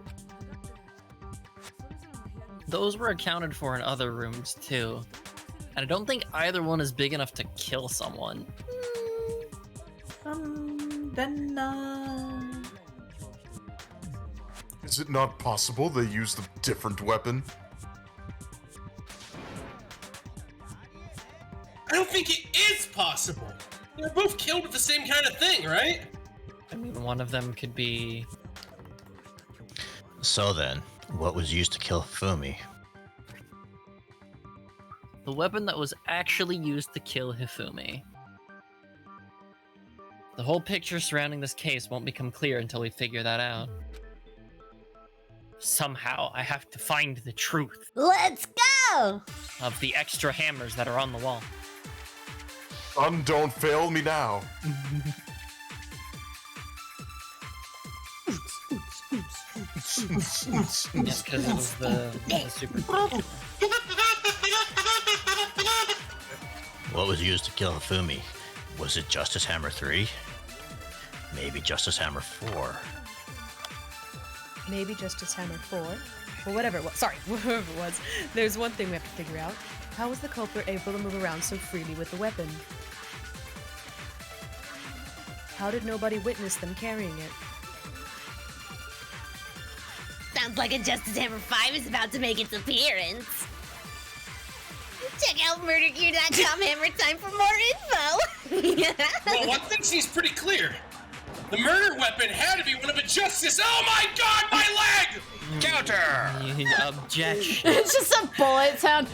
Those were accounted for in other rooms too. And I don't think either one is big enough to kill someone. Is it not possible they used a different weapon? I don't think it is possible. They're both killed with the same kind of thing, right? I mean, one of them could be... So then, what was used to kill Hifumi? The weapon that was actually used to kill Hifumi. The whole picture surrounding this case won't become clear until we figure that out. Somehow, I have to find the truth. Let's go! Of the extra hammers that are on the wall. Son, don't fail me now. Yes, because it was the super... What was used to kill Hifumi? Was it Justice Hammer 3? Maybe Justice Hammer 4? Maybe Justice Hammer 4? Or whatever it was. Sorry, whatever it was. There's one thing we have to figure out. How was the culprit able to move around so freely with the weapon? How did nobody witness them carrying it? Sounds like a Justice Hammer 5 is about to make its appearance. Check out murdergear.com Hammer Time for more info. Well, one thing seems pretty clear. The murder weapon had to be one of a Justice. Oh my god, my leg! Counter! Objection. It's just a bullet sound.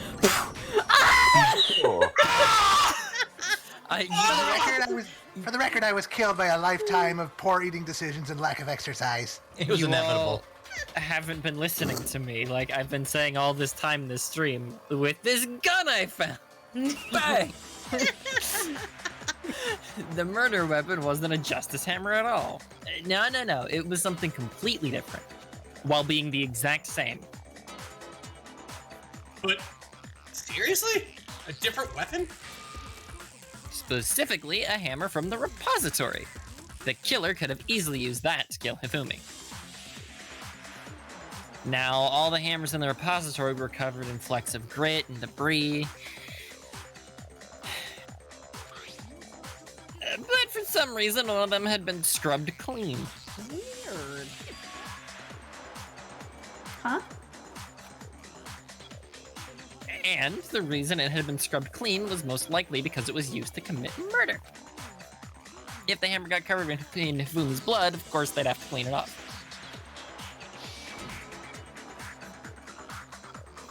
For the record, I was killed by a lifetime of poor eating decisions and lack of exercise. It was inevitable. Haven't been listening to me like I've been saying all this time in this stream with this gun I found. Bang! The murder weapon wasn't a Justice Hammer at all. No. It was something completely different, while being the exact same. But seriously? A different weapon? Specifically, a hammer from the repository. The killer could have easily used that to kill Hifumi. Now, all the hammers in the repository were covered in flecks of grit and debris. But for some reason, one of them had been scrubbed clean. Weird. Huh? And the reason it had been scrubbed clean was most likely because it was used to commit murder. If the hammer got covered in Hifumi's blood, of course they'd have to clean it off.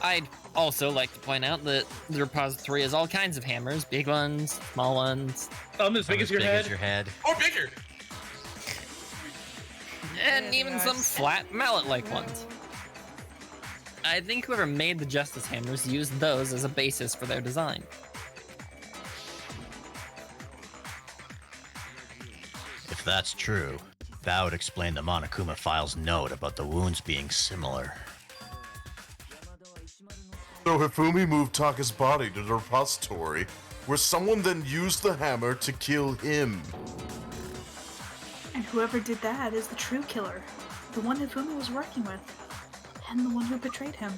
I'd also like to point out that the repository has all kinds of hammers, big ones, small ones. As big as your head. Or bigger. And even some flat mallet-like ones. I think whoever made the Justice Hammers used those as a basis for their design. If that's true, that would explain the Monokuma file's note about the wounds being similar. So Hifumi moved Taka's body to the repository, where someone then used the hammer to kill him. And whoever did that is the true killer. The one Hifumi was working with. And the one who betrayed him.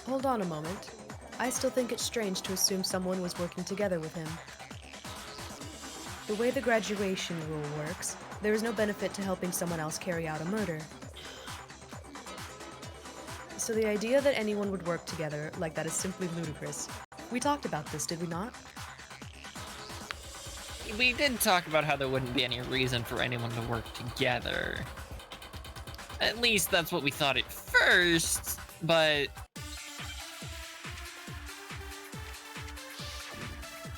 Hold on a moment. I still think it's strange to assume someone was working together with him. The way the graduation rule works, there is no benefit to helping someone else carry out a murder. So the idea that anyone would work together like that is simply ludicrous. We talked about this, did we not? We did talk about how there wouldn't be any reason for anyone to work together. At least that's what we thought at first, but...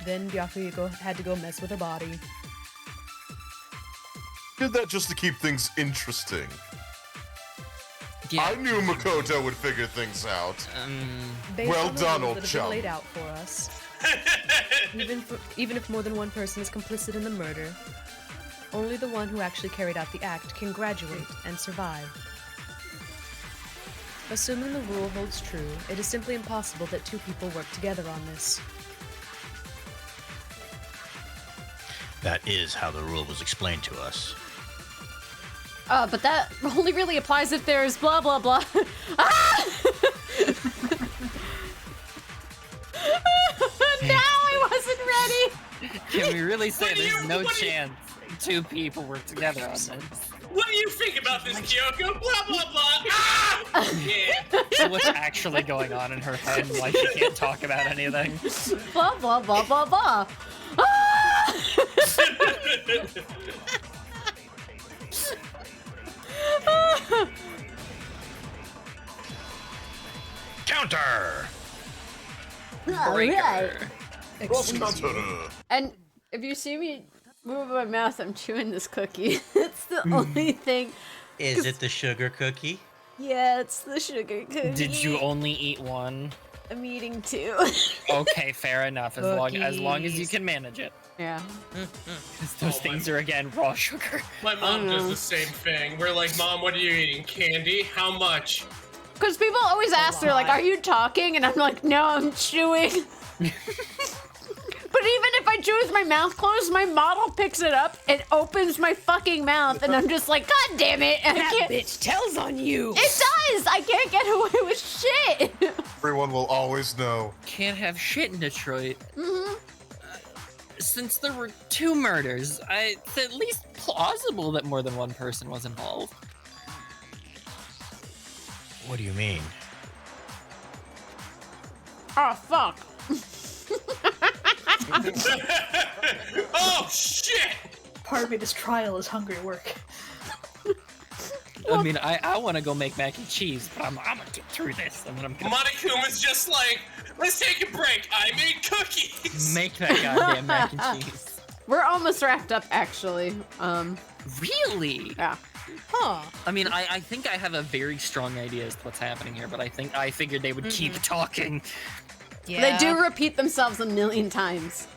Then Byakuya had to go mess with her body. Did that just to keep things interesting. Yeah. I knew Makoto would figure things out. Based Well on the done, rules old that have chum. been laid out for us. Even if more than one person is complicit in the murder, only the one who actually carried out the act can graduate and survive. Assuming the rule holds true, it is simply impossible that two people work together on this. That is how the rule was explained to us. But that only really applies if there's blah blah blah. Now I wasn't ready! Can we really say there's no chance two people work together on this? What do you think about this, Kyoko? Blah, blah, blah. Ah! Yeah. So what's actually going on in her head and why she can't talk about anything? Blah blah blah blah blah. Counter! Alright. And if you see me move my mouth, I'm chewing this cookie. It's the only thing. Is it the sugar cookie? Yeah, it's the sugar cookie. Did you only eat one? I'm eating two. Okay, fair enough. As long as you can manage it. Yeah. Those things are again raw sugar. My mom does the same thing. We're like, Mom, what are you eating? Candy? How much? Because people always ask, they're like, "Are you talking?" And I'm like, "No, I'm chewing." But even if I chew with my mouth closed, my model picks it up and opens my fucking mouth, and I'm just like, God damn it! I That can't... bitch tells on you. It does. I can't get away with shit. Everyone will always know. Can't have shit in Detroit. Mm-hmm. Since there were two murders, it's at least plausible that more than one person was involved. What do you mean? Oh, fuck. Oh, shit! Pardon me, this trial is hungry work. I mean, I want to go make mac and cheese, but I'm gonna get through this. And then I'm gonna Monokuma's just like, let's take a break. I made cookies. make that goddamn mac and cheese. We're almost wrapped up, actually. Really? Yeah. Huh. I mean, I think I have a very strong idea as to what's happening here, but I figured they would keep talking. Yeah. They do repeat themselves a million times.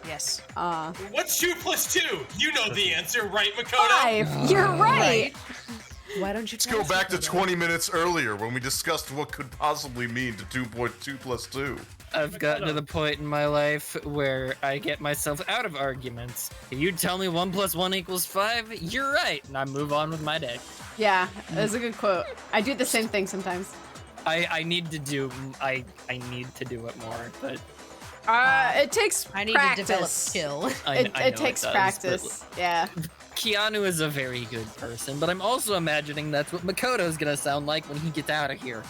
Yes. What's 2 + 2? You know the answer, right, Makoto? 5. You're right. Why don't you Let's go back to 20 minutes earlier when we discussed what could possibly mean to 2.2 + 2. I've gotten to the point in my life where I get myself out of arguments. If you tell me 1 + 1 = 5, you're right, and I move on with my day. Yeah, that's a good quote. I do the same thing sometimes. I need to do I need to do it more, but it takes I need practice. to develop skill. I know It takes does, practice. Yeah. Keanu is a very good person, but I'm also imagining that's what Makoto's gonna sound like when he gets out of here.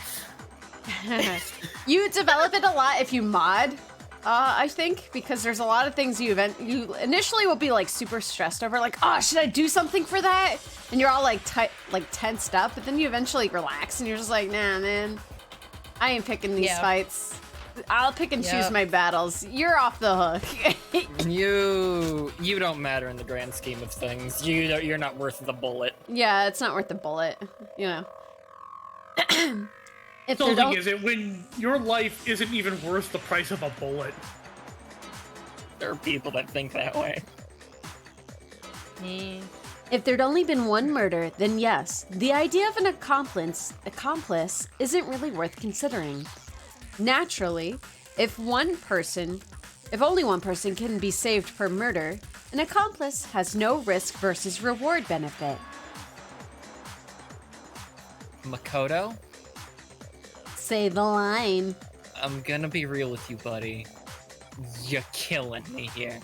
You develop it a lot if you mod, I think, because there's a lot of things you initially will be like super stressed over, like, oh, should I do something for that? And you're all like tensed up, but then you eventually relax and you're just like, nah, man, I ain't picking these fights. I'll pick and choose my battles. You're off the hook. You don't matter in the grand scheme of things. You're not worth the bullet. Yeah, it's not worth the bullet, you know. If The they thing don't- is it when your life isn't even worth the price of a bullet. There are people that think that way. If there'd only been one murder, then yes, the idea of an accomplice isn't really worth considering. Naturally, if only one person can be saved per murder, an accomplice has no risk versus reward benefit. Makoto? Say the line. I'm gonna be real with you, buddy. You're killing me here.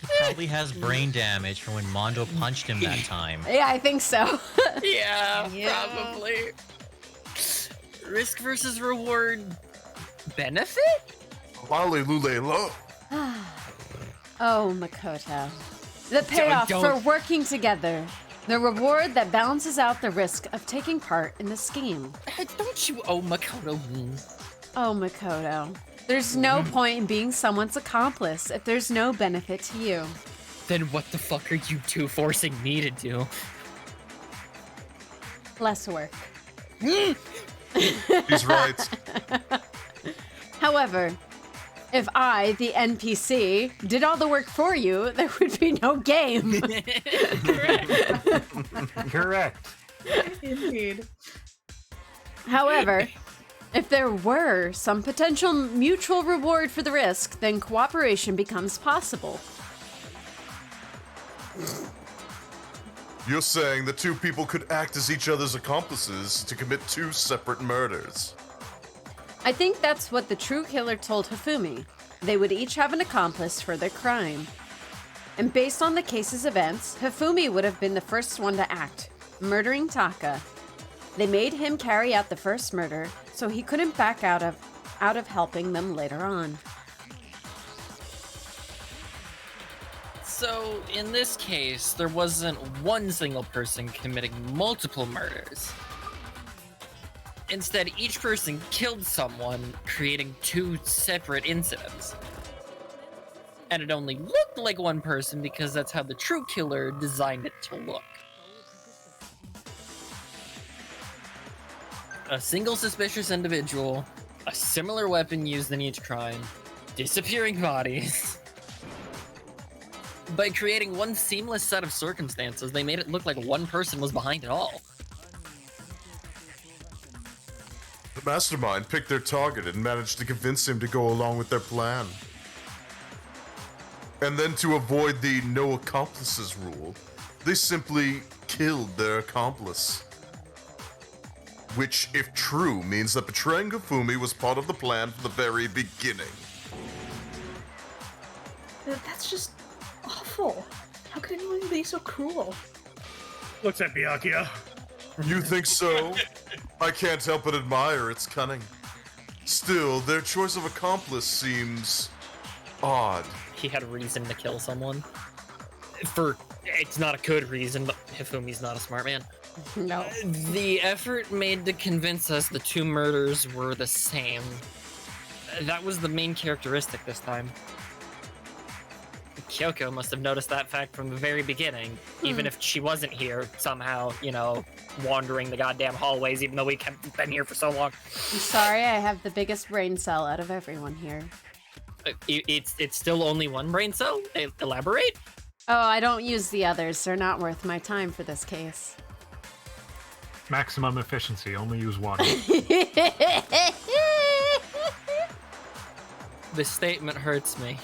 He probably has brain damage from when Mondo punched him that time. Yeah, I think so. Yeah, probably. Risk versus reward benefit? Lale-lule-lo. Oh, Makoto. The Don't- payoff don't- for working together. The reward that balances out the risk of taking part in the scheme. Don't you owe Makoto me? Oh, Makoto. There's no point in being someone's accomplice if there's no benefit to you. Then what the fuck are you two forcing me to do? Less work. He's right. However, if I, the NPC, did all the work for you, there would be no game. Correct. Indeed. However, if there were some potential mutual reward for the risk, then cooperation becomes possible. You're saying the two people could act as each other's accomplices to commit 2 separate murders. I think that's what the true killer told Hifumi. They would each have an accomplice for their crime. And based on the case's events, Hifumi would have been the first one to act, murdering Taka. They made him carry out the first murder, so he couldn't back out of helping them later on. So, in this case, there wasn't one single person committing multiple murders. Instead, each person killed someone, creating 2 separate incidents. And it only looked like one person because that's how the true killer designed it to look. A single suspicious individual, a similar weapon used in each crime, disappearing bodies. By creating one seamless set of circumstances, they made it look like one person was behind it all. The mastermind picked their target and managed to convince him to go along with their plan. And then to avoid the no accomplices rule, they simply killed their accomplice. Which, if true, means that betraying Hifumi was part of the plan from the very beginning. That's just awful. How could anyone be so cruel? Looks at Byakuya. You think so? I can't help but admire its cunning. Still, their choice of accomplice seems odd. He had a reason to kill someone. It's not a good reason, but Hifumi's not a smart man. No. The effort made to convince us the two murders were the same. That was the main characteristic this time. Kyoko must have noticed that fact from the very beginning, even if she wasn't here somehow, wandering the goddamn hallways, even though we kept been here for so long. I'm sorry, I have the biggest brain cell out of everyone here. It's still only one brain cell? Elaborate? Oh, I don't use the others. They're not worth my time for this case. Maximum efficiency, only use one. This statement hurts me.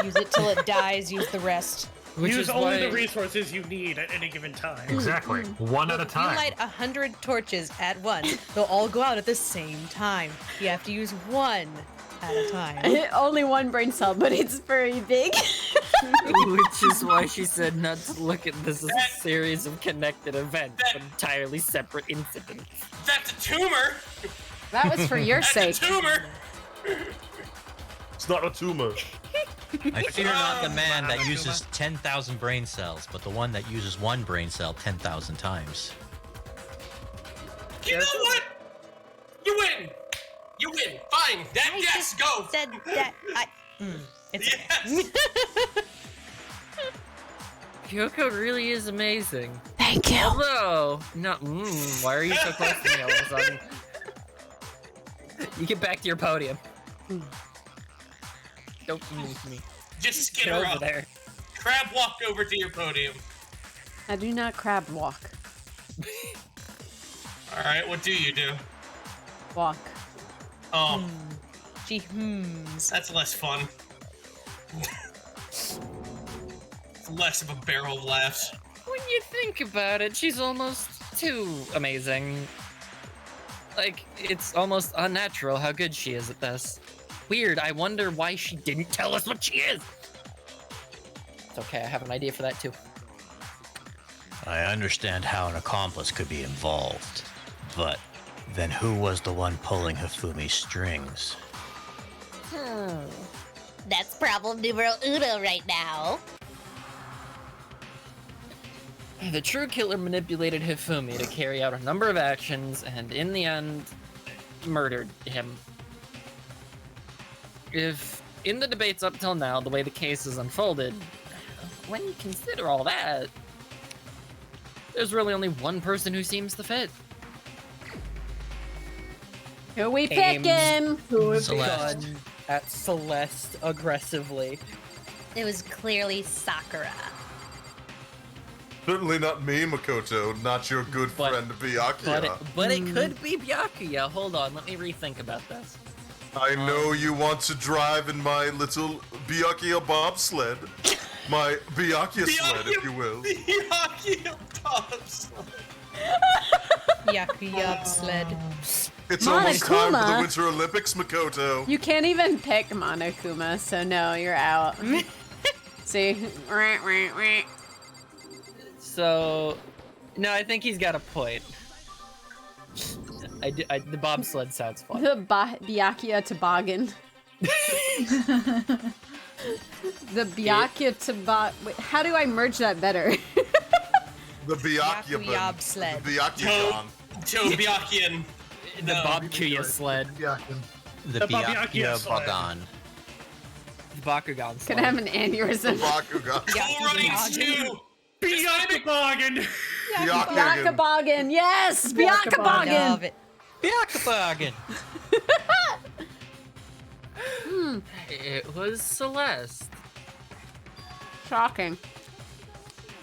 Use it till it dies, use the rest. Use only the resources you need at any given time. Exactly. One at a If time. you light 100 torches at once, they'll all go out at the same time. You have to use one at a time. Only one brain cell, but it's very big. Which is why she said not to look at this as a series of connected events, but entirely separate incidents. That's a tumor! That was for your sake. That's a tumor! It's not a tumor. I fear not the man that uses 10,000 brain cells, but the one that uses one brain cell 10,000 times. You know what? You win! You win! Fine! Yes, go! Said that it's yes! Kyoko really is amazing. Thank you. Although, why are you so close to me all of a sudden? You get back to your podium. Don't move me. Just skid Get her over up. there. Crab walk over to your podium. I do not crab walk. Alright, what do you do? Walk. Oh. She hums. That's less fun. It's less of a barrel of laughs. When you think about it, she's almost too amazing. Like, it's almost unnatural how good she is at this. Weird, I wonder why she didn't tell us what she is. It's okay, I have an idea for that too. I understand how an accomplice could be involved, but then who was the one pulling Hifumi's strings? That's problem numero uno right now. The true killer manipulated Hifumi to carry out a number of actions and in the end, murdered him. If, in the debates up till now, the way the case is unfolded, when you consider all that, there's really only one person who seems to fit. Who we picking? Who is Celeste. gun at Celeste aggressively? It was clearly Sakura. Certainly not me, Makoto. Not your good friend Byakuya. But it could be Byakuya. Hold on, let me rethink about this. I know you want to drive in my little Byakuya bobsled. My Byakuya sled, if you will. Byakuya bobsled. Byakuya sled. It's almost time for the Monokuma. Winter Olympics, Makoto. You can't even pick Monokuma, so no, you're out. See? So, no, I think he's got a point. The bobsled sounds fun. The Byakuya toboggan. The Byakuya toboggan. How do I merge that better? The Byakuya Byakuya sled. The Byakuya. Byakuyan. The Bobkuya sled. The Byakuya Bagan. The Bakugan sled. Can I have an aneurysm? Bakugan. Cool Runnings 2! Byakuya! Byakuya, yes! Byakuya! Byakuya. It was Celeste. Shocking.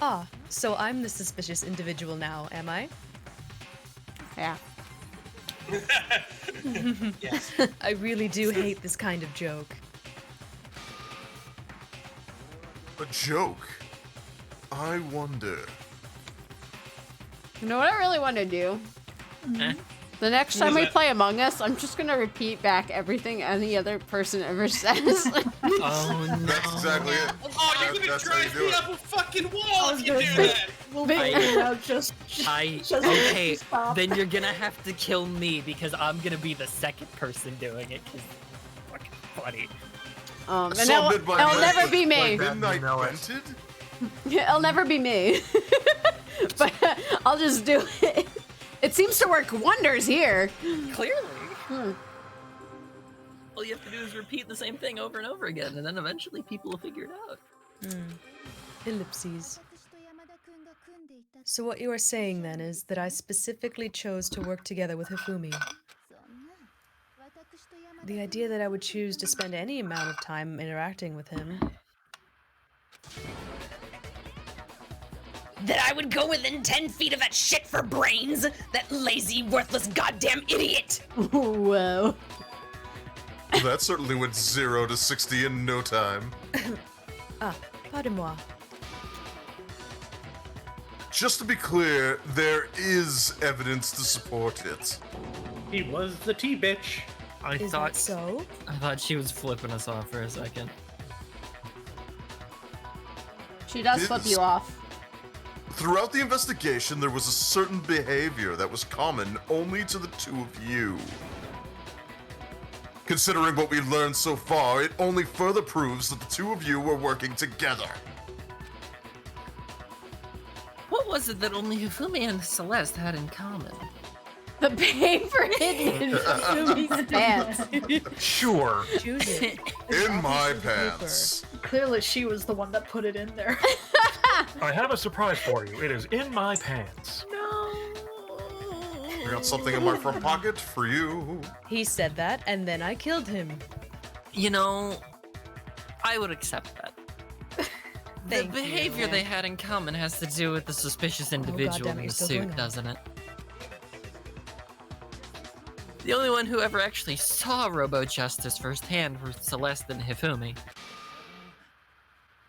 Ah, so I'm the suspicious individual now, am I? Yeah. Yes. I really do hate this kind of joke. A joke? I wonder. You know what I really want to do? The next time we play Among Us, I'm just gonna repeat back everything any other person ever says. Oh no. That's exactly it. Oh, you're gonna That's how you drive do me it. up a fucking wall if you do that! Okay, then you're gonna have to kill me because I'm gonna be the second person doing it. Cause it's fucking funny. And it'll never be me. Midnight Vented? It'll never be me. But I'll just do it. It seems to work wonders here. Clearly. All you have to do is repeat the same thing over and over again, and then eventually people will figure it out. Ellipses. So what you are saying then is that I specifically chose to work together with Hifumi. The idea that I would choose to spend any amount of time interacting with him. That I would go within 10 feet of that shit for brains? That lazy, worthless, goddamn idiot! Whoa. Well, that certainly went 0 to 60 in no time. Pardon-moi. Just to be clear, there is evidence to support it. He was the T-bitch. Is that so? I thought she was flipping us off for a second. She does flip you off. Throughout the investigation, there was a certain behavior that was common only to the two of you. Considering what we learned so far, it only further proves that the two of you were working together. What was it that only Hifumi and Celeste had in common? The paper hidden in Hifumi's pants. Sure. In my pants. Clearly, she was the one that put it in there. I have a surprise for you. It is in my pants. I got something in my front pocket for you. He said that, and then I killed him. You know, I would accept that. The Thank behavior you. they had in common has to do with the suspicious individual goddamn it, in you're the still doing suit, that. doesn't it? The only one who ever actually saw Robo Justice firsthand were Celeste and Hifumi.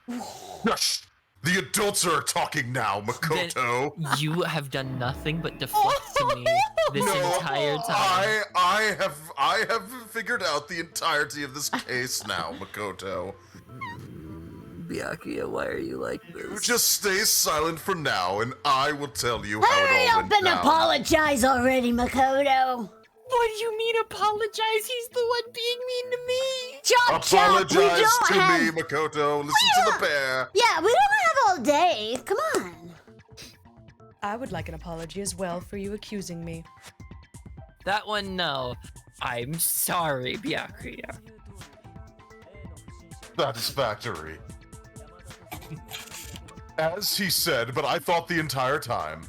Hush! The adults are talking now, Makoto. Then you have done nothing but deflect to me this entire time. I have figured out the entirety of this case now, Makoto. Byakuya, why are you like this? Just stay silent for now, and I will tell you how Hurry it all up went and down. apologize already, Makoto. What do you mean apologize? He's the one being mean to me. Chop chop. We Apologize don't to have. me, Makoto. Listen to the bear. Yeah, we don't have all day. Come on. I would like an apology as well for you accusing me. That one, no. I'm sorry, Byakuya. Satisfactory. As he said, but I thought the entire time,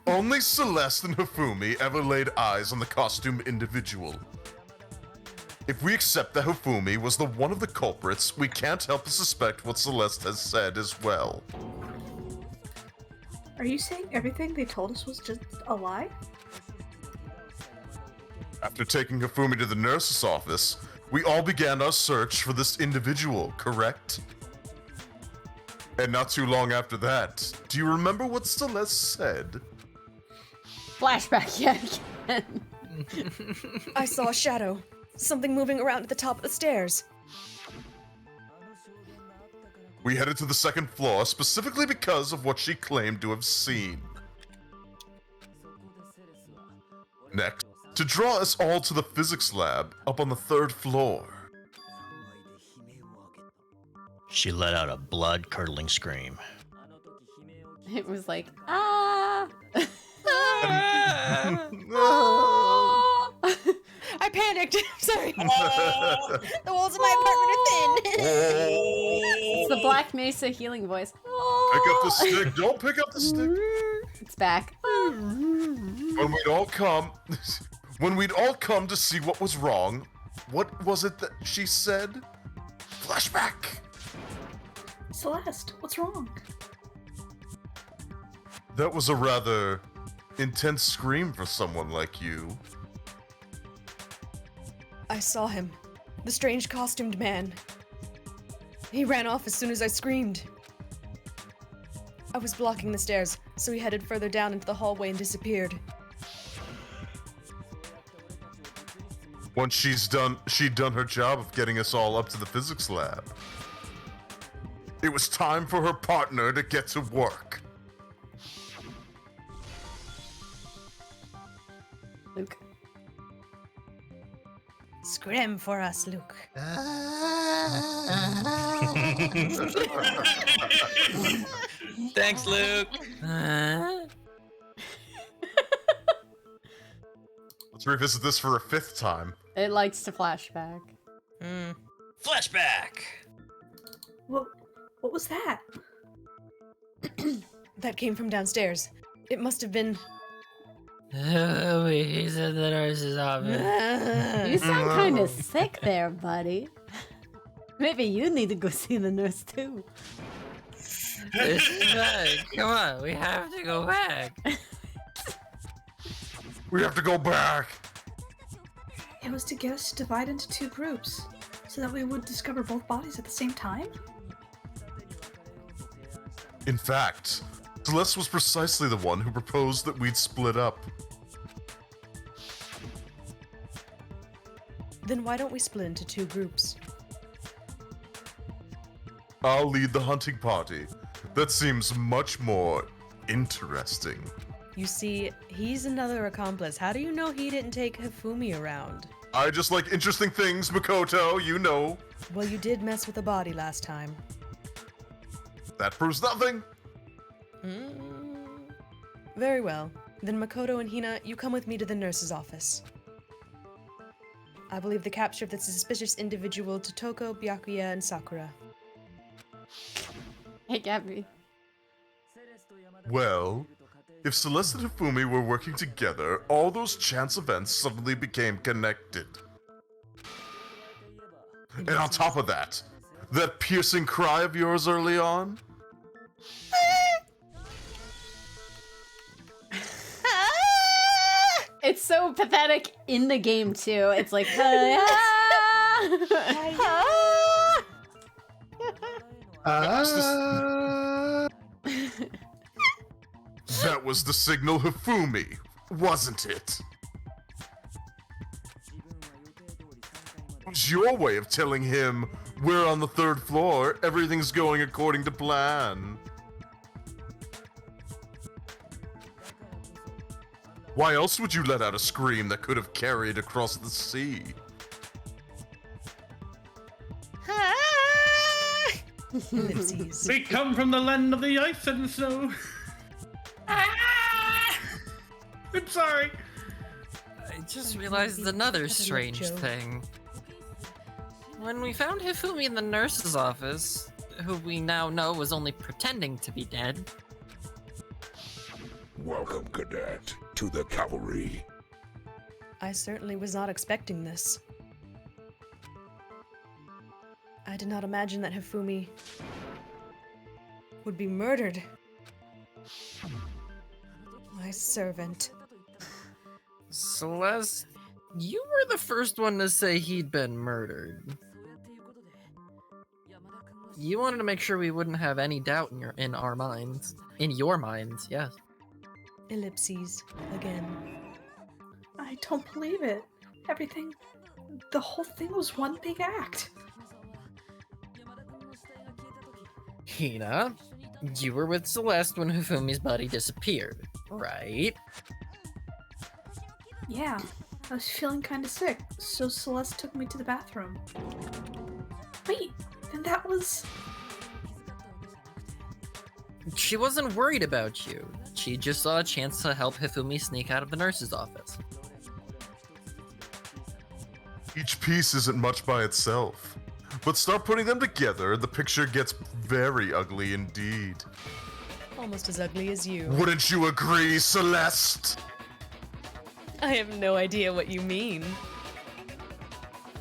only Celeste and Hifumi ever laid eyes on the costumed individual. If we accept that Hifumi was the one of the culprits, we can't help but suspect what Celeste has said as well. Are you saying everything they told us was just a lie? After taking Hifumi to the nurse's office, we all began our search for this individual, correct? And not too long after that, do you remember what Celeste said? Flashback yet again. I saw a shadow. Something moving around at the top of the stairs. We headed to the second floor specifically because of what she claimed to have seen. Next, to draw us all to the physics lab up on the 3rd floor. She let out a blood-curdling scream. It was like, ah. I panicked. Sorry. Oh, the walls of my apartment are thin. It's the Black Mesa healing voice. Pick up the stick. Don't pick up the stick. It's back. When we'd all come to see what was wrong, what was it that she said? Flashback. Celeste, what's wrong? That was a rather intense scream for someone like you. I saw him. The strange costumed man. He ran off as soon as I screamed. I was blocking the stairs, so he headed further down into the hallway and disappeared. Once she'd done her job of getting us all up to the physics lab. It was time for her partner to get to work. Luke. Scram for us, Luke. Thanks, Luke. Let's revisit this for a 5th time. It likes to flashback. Flashback. What was that? That came from downstairs. It must have been. He's in the nurse's office. You sound kind of sick there, buddy. Maybe you need to go see the nurse too. Come on, we have to go back. We have to go back. It was to get us to divide into 2 groups, so that we would discover both bodies at the same time? In fact, Celeste was precisely the one who proposed that we'd split up. Then why don't we split into 2 groups? I'll lead the hunting party. That seems much more interesting. You see, he's another accomplice. How do you know he didn't take Hifumi around? I just like interesting things, Makoto, you know. Well, you did mess with the body last time. That proves nothing. Very well. Then Makoto and Hina, you come with me to the nurse's office. I believe the capture of the suspicious individual to Toko, Byakuya, and Sakura. Hey, Gabby. Well, if Celeste and Hifumi were working together, all those chance events suddenly became connected. And on top of that, that piercing cry of yours early on? It's so pathetic in the game too. It's like That was the signal Hifumi, wasn't it? It was your way of telling him, we're on the 3rd floor, everything's going according to plan. Why else would you let out a scream that could have carried across the sea? We come from the land of the ice and snow. I'm sorry. I just realized another strange thing. When we found Hifumi in the nurse's office, who we now know was only pretending to be dead. Welcome, Cadet, to the cavalry. I certainly was not expecting this. I did not imagine that Hifumi would be murdered. My servant. Celeste, you were the first one to say he'd been murdered. You wanted to make sure we wouldn't have any doubt in our minds. In your minds, yes. Ellipses again. I don't believe it. The whole thing was one big act. Hina, you were with Celeste when Hifumi's body disappeared, right? Yeah, I was feeling kind of sick, so Celeste took me to the bathroom. Wait, and that was... She wasn't worried about you. She just saw a chance to help Hifumi sneak out of the nurse's office. Each piece isn't much by itself. But start putting them together, the picture gets very ugly indeed. Almost as ugly as you. Wouldn't you agree, Celeste? I have no idea what you mean.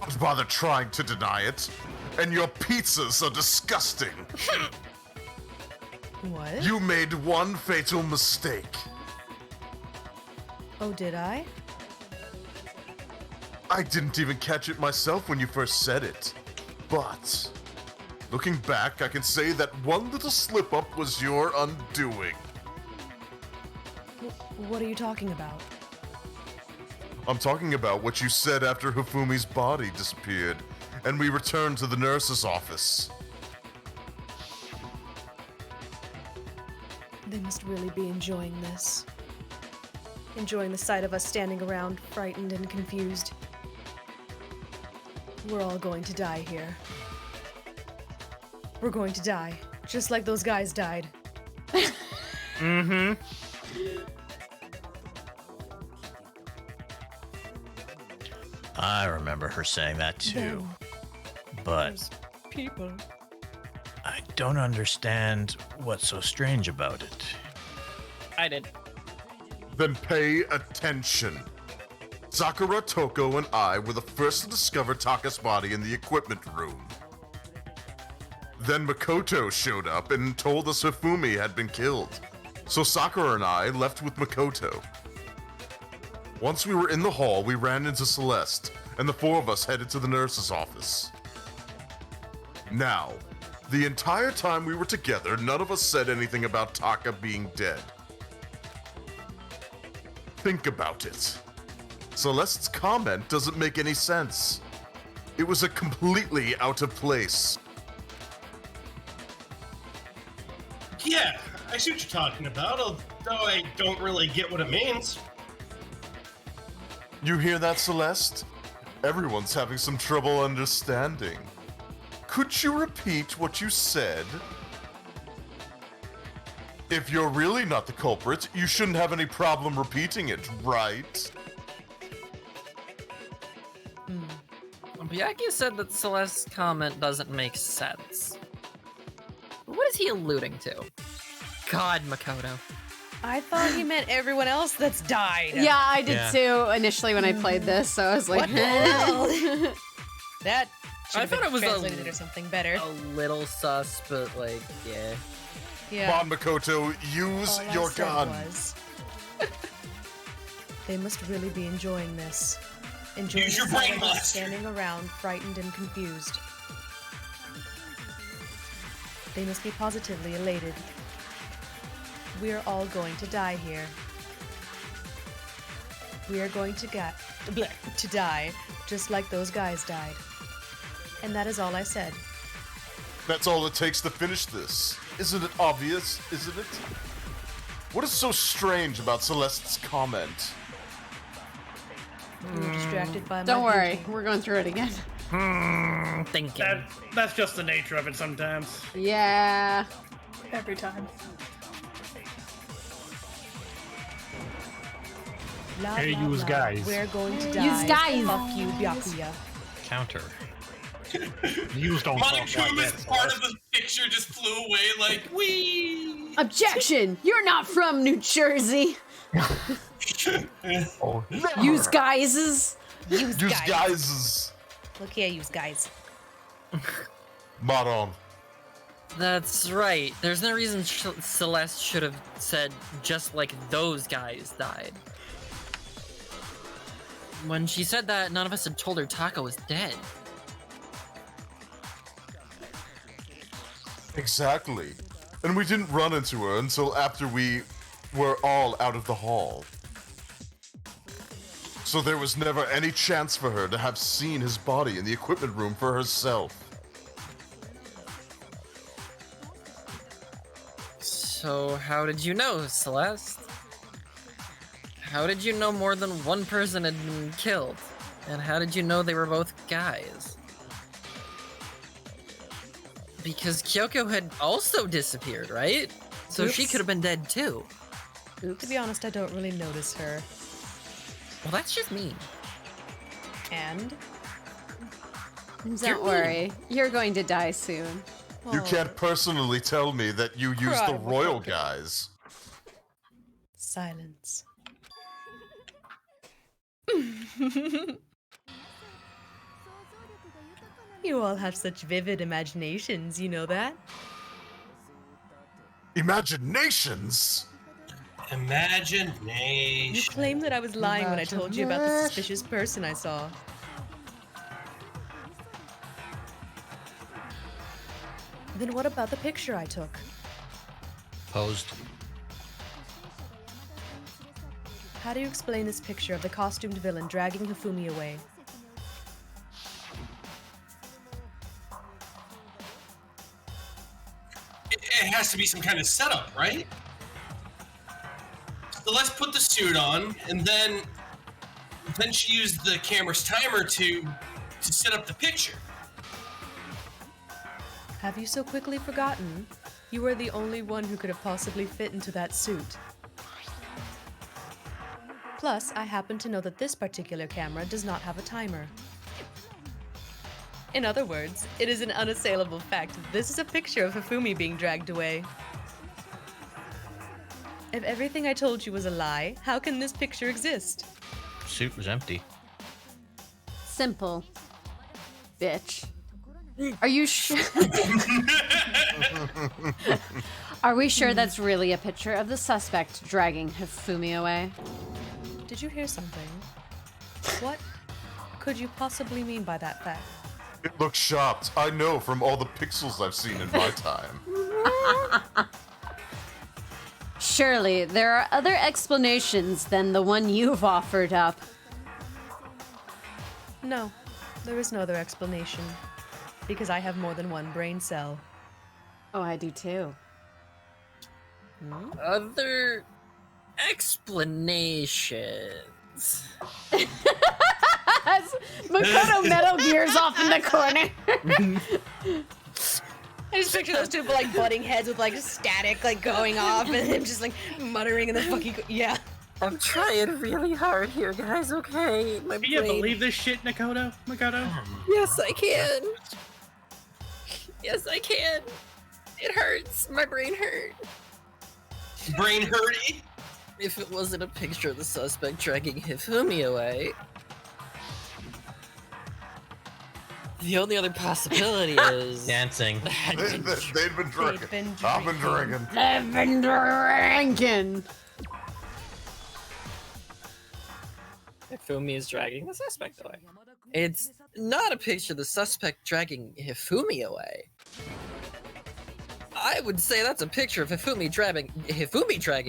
Don't bother trying to deny it. And your pizzas are disgusting. What? You made one fatal mistake. Oh, did I? I didn't even catch it myself when you first said it. But, looking back, I can say that one little slip-up was your undoing. What are you talking about? I'm talking about what you said after Hifumi's body disappeared, and we returned to the nurse's office. They must really be enjoying this. Enjoying the sight of us standing around, frightened and confused. We're all going to die here. We're going to die, just like those guys died. Mm-hmm. I remember her saying that too. But Those people. I don't understand what's so strange about it. I did. Then pay attention. Sakura, Toko, and I were the first to discover Taka's body in the equipment room. Then Makoto showed up and told us Hifumi had been killed. So Sakura and I left with Makoto. Once we were in the hall, we ran into Celeste, and the four of us headed to the nurse's office. Now, the entire time we were together, none of us said anything about Taka being dead. Think about it. Celeste's comment doesn't make any sense. It was completely out of place. Yeah, I see what you're talking about, although I don't really get what it means. You hear that, Celeste? Everyone's having some trouble understanding. Could you repeat what you said? If you're really not the culprit, you shouldn't have any problem repeating it, right? Byakuya said that Celeste's comment doesn't make sense. What is he alluding to? God, Makoto. I thought he meant everyone else that's died. Yeah, I did too initially when I played this, so I was like, What the hell? That I thought it was translated or something better. A little sus, but like, yeah. Yeah. Come on, Makoto, use All I your said gun. was, they must really be enjoying this. Enjoying Use your the sight brain of us blaster. standing around, frightened and confused. They must be positively elated. We are all going to die here. We are going to die, just like those guys died. And that is all I said. That's all it takes to finish this. Isn't it obvious, isn't it? What is so strange about Celeste's comment? We were distracted by my don't worry, beauty. we're going through it again. Thinking. That's just the nature of it sometimes. Yeah. Every time. Blah, Hey, blah, use blah. guys. We're going to die. Use guys. Fuck you, Byakuya. Counter. Use don't talk like Monokuma's that, part Celeste. of the picture just flew away like, wee! Objection! You're not from New Jersey. Oh, Use guises. Use Use guys. guys. Look here, use guys. Maron. That's right. There's no reason Celeste should have said just like those guys died. When she said that, none of us had told her Taka was dead. Exactly. And we didn't run into her until after we were all out of the hall. So there was never any chance for her to have seen his body in the equipment room for herself. So how did you know, Celeste? How did you know more than one person had been killed? And how did you know they were both guys? Because Kyoko had also disappeared, right? So she Oops. could have been dead too. To be honest, I don't really notice her. Well, that's just mean. And? Don't worry, you're going to die soon. You can't personally tell me that you used the Cry, royal Makoto. guys. Silence. You all have such vivid imaginations, you know that? Imaginations? Imagination. You claim that I was lying when I told you about the suspicious person I saw. Then what about the picture I took? Posed. How do you explain this picture of the costumed villain dragging Hifumi away? It has to be some kind of setup, right? So let's put the suit on, and then she used the camera's timer to set up the picture. Have you so quickly forgotten? You were the only one who could have possibly fit into that suit. Plus, I happen to know that this particular camera does not have a timer. In other words, it is an unassailable fact that this is a picture of Hifumi being dragged away. If everything I told you was a lie, how can this picture exist? Suit was empty. Simple. Bitch. Are you sure? Are we sure that's really a picture of the suspect dragging Hifumi away? Did you hear something? What could you possibly mean by that fact? It looks shopped. I know from all the pixels I've seen in my time. Surely there are other explanations than the one you've offered up. No, there is no other explanation. Because I have more than one brain cell. Oh, I do too. Other explanations. Makoto Metal Gears off in the corner. I just picture those two like butting heads with like static like going off and him just like muttering in the fucking yeah. I'm trying really hard here, guys. Okay, my Can you brain. believe this shit, Makoto? Yes, I can. Yes, I can. It hurts. My brain hurt. Brain hurty? If it wasn't a picture of the suspect dragging Hifumi away, the only other possibility is dancing. They'd been drinking. I've been drinking. They've been drinking. Hifumi is dragging the suspect away. It's not a picture of the suspect dragging Hifumi away. I would say that's a picture of Hifumi dragging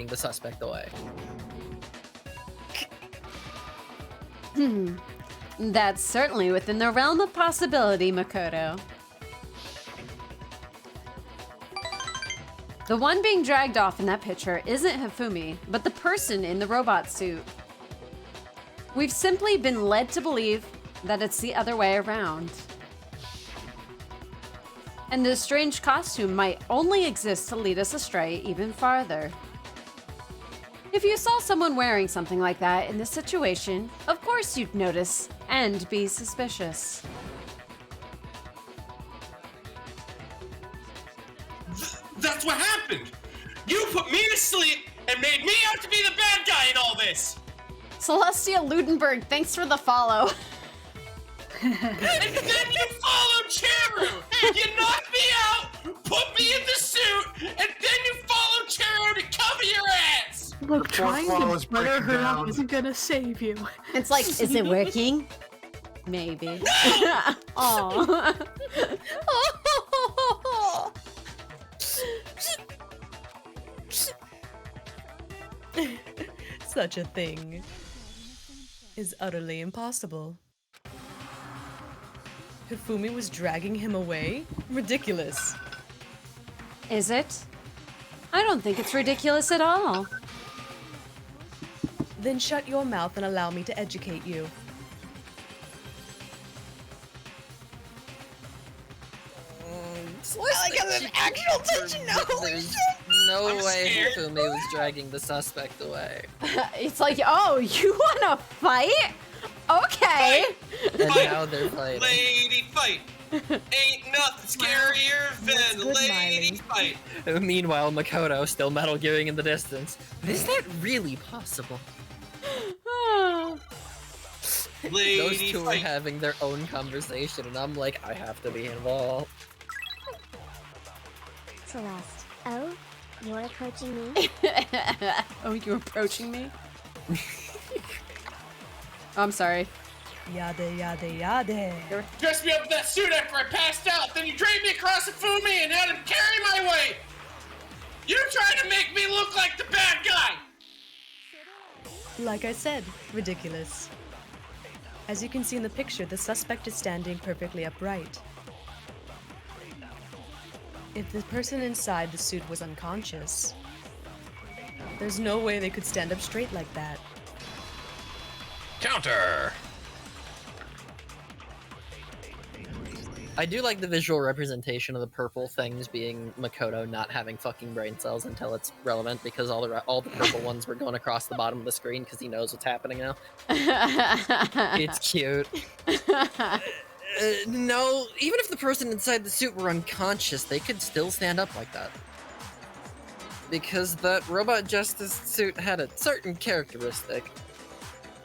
the suspect away. That's certainly within the realm of possibility, Makoto. The one being dragged off in that picture isn't Hifumi, but the person in the robot suit. We've simply been led to believe that it's the other way around. And this strange costume might only exist to lead us astray even farther. If you saw someone wearing something like that in this situation, of course you'd notice and be suspicious. That's what happened! You put me to sleep and made me out to be the bad guy in all this! Celestia Ludenberg, thanks for the follow. And then you followed Cheru! You knocked me out, put me in the suit, and then you followed Cheru to cover your ass! Look, trying flawless to butter breaking her down. up isn't gonna save you. It's like, is it working? Maybe. Aw. Such a thing is utterly impossible. Hifumi was dragging him away? Ridiculous. Is it? I don't think it's ridiculous at all. Then shut your mouth and allow me to educate you. It's I like how there's actual tension now. There's no way Hifumi was dragging the suspect away. It's like, oh, you wanna fight? Okay. And now they're fighting. Lady fight! Ain't nothing scarier than good, lady Miley. fight! Meanwhile, Makoto still Metal Gearing in the distance. But is that really possible? Lady Those two are fight! having their own conversation, and I'm like, I have to be involved. Celeste. Oh, you're approaching me? Oh, you're approaching me? I'm sorry. Yade, yade, yade. Dressed me up in that suit after I passed out, then you dragged me across Hifumi and had him carry my weight! You're trying to make me look like the bad guy! Like I said, ridiculous. As you can see in the picture, the suspect is standing perfectly upright. If the person inside the suit was unconscious, there's no way they could stand up straight like that. Counter! I do like the visual representation of the purple things being Makoto not having fucking brain cells until it's relevant, because all the purple ones were going across the bottom of the screen because he knows what's happening now. It's cute. No, even if the person inside the suit were unconscious, they could still stand up like that. Because that robot justice suit had a certain characteristic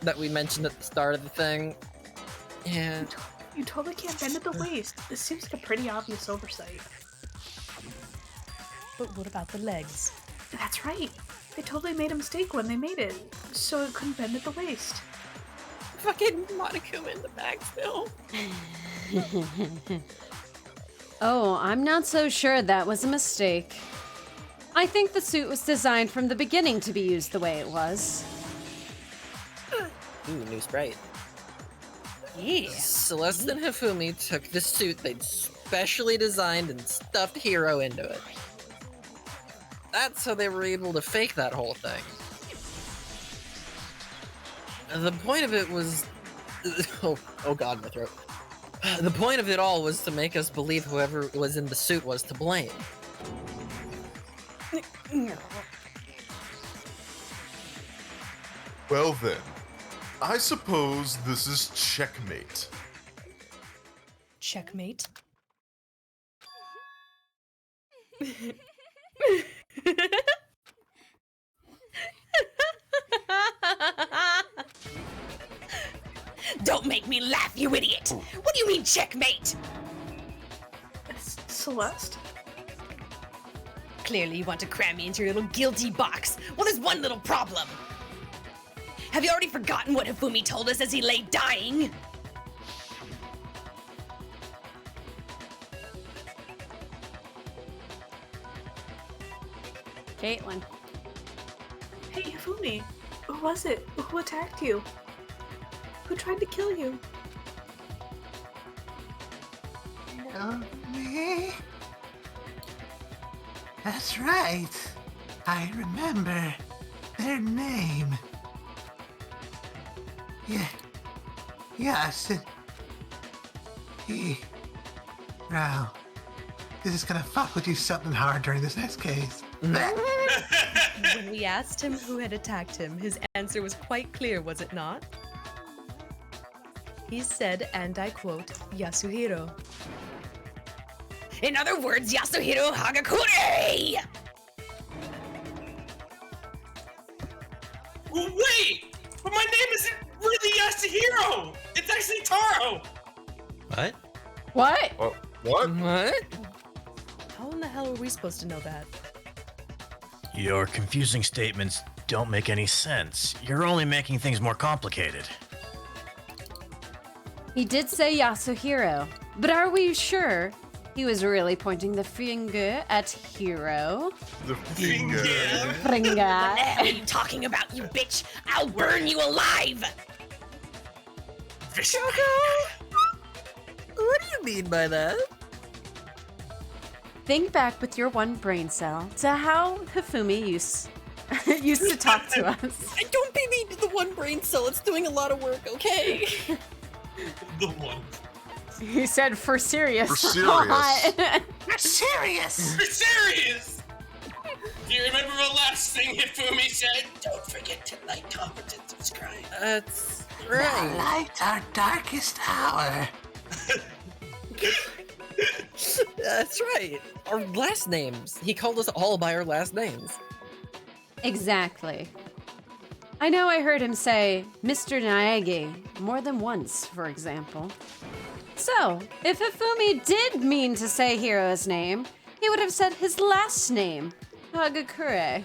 that we mentioned at the start of the thing, and... You totally can't bend at the waist. This seems like a pretty obvious oversight. But what about the legs? That's right. They totally made a mistake when they made it, so it couldn't bend at the waist. Fucking Monokuma in the back still. Oh, I'm not so sure that was a mistake. I think the suit was designed from the beginning to be used the way it was. Ooh, new sprite. Yeah. Celeste and Hifumi took the suit they'd specially designed and stuffed Hiro into it. That's how they were able to fake that whole thing. The point of it was... Oh god, my throat. The point of it all was to make us believe whoever was in the suit was to blame. Well then, I suppose this is checkmate. Checkmate? Don't make me laugh, you idiot! What do you mean, checkmate? Celeste? Clearly you want to cram me into your little guilty box. Well, there's one little problem. Have you already forgotten what Hifumi told us as he lay dying? Caitlin. Hey, Hifumi. Who was it? Who attacked you? Who tried to kill you? Me? That's right. I remember their name. Yeah. Yes. Now, this is gonna fuck with you something hard during this next case. When we asked him who had attacked him, his answer was quite clear, was it not? He said, and I quote, Yasuhiro. In other words, Yasuhiro Hagakure! Wait! But my name isn't really Yasuhiro! It's actually Taro! What? What? What? What? How in the hell are we supposed to know that? Your confusing statements don't make any sense. You're only making things more complicated. He did say Yasuhiro, but are we sure he was really pointing the finger at Hiro? The finger. What the hell are you talking about, you bitch? I'll burn you alive! What do you mean by that? Think back with your one brain cell to how Hifumi used to talk to us. I don't be mean to the one brain cell, it's doing a lot of work, okay? The one. He said for serious. For serious. You're serious! You're serious! Do you remember the last thing Hifumi said? Don't forget to like, comment, and subscribe. That's The right. light our darkest hour. That's right. Our last names. He called us all by our last names. Exactly. I know I heard him say Mr. Naegi more than once, for example. So, if Hifumi did mean to say Hiro's name, he would have said his last name, Hagakure.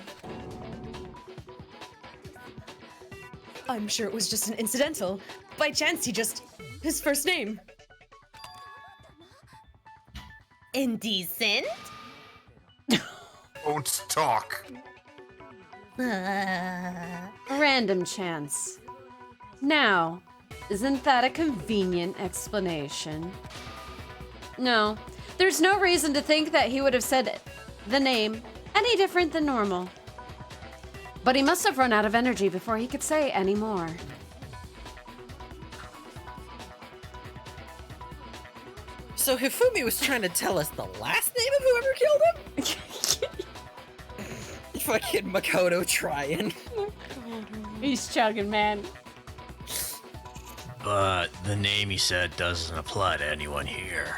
I'm sure it was just an incidental. By chance, his first name. Indecent? Don't talk. A random chance. Now, isn't that a convenient explanation? No, there's no reason to think that he would have said the name any different than normal. But he must have run out of energy before he could say any more. So Hifumi was trying to tell us the last name of whoever killed him? Fucking Makoto trying. He's chugging, man. But the name he said doesn't apply to anyone here.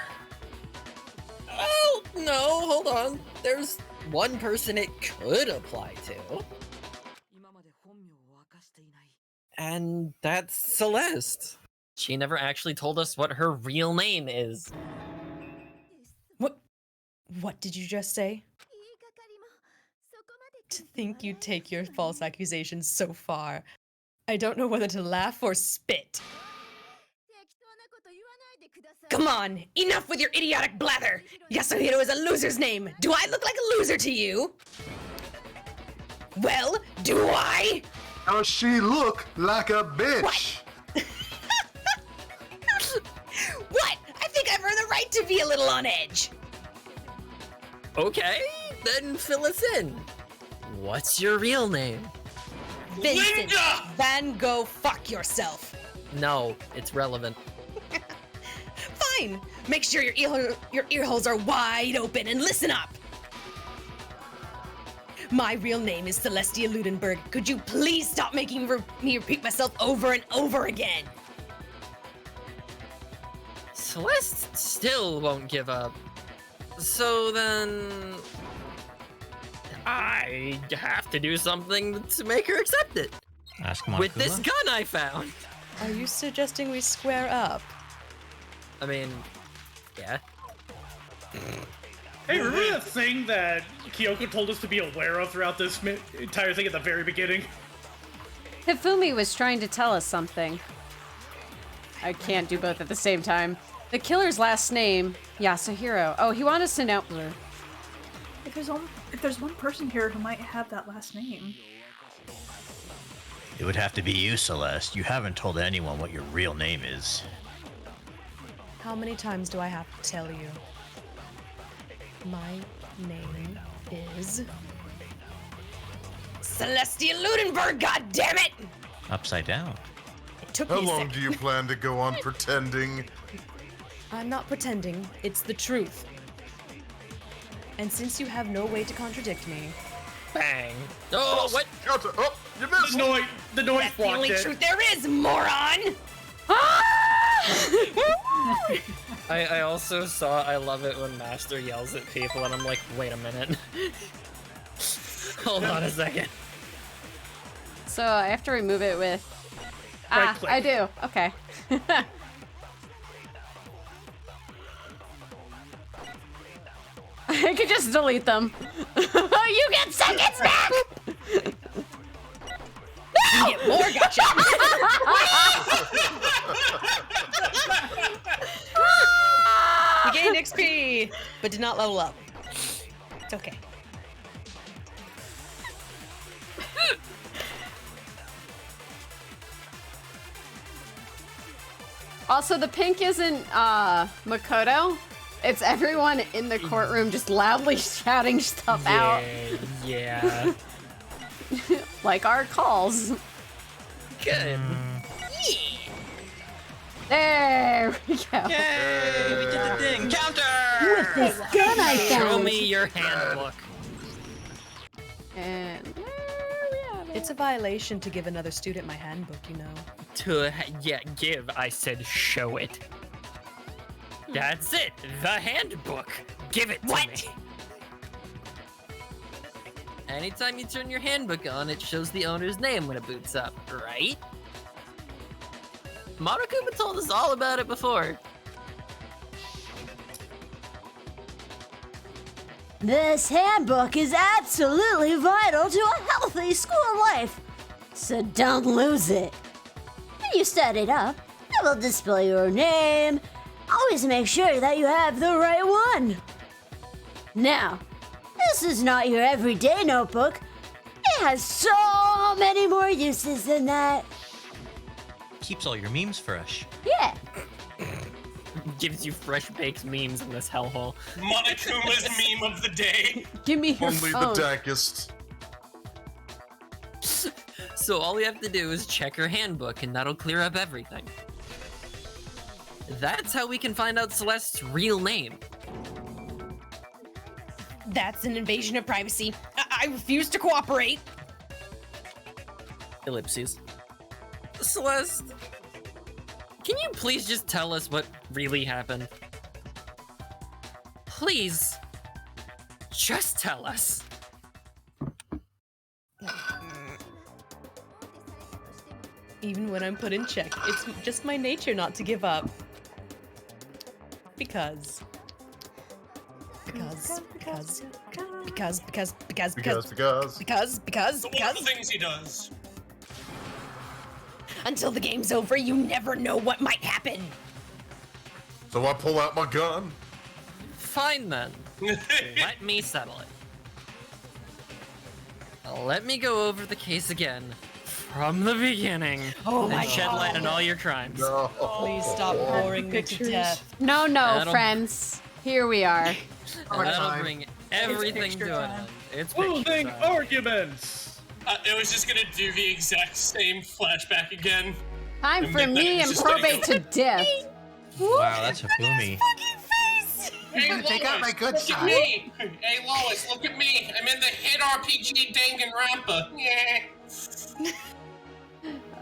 Oh, no, hold on. There's one person it could apply to. And that's Celeste. She never actually told us what her real name is. What did you just say? To think you take your false accusations so far. I don't know whether to laugh or spit. Come on, enough with your idiotic blather! Yasuhiro is a loser's name. Do I look like a loser to you? Well, do I? Does she look like a bitch? What? I think I've earned the right to be a little on edge. Okay, then fill us in. What's your real name? Vincent Van Gogh, fuck yourself. No, it's relevant. Fine. Make sure your ear holes are wide open and listen up. My real name is Celestia Ludenberg. Could you please stop making me repeat myself over and over again? Celeste still won't give up. So then... I have to do something to make her accept it. Ask Monokuma. With this gun I found. Are you suggesting we square up? I mean, yeah. Hey, remember that thing that Kyoko told us to be aware of throughout this entire thing at the very beginning? Hifumi was trying to tell us something. I can't do both at the same time. The killer's last name, Yasuhiro. Oh, he wanted us to know. If there's one person here who might have that last name. It would have to be you, Celeste. You haven't told anyone what your real name is. How many times do I have to tell you? My name is... Celestia Ludenberg, goddammit! Upside down. It took How me a long second. do you plan to go on pretending? I'm not pretending, it's the truth. And since you have no way to contradict me... Bang. Oh, what? Counter. Oh, you missed. The noise That's the blocked only it. truth there is, moron! I also saw I love it when Master yells at people and I'm like, wait a minute. Hold on a second. So I have to remove it with... Right click. I do. Okay. I could just delete them. You get seconds back! You get more gotcha! We gained XP, but did not level up. It's okay. Also, the pink isn't Makoto. It's everyone in the courtroom just loudly shouting stuff out. Yeah. Like our calls. Good. There we go. Yay, we did the thing. Counter! With this gun I Show found. me your handbook. And It's a violation to give another student my handbook, you know. Give. I said show it. That's it. The handbook. Give it to me. Anytime you turn your handbook on, it shows the owner's name when it boots up, right? Monokuma told us all about it before. This handbook is absolutely vital to a healthy school life, so don't lose it. When you set it up, it will display your name. Always make sure that you have the right one. Now, this is not your everyday notebook. It has so many more uses than that. Keeps all your memes fresh. Yeah. Gives you fresh baked memes in this hellhole. Monokuma's meme of the day. Give me your Only phone. the dankest. So all we have to do is check her handbook and that'll clear up everything. That's how we can find out Celeste's real name. That's an invasion of privacy. I refuse to cooperate. Ellipses. Celeste, can you please just tell us what really happened? Please, just tell us. Even when I'm put in check, it's just my nature not to give up. Because. The wonderful things he does. Until the game's over, you never know what might happen. So I pull out my gun. Fine then. Let me settle it. Let me go over the case again from the beginning Oh my and shed light on all your crimes. No. Please stop boring me to death. No, That'll- friends. Here we are. That'll bring everything to an end. It's picture Closing time. arguments. It was just gonna do the exact same flashback again. Time And for then me it's and just gonna probate go- to death. Wow, that's Hifumi. Hey, gonna take out my good look side. at me. Hey Lois, look at me. I'm in the hit RPG Danganronpa. Yeah.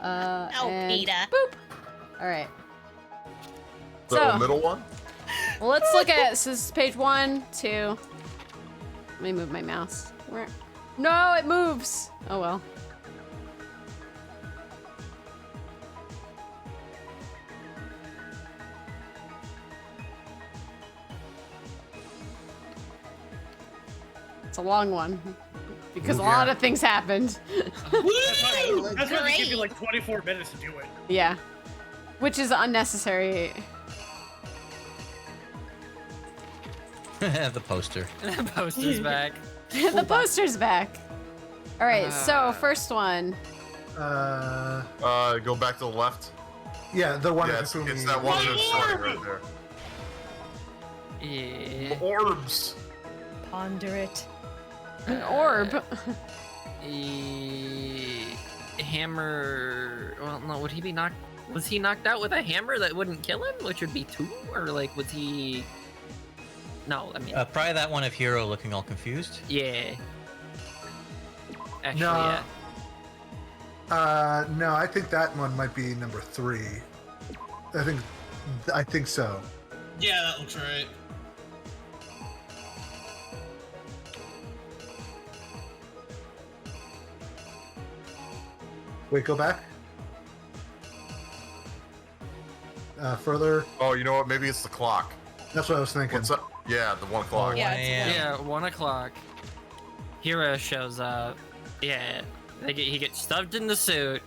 Oh, And Peter. boop. All right. The So- middle one? Well, let's look at this is page 1, 2. Let me move my mouse. Where? No, it moves. Oh well. It's a long one because a lot of things happened. That's why they give you like 24 minutes to do it. Yeah, which is unnecessary. The poster. The poster's back. The poster's back. All right, so first one. Go back to the left. Yeah, the one Yeah, of it's, Hifumi. it's that one that's starting right there. Yeah. Orbs. Ponder it. An orb. Hammer. Well, no. Would he be knocked? Was he knocked out with a hammer that wouldn't kill him, which would be 2, or like was he? No, I mean. Probably that one of Hiro looking all confused. Yeah. Actually, No. yeah. No, I think that one might be number 3. I think so. Yeah, that looks right. Wait, go back. Further. Oh, you know what? Maybe it's the clock. That's what I was thinking. What's up? Yeah, the 1 o'clock. Yeah, 1 o'clock. Hiro shows up. Yeah, he gets stuffed in the suit.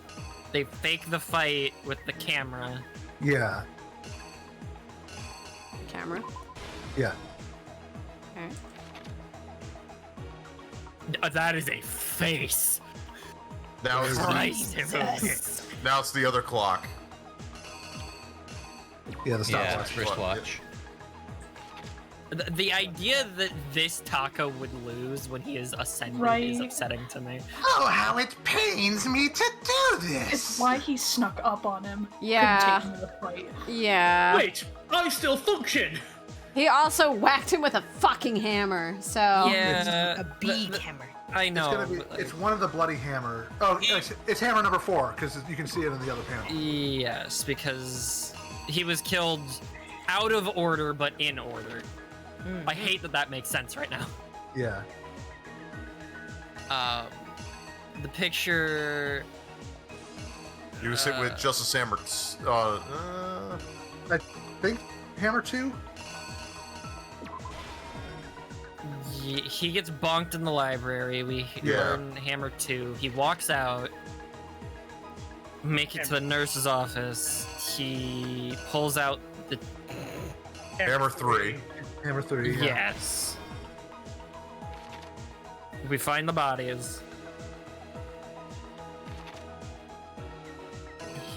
They fake the fight with the camera. Yeah. Camera. Yeah. Okay. That is a face. Now it's Christ, now it's the other clock. Yeah, the Yeah, stopwatch. wristwatch. The idea that this Taka would lose when he is ascended is upsetting to me. Oh, how it pains me to do this! It's why he snuck up on him. Yeah. Couldn't take him to the fight. Yeah. Wait, I still function. He also whacked him with a fucking hammer. So. Yeah. A big hammer. I know. It's one of the bloody hammer. Oh, it's hammer number 4 because you can see it in the other panel. Yes, because he was killed out of order, but in order. I hate that makes sense right now. Yeah. The picture. He was hit with Justice Hammer. I think hammer 2. He gets bonked in the library. We learn Hammer 2. He walks out, make it to the nurse's office. He pulls out the Hammer 3. Hammer 3. Yeah. Yes. We find the bodies.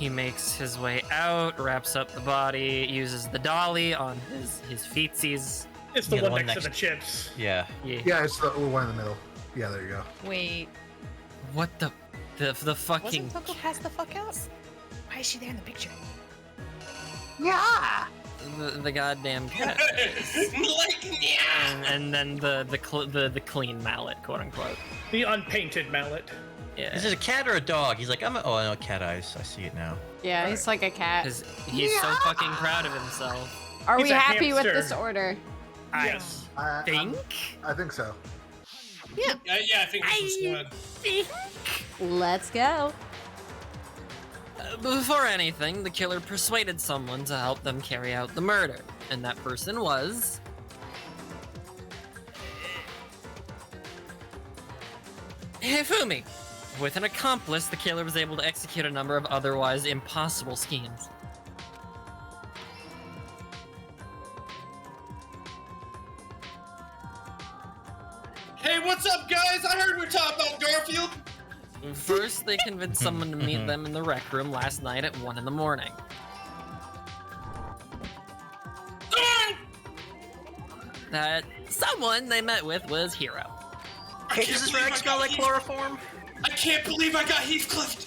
He makes his way out, wraps up the body, uses the dolly on his feetsies. It's the one next to the chips. Yeah. Yeah, it's the one in the middle. Yeah, there you go. Wait. What the fucking... Wasn't Toko passed the fuck out? Why is she there in the picture? Yeah. The goddamn cat. and then the clean mallet, quote unquote. The unpainted mallet. Yeah. Is it a cat or a dog? He's like, oh, I know, cat eyes. I see it now. Yeah, he's like a cat. He's so fucking proud of himself. Are He's we a happy with hamster. this order? Yes. I think so. Yeah. Yeah, I think this is good. Let's go. Before anything, the killer persuaded someone to help them carry out the murder, and that person was... Hifumi. With an accomplice, the killer was able to execute a number of otherwise impossible schemes. Hey, what's up, guys? I heard we're talking about Garfield. First, they convinced someone to meet them in the rec room last night at 1 in the morning. That someone they met with was Hiro. Does this rag smell like chloroform? I can't believe I got Heathcliff.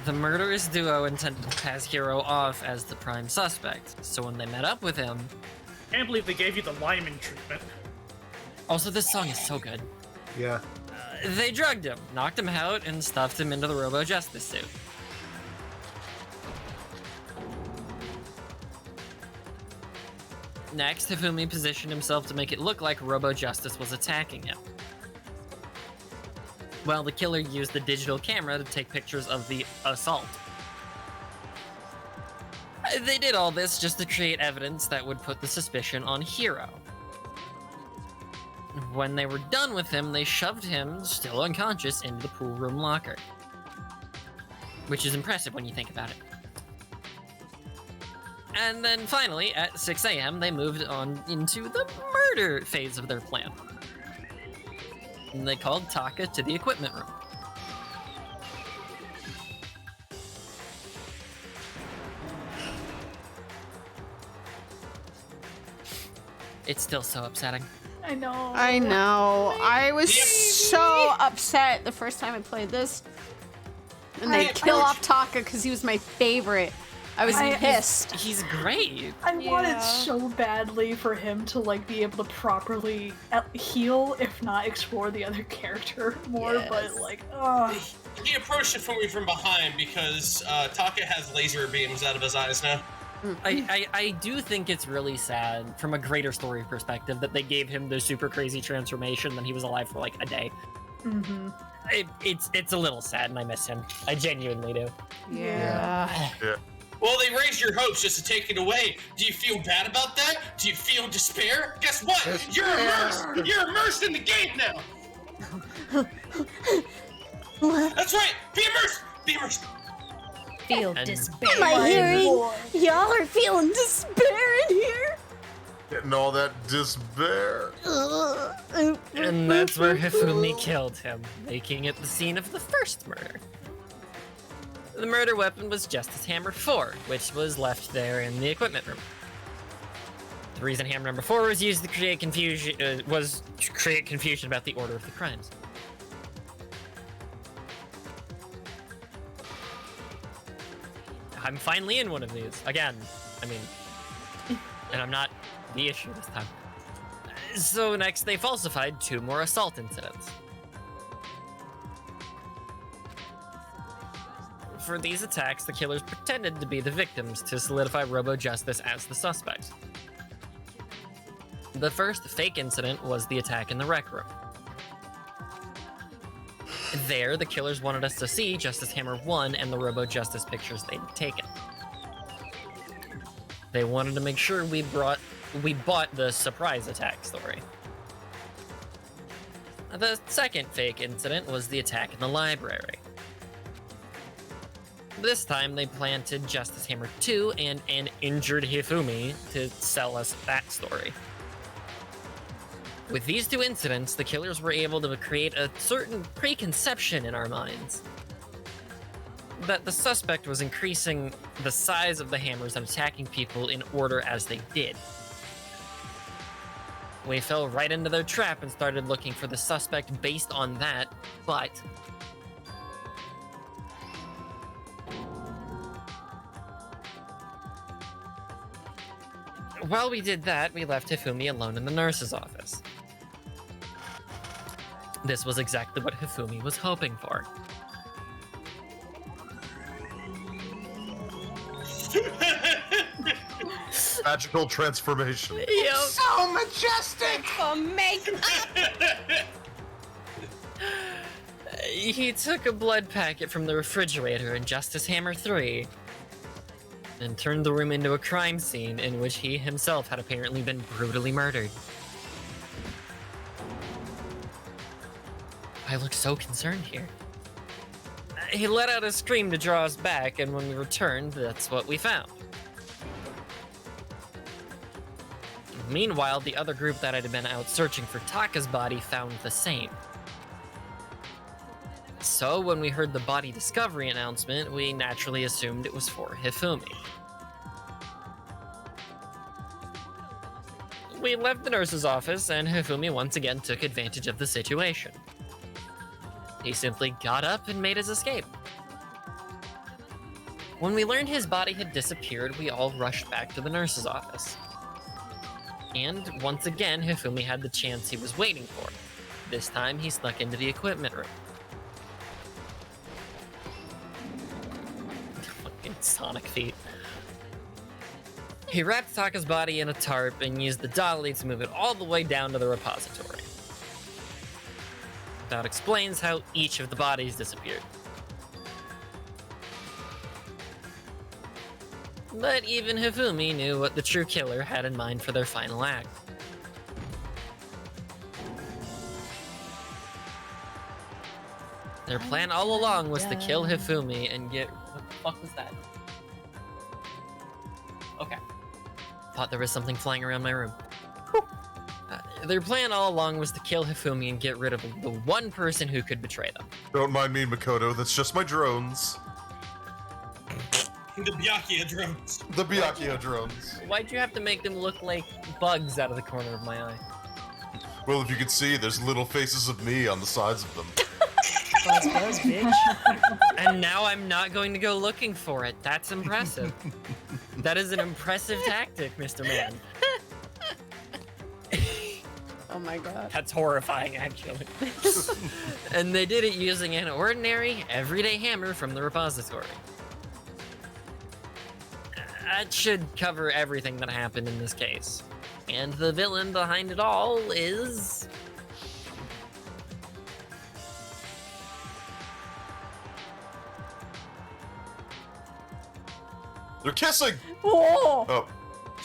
The murderous duo intended to pass Hiro off as the prime suspect, so when they met up with him... Can't believe they gave you the Lyman treatment. Also, this song is so good. Yeah. They drugged him, knocked him out, and stuffed him into the Robo Justice suit. Next, Hifumi positioned himself to make it look like Robo Justice was attacking him, while the killer used the digital camera to take pictures of the assault. They did all this just to create evidence that would put the suspicion on Hiro. When they were done with him, they shoved him, still unconscious, into the pool room locker. Which is impressive when you think about it. And then finally, at 6 a.m., they moved on into the murder phase of their plan. And they called Taka to the equipment room. It's still so upsetting. I know. I know. I was so upset the first time I played this. And they kill off Taka because he was my favorite. I was pissed. He's great. I wanted so badly for him to like be able to properly heal, if not explore the other character more. But like, He approached Hifumi from behind because Taka has laser beams out of his eyes now. I do think it's really sad from a greater story perspective that they gave him the super crazy transformation when he was alive for like a day. Mm-hmm. It's a little sad and I miss him. I genuinely do. Yeah. Well, they raised your hopes just to take it away. Do you feel bad about that? Do you feel despair? Guess what? You're immersed! You're immersed in the game now! That's right! Be immersed! Be immersed! Feel despair. Am I hearing? Y'all are feeling despair in here? Getting all that despair. And that's where Hifumi killed him, making it the scene of the first murder. The murder weapon was Justice Hammer 4, which was left there in the equipment room. The reason Hammer number 4 was used to create confusion about the order of the crimes. I'm finally in one of these. Again, I mean, and I'm not the issue this time. So next, they falsified 2 more assault incidents. For these attacks, the killers pretended to be the victims to solidify Robo Justice as the suspect. The first fake incident was the attack in the rec room. There, the killers wanted us to see Justice Hammer 1 and the Robo Justice pictures they'd taken. They wanted to make sure we bought the surprise attack story. The second fake incident was the attack in the library. This time, they planted Justice Hammer 2 and an injured Hifumi to sell us that story. With these 2 incidents, the killers were able to create a certain preconception in our minds. that the suspect was increasing the size of the hammers and attacking people in order as they did. We fell right into their trap and started looking for the suspect based on that, but while we did that, we left Hifumi alone in the nurse's office. This was exactly what Hifumi was hoping for. Magical transformation. Yep. So majestic! Oh, makeup! He took a blood packet from the refrigerator in Justice Hammer 3 and turned the room into a crime scene in which he himself had apparently been brutally murdered. I look so concerned here. He let out a scream to draw us back, and when we returned, that's what we found. Meanwhile, the other group that had been out searching for Taka's body found the same. So when we heard the body discovery announcement, we naturally assumed it was for Hifumi. We left the nurse's office, and Hifumi once again took advantage of the situation. He simply got up and made his escape. When we learned his body had disappeared, we all rushed back to the nurse's office. And once again, Hifumi had the chance he was waiting for. This time, he snuck into the equipment room. Fucking Sonic feet. He wrapped Taka's body in a tarp and used the dolly to move it all the way down to the repository. That explains how each of the bodies disappeared. But even Hifumi knew what the true killer had in mind for their final act. Their plan all along was to kill Hifumi and get... What the fuck was that? Okay. Thought there was something flying around my room. Their plan all along was to kill Hifumi and get rid of the one person who could betray them. Don't mind me, Makoto. That's just my drones. The Byakuya drones. The Byakuya drones. Why'd you have to make them look like bugs out of the corner of my eye? Well, if you can see, there's little faces of me on the sides of them. Buzz, buzz, bitch. And now I'm not going to go looking for it. That's impressive. That is an impressive tactic, Mr. Man. Oh my god. That's horrifying, actually. And they did it using an ordinary, everyday hammer from the repository. That should cover everything that happened in this case. And the villain behind it all is... They're kissing! Whoa! Oh.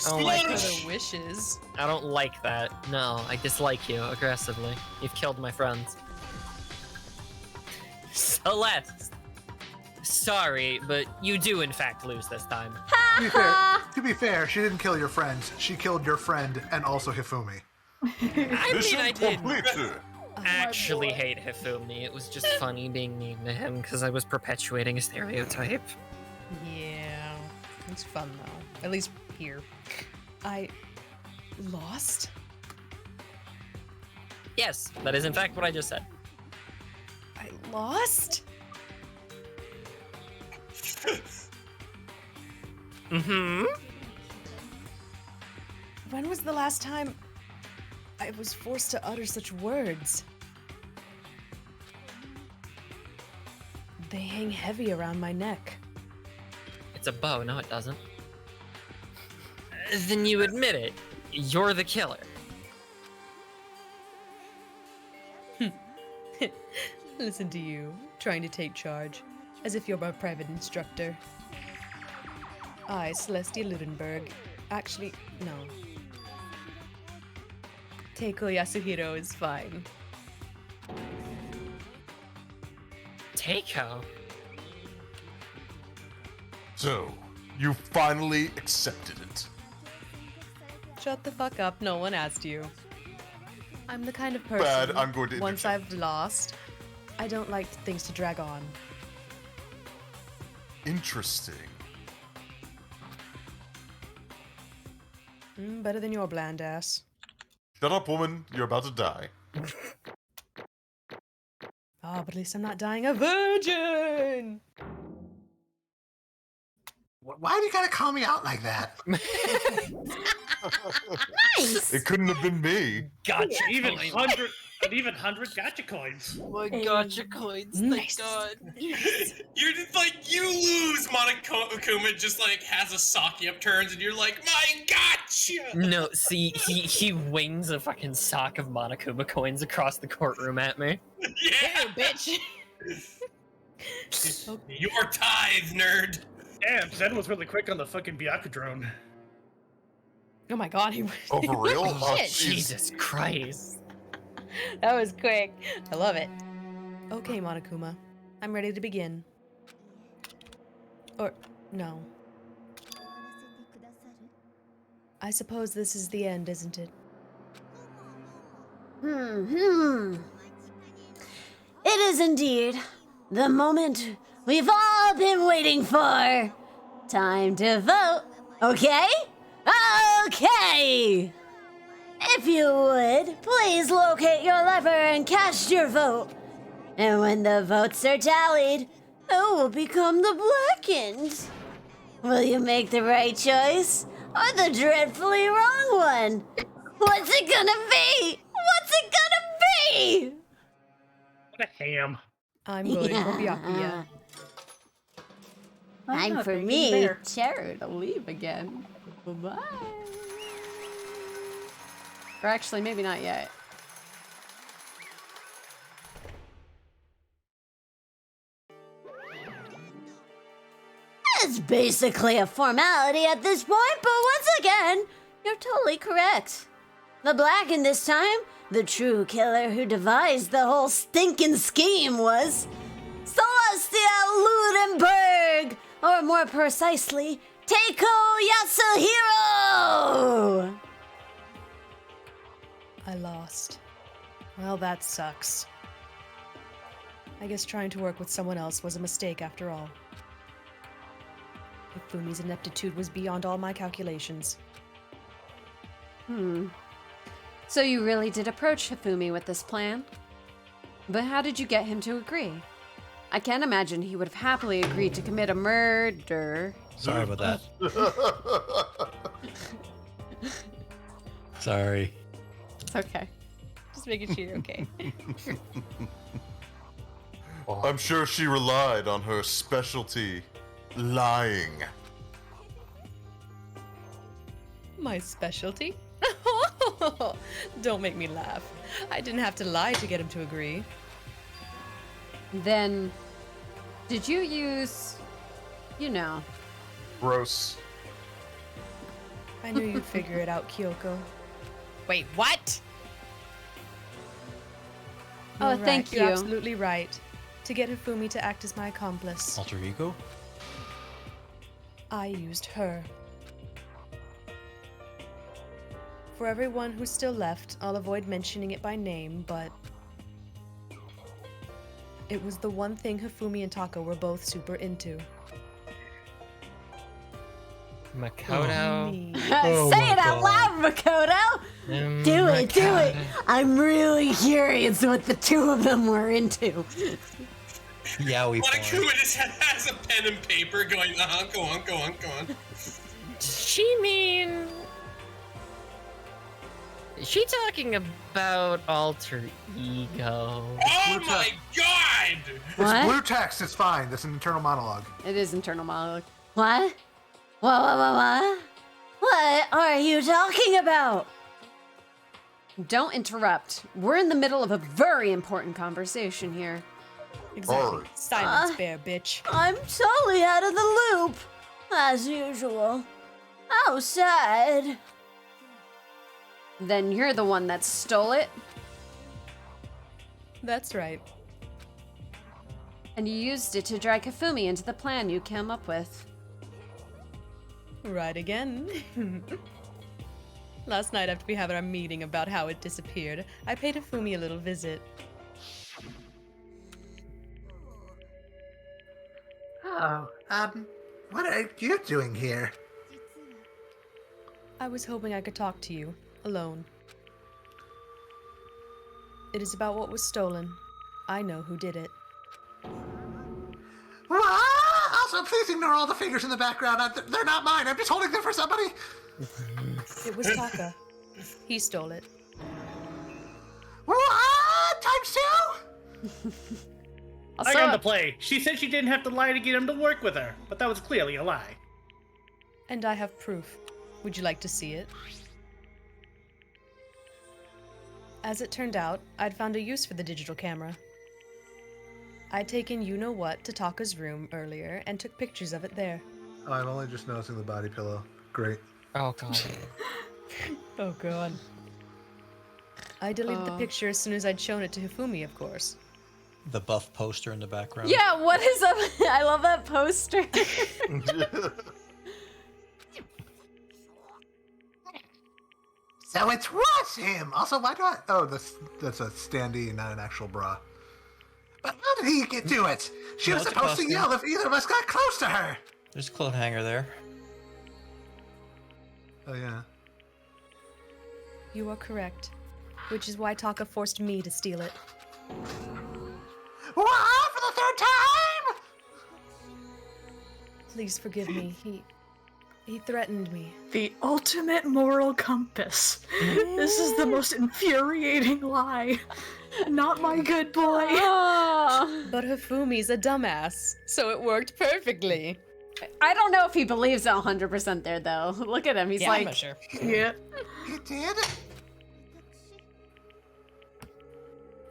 I don't like For that. the wishes. I don't like that. No, I dislike you aggressively. You've killed my friends. Celeste! Sorry, but you do in fact lose this time. To be fair, she didn't kill your friends. She killed your friend and also Hifumi. I did completed. actually hate Hifumi. It was just funny being mean to him because I was perpetuating a stereotype. Yeah. It's fun though. At least here. I lost? Yes, that is in fact what I just said. I lost? Mm-hmm. When was the last time I was forced to utter such words? They hang heavy around my neck. It's a bow. No, it doesn't. Then you admit it. You're the killer. Listen to you, trying to take charge, as if you're my private instructor. I, Celestia Ludenberg. Actually, no. Toko Yasuhiro is fine. Toko? So, you finally accepted it. Shut the fuck up, no one asked you. I'm the kind of person, Bad, I'm going to once I've lost, I don't like things to drag on. Interesting. Better than your bland ass. Shut up, woman. You're about to die. Oh, but at least I'm not dying a virgin! Why do you gotta call me out like that? Nice! It couldn't have been me. Gotcha. Even coin. 100 gotcha coins. Oh my gotcha coins. Nice. Thank God. You're just like, you lose. Monokuma just like has a Saki upturns, and you're like, my gotcha. No, see, he wings a fucking sock of Monokuma coins across the courtroom at me. Yeah, bitch. Your tithe, nerd. Damn, Zen was really quick on the fucking Byakuya drone. Oh my god, he was. Oh, for real? Oh, Shit. jeez. Jesus Christ. That was quick. I love it. Okay, Monokuma. I'm ready to begin. Or, no. I suppose this is the end, isn't it? It is indeed the moment we've all been waiting for. Time to vote. Okay? Okay! If you would, please locate your lever and cast your vote. And when the votes are tallied, who will become the blackened? Will you make the right choice or the dreadfully wrong one? What's it gonna be? What's it gonna be? What a ham. I'm going for Byakuya. Time not for being me, there. Cheru, to leave again. Bye-bye. Or actually, maybe not yet. It's basically a formality at this point, but once again, you're totally correct. The blackened this time, the true killer who devised the whole stinking scheme was Celestia Ludenberg, or more precisely, Toko Yasuhiro! I lost. Well, that sucks. I guess trying to work with someone else was a mistake after all. Hifumi's ineptitude was beyond all my calculations. So you really did approach Hifumi with this plan? But how did you get him to agree? I can't imagine he would have happily agreed to commit a murder. Sorry about that. Sorry. It's okay. Just making sure you're okay. I'm sure she relied on her specialty, lying. My specialty? Don't make me laugh. I didn't have to lie to get him to agree. Then, did you use, you know... Gross. I knew you'd figure it out, Kyoko. Wait, what? Oh, You're right, thank You're you. absolutely right. To get Hifumi to act as my accomplice, Alter ego? I used her. For everyone who's still left, I'll avoid mentioning it by name, but... it was the one thing Hifumi and Toko were both super into. Makoto. Me. Say it out loud, Makoto! Do it, do it! I'm really curious what the two of them were into. Yeah, we Monokuma just has a pen and paper going, go on. She mean... Is she talking about alter ego? Oh my god! It's What? blue text, it's fine. That's an internal monologue. It is internal monologue. What? What? What are you talking about? Don't interrupt. We're in the middle of a very important conversation here. Exactly. Silence, bear, bitch. I'm totally out of the loop, as usual. How sad. Then you're the one that stole it, That's right. and you used it to drag Hifumi into the plan you came up with. Right again. Last night, after we had our meeting about how it disappeared, I paid Hifumi a little visit. Oh, What are you doing here? I was hoping I could talk to you, alone. It is about what was stolen. I know who did it. Also, please ignore all the figures in the background. They're not mine. I'm just holding them for somebody. It was Taka. He stole it. What? Times two? I got the play. She said she didn't have to lie to get him to work with her, but that was clearly a lie. And I have proof. Would you like to see it? As it turned out, I'd found a use for the digital camera. I'd taken you-know-what to Taka's room earlier and took pictures of it there. Oh, I'm only just noticing the body pillow. Great. Oh, God. Oh, God. I deleted the picture as soon as I'd shown it to Hifumi, of course. The buff poster in the background. Yeah, what is up? I love that poster. So it was him. Also, why do I? Oh, that's a standee, not an actual bra. But how did he do it? She was it's a supposed to costume. yell if either of us got close to her. There's a clothes hanger there. Oh, yeah. You are correct. Which is why Taka forced me to steal it. What? For the third time? Please forgive me. He threatened me. The ultimate moral compass. This is the most infuriating lie. Not my good boy. But Hifumi's a dumbass, so it worked perfectly. I don't know if he believes it 100% there, though. Look at him. He's Yeah, like, I'm not sure. Yeah. He did?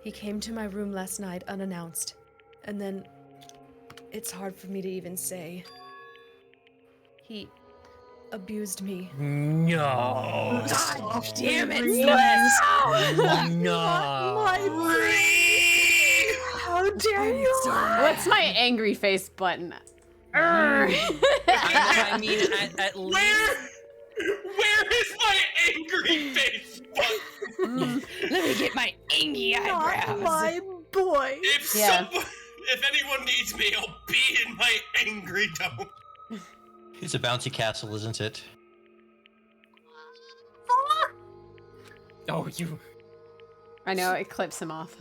He came to my room last night unannounced. And then... It's hard for me to even say. He... abused me. No. God damn it! No. How dare you? What's my angry face button? I mean, at least. Where is my angry face? Let me get my angry eyebrows. Not my boy. If anyone needs me, I'll be in my angry dome. It's a bouncy castle, isn't it? Oh, you. I know, it clips him off.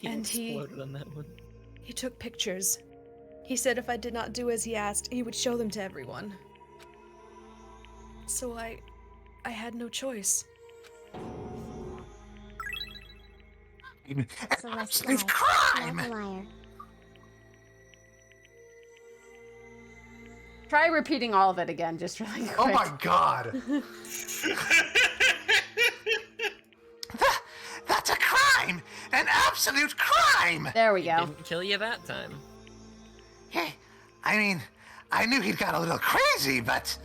And exploded on that one. He took pictures. He said if I did not do as he asked, he would show them to everyone. So I had no choice. Absolute crime! Try repeating all of it again, just really quick. Oh my god! That's a crime! An absolute crime! There we go. Didn't kill you that time. Hey, I mean, I knew he'd got a little crazy, but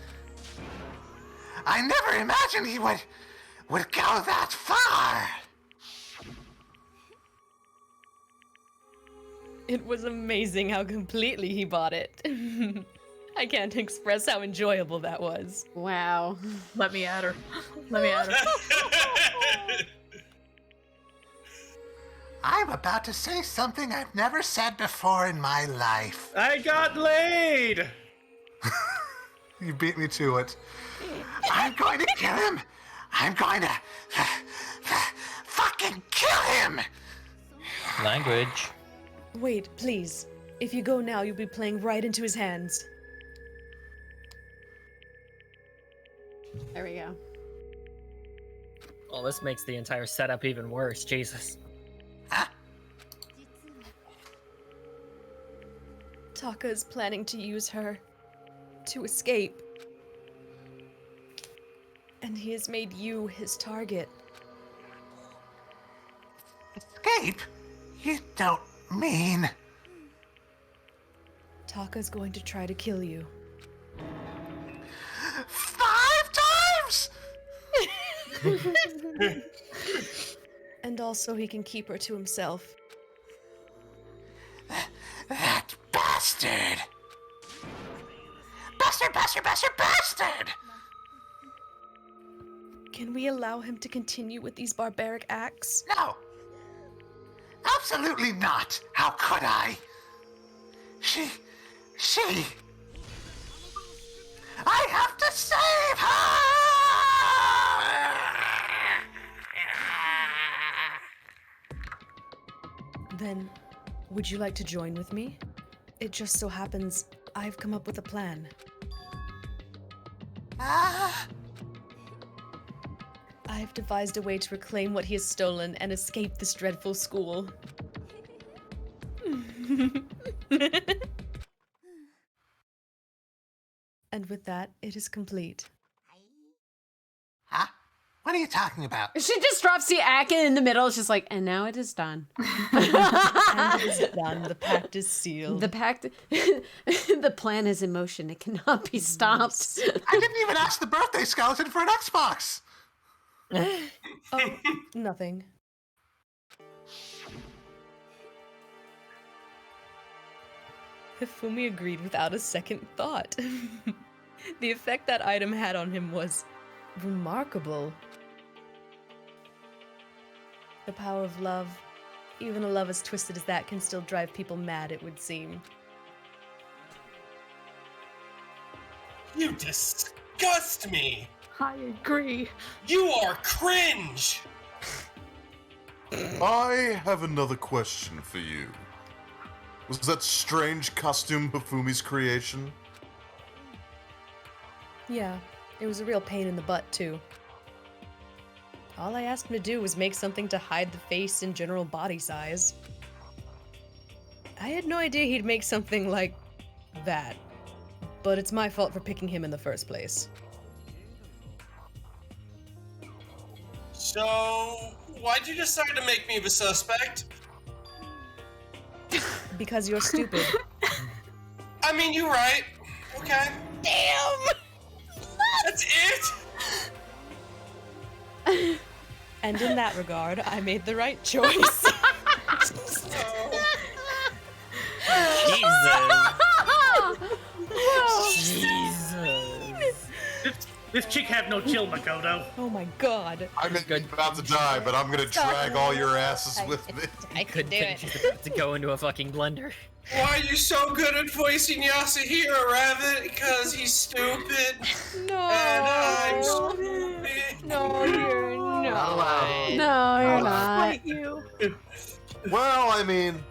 I never imagined he would go that far. It was amazing how completely he bought it. I can't express how enjoyable that was. Wow. Let me at her. Let me at her. I'm about to say something I've never said before in my life. I got laid! You beat me to it. I'm going to kill him. I'm going to fucking kill him. Language. Wait, please. If you go now, you'll be playing right into his hands. There we go. Well, this makes the entire setup even worse. Jesus. Taka is planning to use her to escape. And he has made you his target. Escape? You don't mean... Taka's going to try to kill you. 5 times?! And also he can keep her to himself. That bastard! Bastard, bastard, bastard, bastard! Can we allow him to continue with these barbaric acts? No! Absolutely not! How could I? She She... I have to save her! Then, would you like to join with me? It just so happens I've come up with a plan. I've devised a way to reclaim what he has stolen and escape this dreadful school. And with that, it is complete. Huh? What are you talking about? She just drops the act in the middle. It's just like, and now it is done. And it is done. The pact is sealed. The pact, the plan is in motion. It cannot be stopped. I didn't even ask the birthday skeleton for an Xbox. Oh, nothing. Hifumi agreed without a second thought. The effect that item had on him was remarkable. The power of love, even a love as twisted as that, can still drive people mad, it would seem. You disgust me! I agree. You are cringe! I have another question for you. Was that strange costume Hifumi's creation? Yeah, it was a real pain in the butt, too. All I asked him to do was make something to hide the face and general body size. I had no idea he'd make something like that, but it's my fault for picking him in the first place. So, why'd you decide to make me the suspect? Because you're stupid. I mean, you're right. Okay. Damn! That's it? And in that regard, I made the right choice. Jesus. This chick have no chill, Makoto. Oh my god. I'm about to die, but I'm gonna drag all your asses with me. I could do it. She's about to go into a fucking blender. Why are you so good at voicing Yasuhiro, Rabbit? Because he's stupid. No. And I'm stupid. No, you're not. No, you're I'll not. fight you. Well, I mean...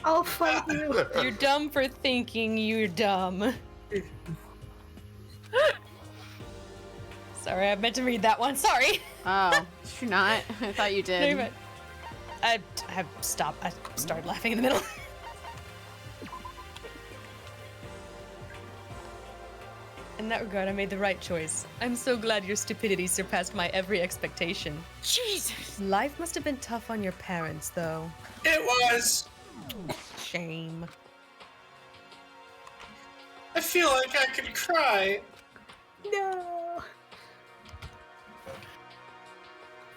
I'll fight you. You're dumb for thinking you're dumb. Sorry, I meant to read that one. Sorry. Oh, you're not? I thought you did. No, I stopped. I started laughing in the middle. In that regard, I made the right choice. I'm so glad your stupidity surpassed my every expectation. Jesus. Life must have been tough on your parents, though. It was. Shame. I feel like I could cry. No.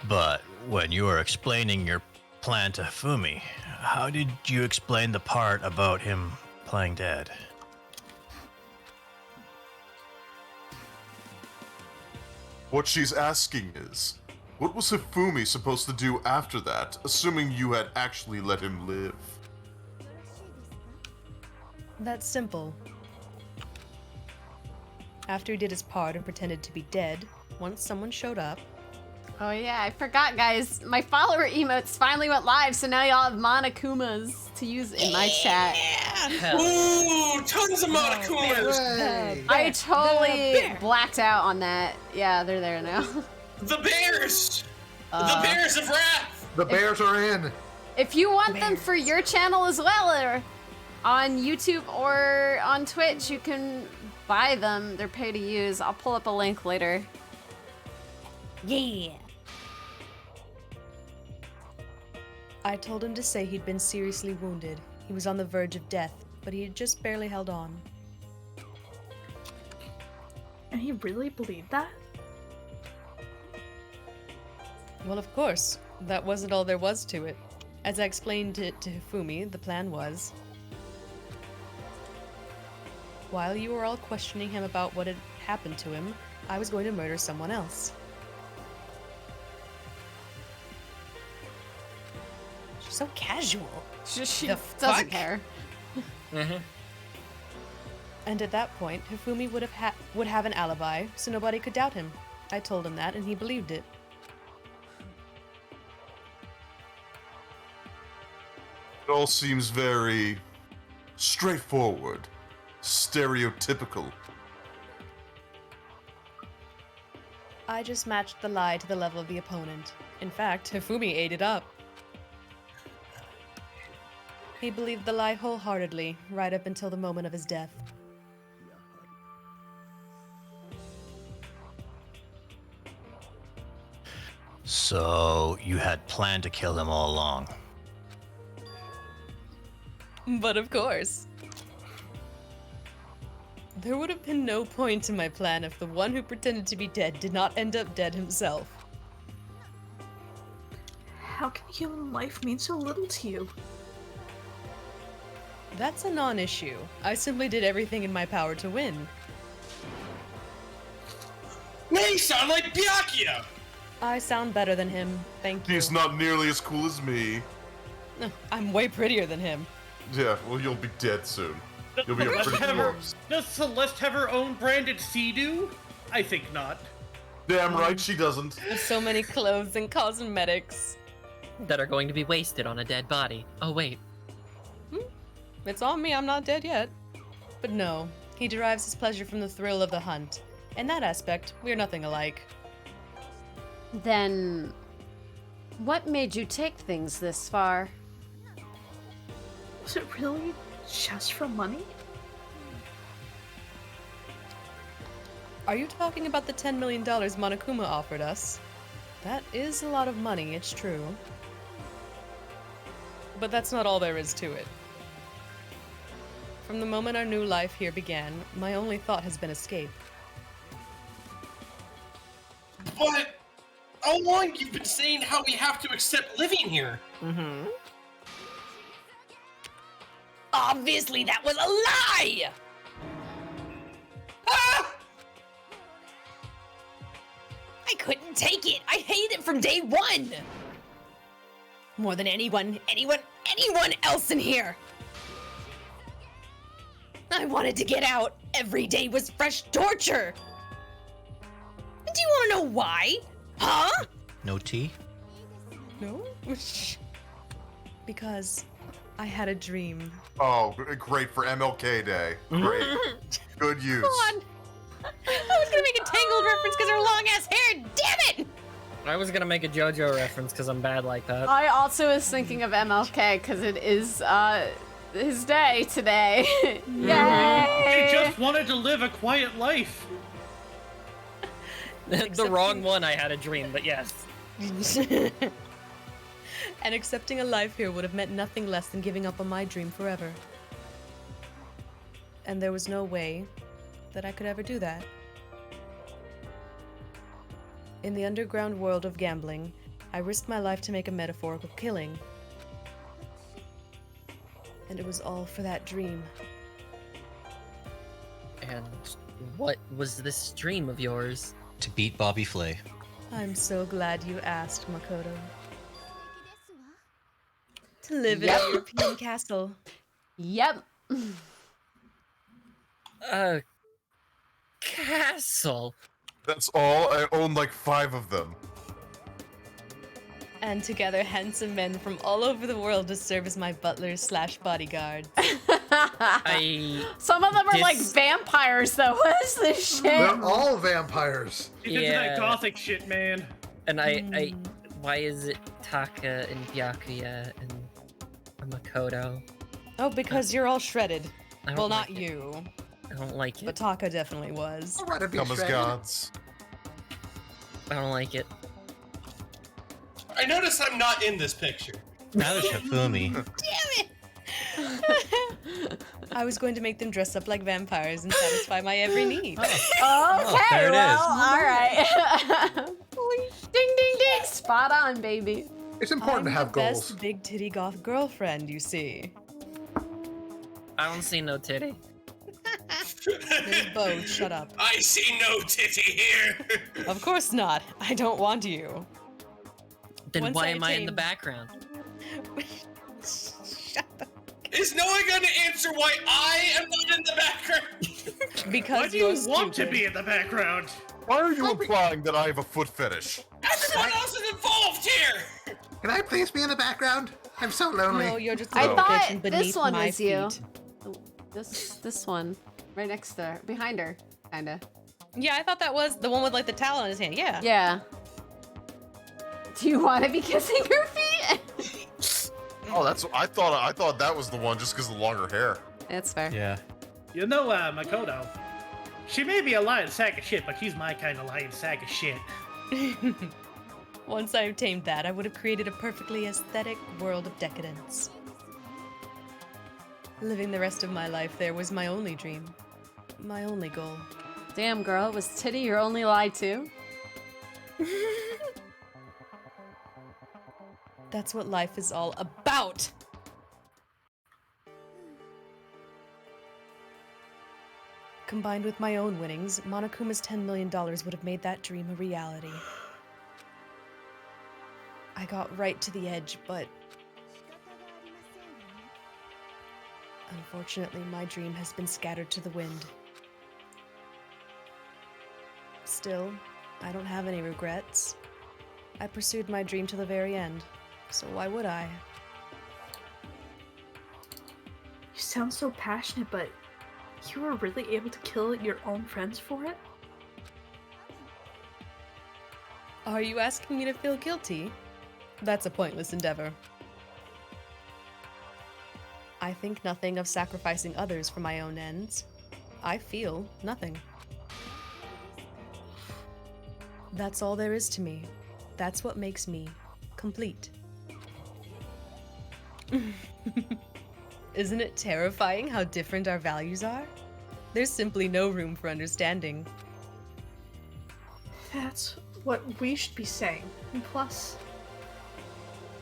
But when you were explaining your plan to Hifumi, how did you explain the part about him playing dead? What she's asking is, what was Hifumi supposed to do after that, assuming you had actually let him live? That's simple. After he did his part and pretended to be dead, once someone showed up... Oh yeah, I forgot, guys. My follower emotes finally went live, so now y'all have Monokumas to use in my chat. Ooh, tons of Monokumas! I totally blacked out on that. Yeah, they're there now. The bears! The bears of wrath! The bears are in. If you want them for your channel as well, or on YouTube or on Twitch, you can buy them. They're pay to use. I'll pull up a link later. Yeah. I told him to say he'd been seriously wounded. He was on the verge of death, but he had just barely held on. And he really believed that? Well, of course. That wasn't all there was to it. As I explained it to Hifumi, the plan was... While you were all questioning him about what had happened to him, I was going to murder someone else. She's so casual. She The doesn't fuck? care. And at that point, Hifumi would have an alibi, so nobody could doubt him. I told him that, and he believed it. It all seems very straightforward, stereotypical. I just matched the lie to the level of the opponent. In fact, Hifumi ate it up. He believed the lie wholeheartedly, right up until the moment of his death. So, you had planned to kill him all along. But of course. There would have been no point in my plan if the one who pretended to be dead did not end up dead himself. How can human life mean so little to you? That's a non-issue. I simply did everything in my power to win. You sound like Byakuya! I sound better than him, thank you. He's not nearly as cool as me. I'm way prettier than him. Yeah, well, you'll be dead soon. You'll be a pretty corpse. Does Celeste have her own branded Sea-Doo? I think not. Damn right she doesn't. With so many clothes and cosmetics. That are going to be wasted on a dead body. Oh, wait. It's on me, I'm not dead yet. But no, he derives his pleasure from the thrill of the hunt. In that aspect, we're nothing alike. Then, what made you take things this far? Was it really just for money? Are you talking about the $10 million Monokuma offered us? That is a lot of money, it's true. But that's not all there is to it. From the moment our new life here began, my only thought has been escape. But how long you've been saying how we have to accept living here? Mm-hmm. Obviously, that was a lie! Ah! I couldn't take it. I hated it from day one. More than anyone else in here. I wanted to get out. Every day was fresh torture. Do you want to know why? Huh? No tea? No? Because I had a dream. Oh, great for MLK Day. Great. Good use. Come on. I was gonna make a Tangled reference because her long ass hair. Damn it! I was gonna make a JoJo reference because I'm bad like that. I also was thinking of MLK because it is his day today. Yay! She just wanted to live a quiet life. The wrong one. I had a dream, but yes. And accepting a life here would have meant nothing less than giving up on my dream forever. And there was no way that I could ever do that. In the underground world of gambling, I risked my life to make a metaphorical killing. And it was all for that dream. And what was this dream of yours? To beat Bobby Flay. I'm so glad you asked, Makoto. To live in Yep. a European castle. Yep. Castle. That's all. I own like 5 of them. And together, handsome men from all over the world to serve as my butlers / bodyguards. Some of them are like vampires, though. What is this shit? They're all vampires. She's into that gothic shit, man. And I why is it Taka and Byakuya and Makoto? Oh, because you're all shredded. I don't Well, not like it. you. I don't like it. But Taka definitely was. Come as gods. I don't like it. I notice I'm not in this picture. Now there's Hifumi. Damn it! I was going to make them dress up like vampires and satisfy my every need. Okay, there it well, is. all right. Ding, ding, ding. Spot on, baby. It's important I'm to have the goals. best big titty goth girlfriend, you see. I don't see no titty. There's Bo, shut up. I see no titty here. Of course not. I don't want you. Then Once why I am I in the attain- background? Is no one going to answer why I am not in the background? Why Because do you you're want to stupid. be in the background? Why are you implying that I have a foot fetish? Everyone else is involved here! Can I please be in the background? I'm so lonely. No, you're just a I little bitch thought and this beneath one my was you. feet. This one, right next to her, behind her, kinda. Yeah, I thought that was the one with like the towel in his hand. Yeah. Yeah. Do you want to be kissing her feet? Oh, that's. I thought that was the one just because of the longer hair. That's fair. Yeah. You know, Makoto. She may be a lying sack of shit, but she's my kind of lying sack of shit. Once I've tamed that, I would have created a perfectly aesthetic world of decadence. Living the rest of my life there was my only dream. My only goal. Damn, girl, was titty your only lie too? That's what life is all about! Combined with my own winnings, Monokuma's $10 million would have made that dream a reality. I got right to the edge, but unfortunately, my dream has been scattered to the wind. Still, I don't have any regrets. I pursued my dream to the very end, so why would I? You sound so passionate, but you were really able to kill your own friends for it? Are you asking me to feel guilty? That's a pointless endeavor. I think nothing of sacrificing others for my own ends. I feel nothing. That's all there is to me. That's what makes me complete. Isn't it terrifying how different our values are? There's simply no room for understanding. That's what we should be saying. And plus,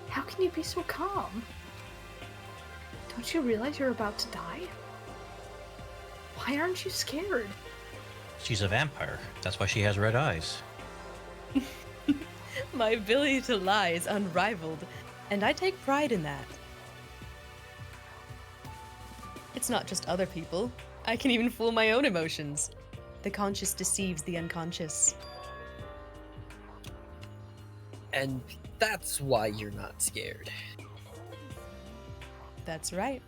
how can you be so calm? Don't you realize you're about to die? Why aren't you scared? She's a vampire. That's why she has red eyes. My ability to lie is unrivaled, and I take pride in that. It's not just other people. I can even fool my own emotions. The conscious deceives the unconscious. And that's why you're not scared. That's right.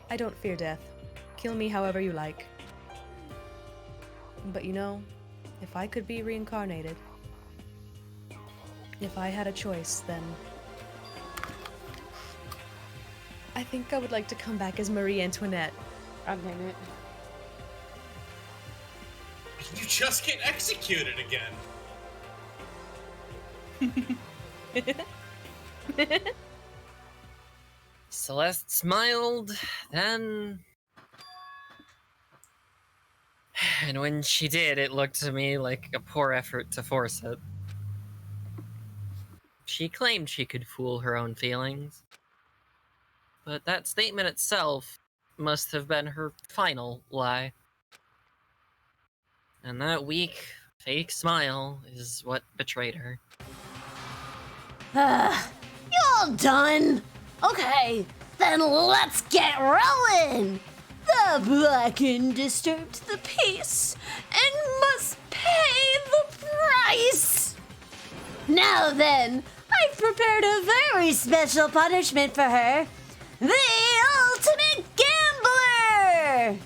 I don't fear death. Kill me however you like. But you know, if I could be reincarnated, if I had a choice, then I think I would like to come back as Marie Antoinette. God damn You just get executed again. Celeste smiled, then... And when she did, it looked to me like a poor effort to force it. She claimed she could fool her own feelings. But that statement itself must have been her final lie. And that weak, fake smile is what betrayed her. You all done? Okay, then let's get rolling! The black and disturbed the peace and must pay the price! Now then, I've prepared a very special punishment for her. The ultimate gambler!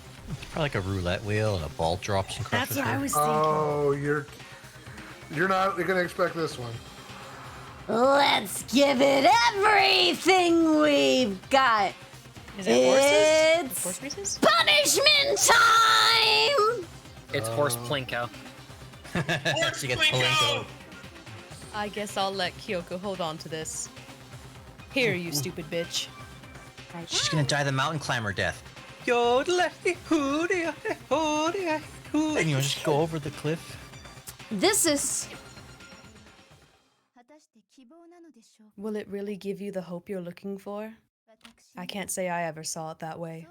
Probably like a roulette wheel and a ball drops and crushes her. Oh, you're not gonna expect this one. Let's give it everything we've got. Is it horses? It's Horse races? punishment time! It's horse plinko. She gets Plinko. I guess I'll let Kyoko hold on to this. Here, you stupid bitch. She's gonna die the mountain climber death. And you just go over the cliff. This is... Will it really give you the hope you're looking for? I can't say I ever saw it that way.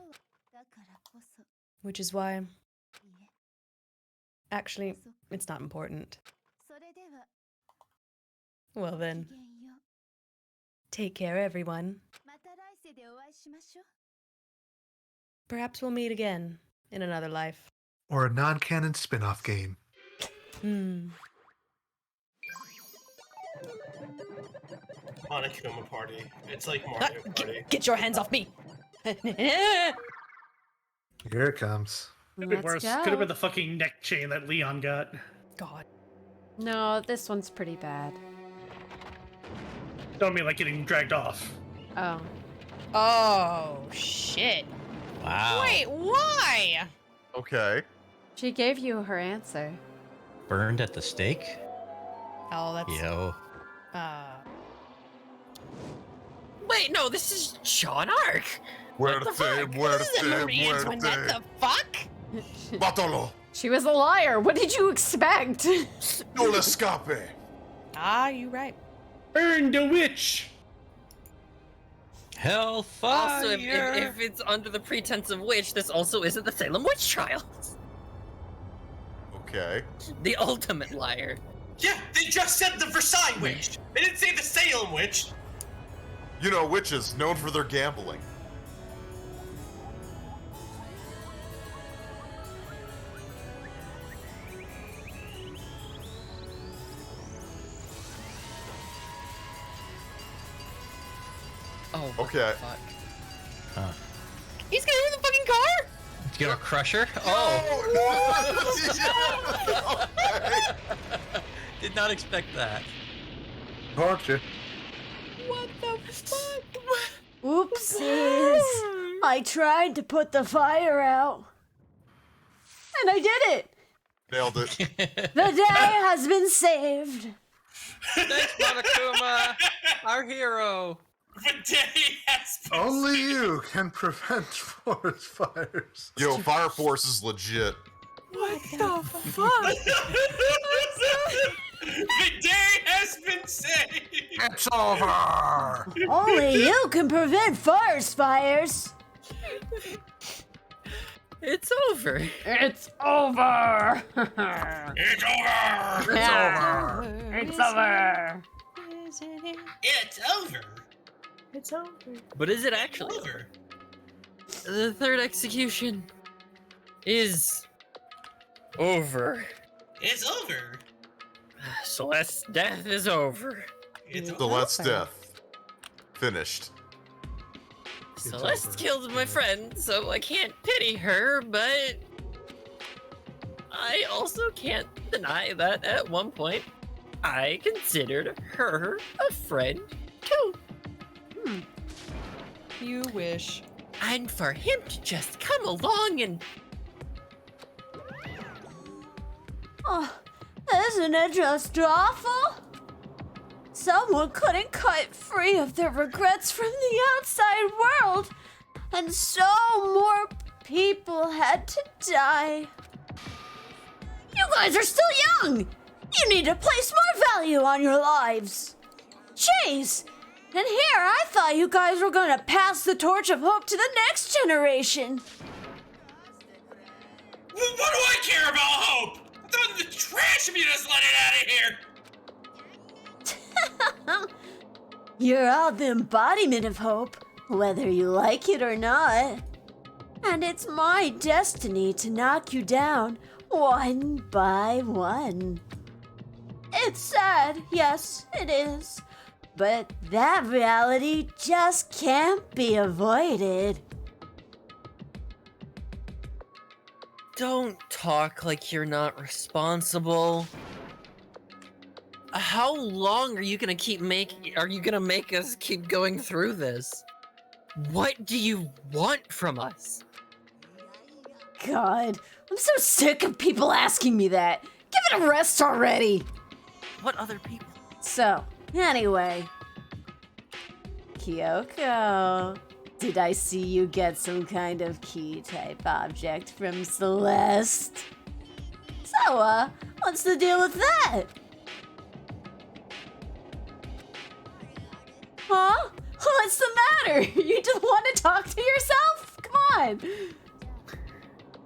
Which is why... Actually, it's not important. Well then. Take care, everyone. Perhaps we'll meet again in another life. or a non-canon spin-off game? Monokuma Party. It's like Mario Party. Get your hands off me! Here it comes. Could be worse. Could have been the fucking neck chain that Leon got. God. No, this one's pretty bad. Don't mean like getting dragged off. Oh. Oh, shit. Wow. Wait, why? Okay. She gave you her answer. Burned at the stake? Oh, that's... Yo. Wait, no, this is Sean Arc. Muerte, What the fuck? Mátalo. She was a liar. What did you expect? No le escape. Ah, you right. Burn the witch! Hellfire! Also, if it's under the pretense of witch, this also isn't the Salem witch trials. Okay. The ultimate liar. Yeah, they just said the Versailles witch. They didn't say the Salem witch. You know, witches known for their gambling. Oh, okay. Fuck. He's gonna hit the fucking car? You gonna crush her? Oh! Did not expect that. Caught you. What the fuck? Oopsies. I tried to put the fire out. And I did it. Nailed it. The day has been saved. Thanks, Monokuma, our hero. The day has been Only saved. you can prevent forest fires. Yo, Fire Force is legit. What the fuck? The day has been saved. It's over. Only you can prevent forest fires. It's over. It's over. It's over. It's over. It's over. It's over. It's over. But is it actually over? The third execution is over. It's over. Celeste's death is over. It's The Let's Death. Finished. Celeste killed my friend, so I can't pity her, but I also can't deny that at one point I considered her a friend too. You wish. And for him to just come along and... Oh, isn't it just awful? Someone couldn't cut free of their regrets from the outside world, and so more people had to die. You guys are still young! You need to place more value on your lives! Jeez! And here I thought you guys were gonna pass the torch of hope to the next generation! What do I care about hope? Throw in the trash if you just let it out of here. You're all the embodiment of hope, whether you like it or not. And it's my destiny to knock you down one by one. It's sad, yes, it is. But that reality just can't be avoided. Don't talk like you're not responsible. How long are you gonna make us keep going through this? What do you want from us? God, I'm so sick of people asking me that. Give it a rest already. What other people? So, anyway. Kyoko, did I see you get some kind of key-type object from Celeste? So, what's the deal with that? Huh? What's the matter? You just want to talk to yourself? Come on.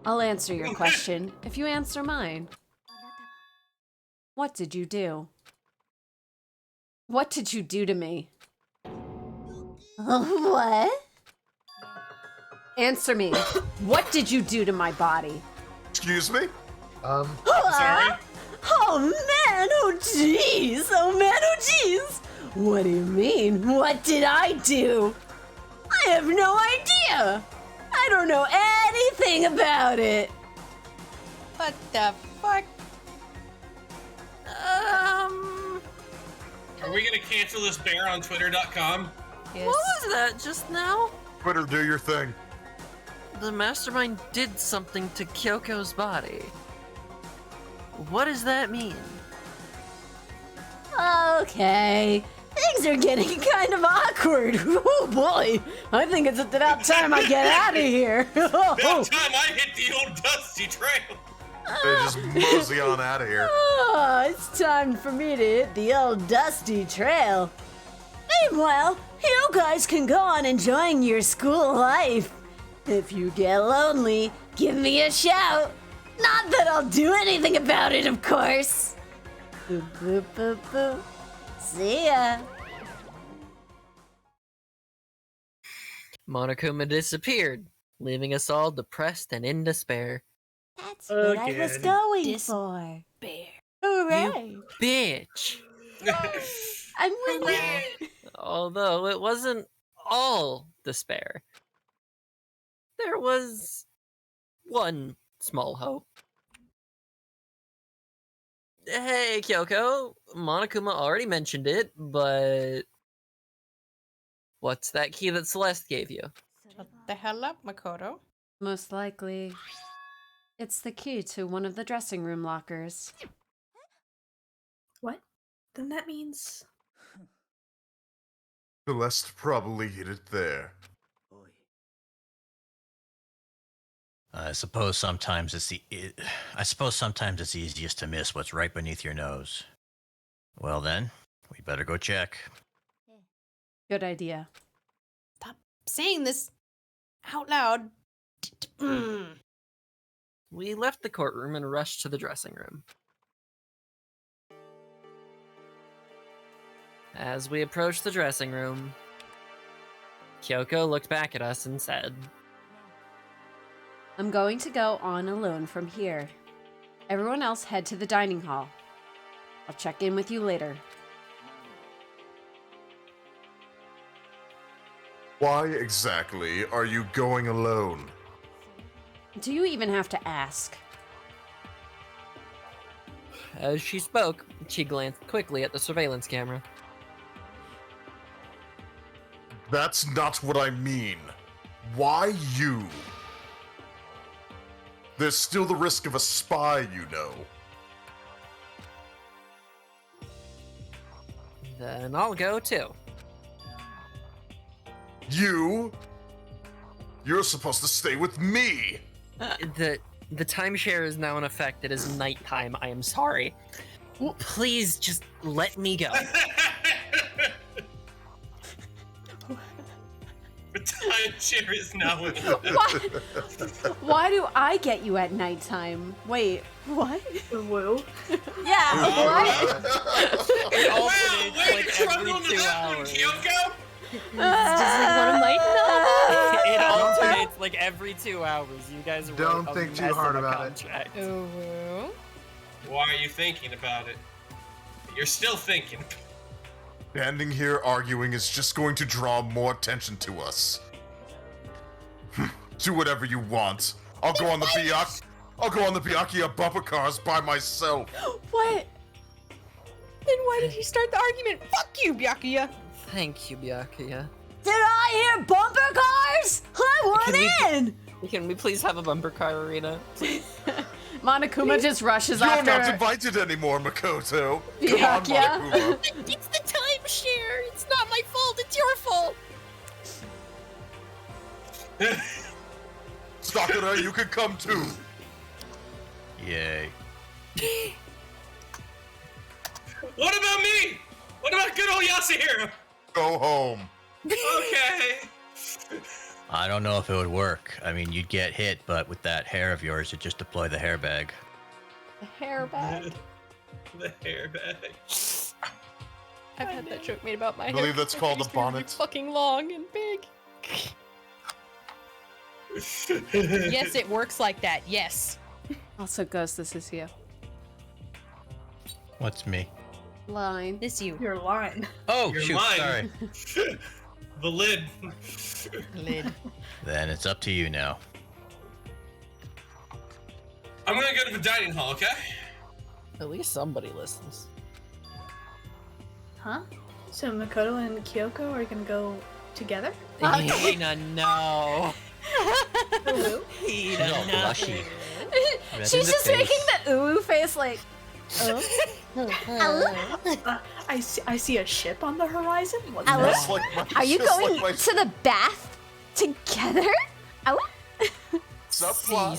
I'll answer your question if you answer mine. What did you do? What did you do to me? What? Answer me. What did you do to my body? Excuse me? Sorry? Oh man, oh jeez, oh man, oh jeez. What do you mean? What did I do? I have no idea. I don't know anything about it. What the fuck? Are we gonna cancel this bear on Twitter.com? Yes. What was that just now? Twitter, do your thing. The mastermind did something to Kyoko's body. What does that mean? Okay, things are getting kind of awkward. Oh boy, I think it's about time I get out of here. About time I hit the old dusty trail. They just mosey on out of here. Oh, it's time for me to hit the old dusty trail. Meanwhile, you guys can go on enjoying your school life. If you get lonely, give me a shout. Not that I'll do anything about it, of course. Boop, boop, boop, boop. See ya. Monokuma disappeared, leaving us all depressed and in despair. That's what I was going for. Hooray. You bitch! I'm winning. Although it wasn't all despair. There was one small hope. Hey, Kyoko, Monokuma already mentioned it, but what's that key that Celeste gave you? Shut the hell up, Makoto. Most likely, it's the key to one of the dressing room lockers. What? Then that means... Celeste probably hid it there. I suppose sometimes it's easiest to miss what's right beneath your nose. Well then, we better go check. Good idea. Stop saying this out loud. We left the courtroom and rushed to the dressing room. As we approached the dressing room, Kyoko looked back at us and said, I'm going to go on alone from here. Everyone else head to the dining hall. I'll check in with you later. Why exactly are you going alone? Do you even have to ask? As she spoke, she glanced quickly at the surveillance camera. That's not what I mean. Why you? There's still the risk of a spy, you know. Then I'll go too. You? You're supposed to stay with me. The timeshare is now in effect. It is nighttime. I am sorry. Please just let me go. The timeshare is now in Why do I get you at nighttime? Wait, what? Whoa. Yeah, what? It alternates like every 2 hours. Kyoko? It alternates like every 2 hours. You guys Don't wrote a think too mess hard of a about it. contract. Why are you thinking about it? You're still thinking. Standing here arguing is just going to draw more attention to us. Do whatever you want. I'll go on the Byakuya bumper cars by myself. What? Then why did you start the argument? Fuck you, Byakuya! Thank you, Byakuya. Did I hear bumper cars? I want in! Can we please have a bumper car arena? Monokuma just rushes You're after not invited anymore, Makoto. Come on, Byakuya. Monokuma. It's the timeshare. It's not my fault. It's your fault. Sakura, you can come too. Yay. What about me? What about good old Yasuhiro? Go home. Okay. I don't know if it would work. I mean, you'd get hit, but with that hair of yours, you'd just deploy the hairbag. The hairbag. The hairbag. I've had that joke made about my I hair. believe that's called a It's really bonnet. fucking long and big. Yes, it works like that. Yes. Also, Ghost, this is you. What's me? Line. This you. Your line. Oh, You're shoot, mine. sorry. The lid. Lid. Then it's up to you now. I'm gonna go to the dining hall, okay? At least somebody listens. Huh? So Makoto and Kyoko are gonna go together? Hina, no. Hello? She's all blushy. Red in She's the just face. making the ooh face like, I see a ship on the horizon. What's Ow. that? Are you going to the bath together? Ow. Subplot.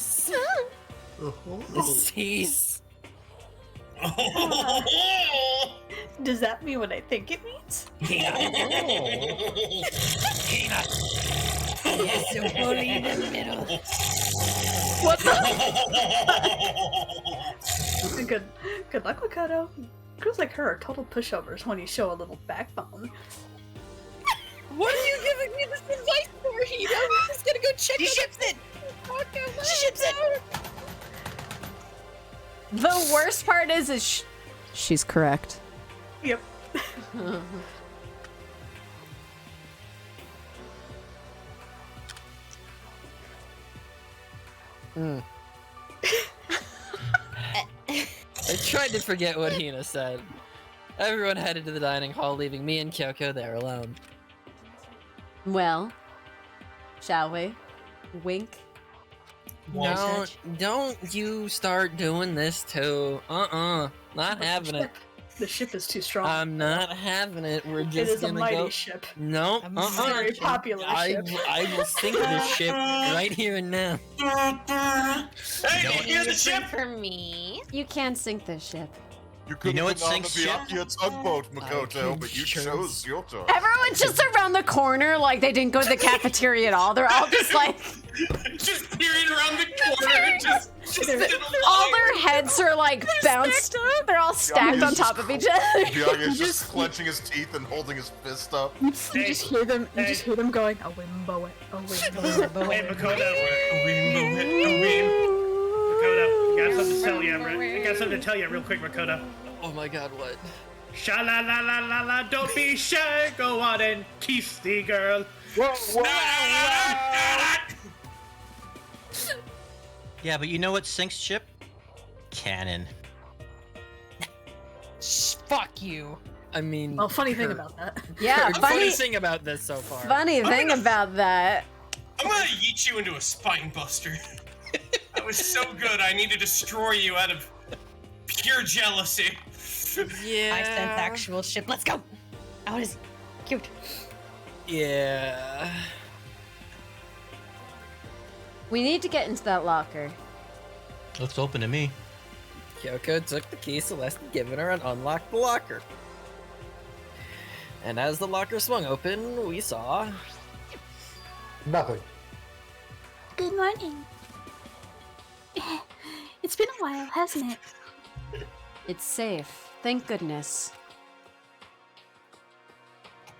Cease. Does that mean what I think it means? Yes, so fully in the middle. What the? Good luck, Makoto. Girls like her are total pushovers when you show a little backbone. What are you giving me this advice for, Hina? We're just gonna go check She ships it! She ships it! The worst part is she's correct. Yep. I tried to forget what Hina said. Everyone headed to the dining hall, leaving me and Kyoko there alone. Well, shall we? Wink. Don't you start doing this too. Not having it. The ship is too strong. I'm not having it. We're just It is a gonna mighty go. ship. No, A very popular ship. I will sink this ship right here and now. Hey, you hear the ship? For me. You can't sink this ship. You could know have what been on the sinks ship? Byakuya tugboat, Makoto, but you chose Kyoto. Everyone's just around the corner, like they didn't go to the cafeteria at all. They're all just like, Just peering around the corner, just all their heads are like bounced. They're all stacked on top of each other. Byakuya's just clenching his teeth and holding his fist up. You just hear them. You just hear them going a wimbo it, a wimbo it. Hey, Makoto. Makoto, I got something to tell you. I got something to tell you real quick, Makoto. Oh my god, what? Sha la la la la la, don't be shy. Go on and kiss the girl. Yeah, but you know what sinks ship? Cannon. Fuck you. I mean. Well, funny thing about that. Yeah, funny thing about this so far. Funny thing about that. I'm gonna yeet you into a spine buster. That was so good, I need to destroy you out of pure jealousy. Yeah. I sense actual ship. Let's go. Out is cute. Yeah. We need to get into that locker. Looks open to me. Kyoko took the key Celeste had given her and unlocked the locker. And as the locker swung open, we saw... Nothing. Good morning. It's been a while, hasn't it? It's safe. Thank goodness.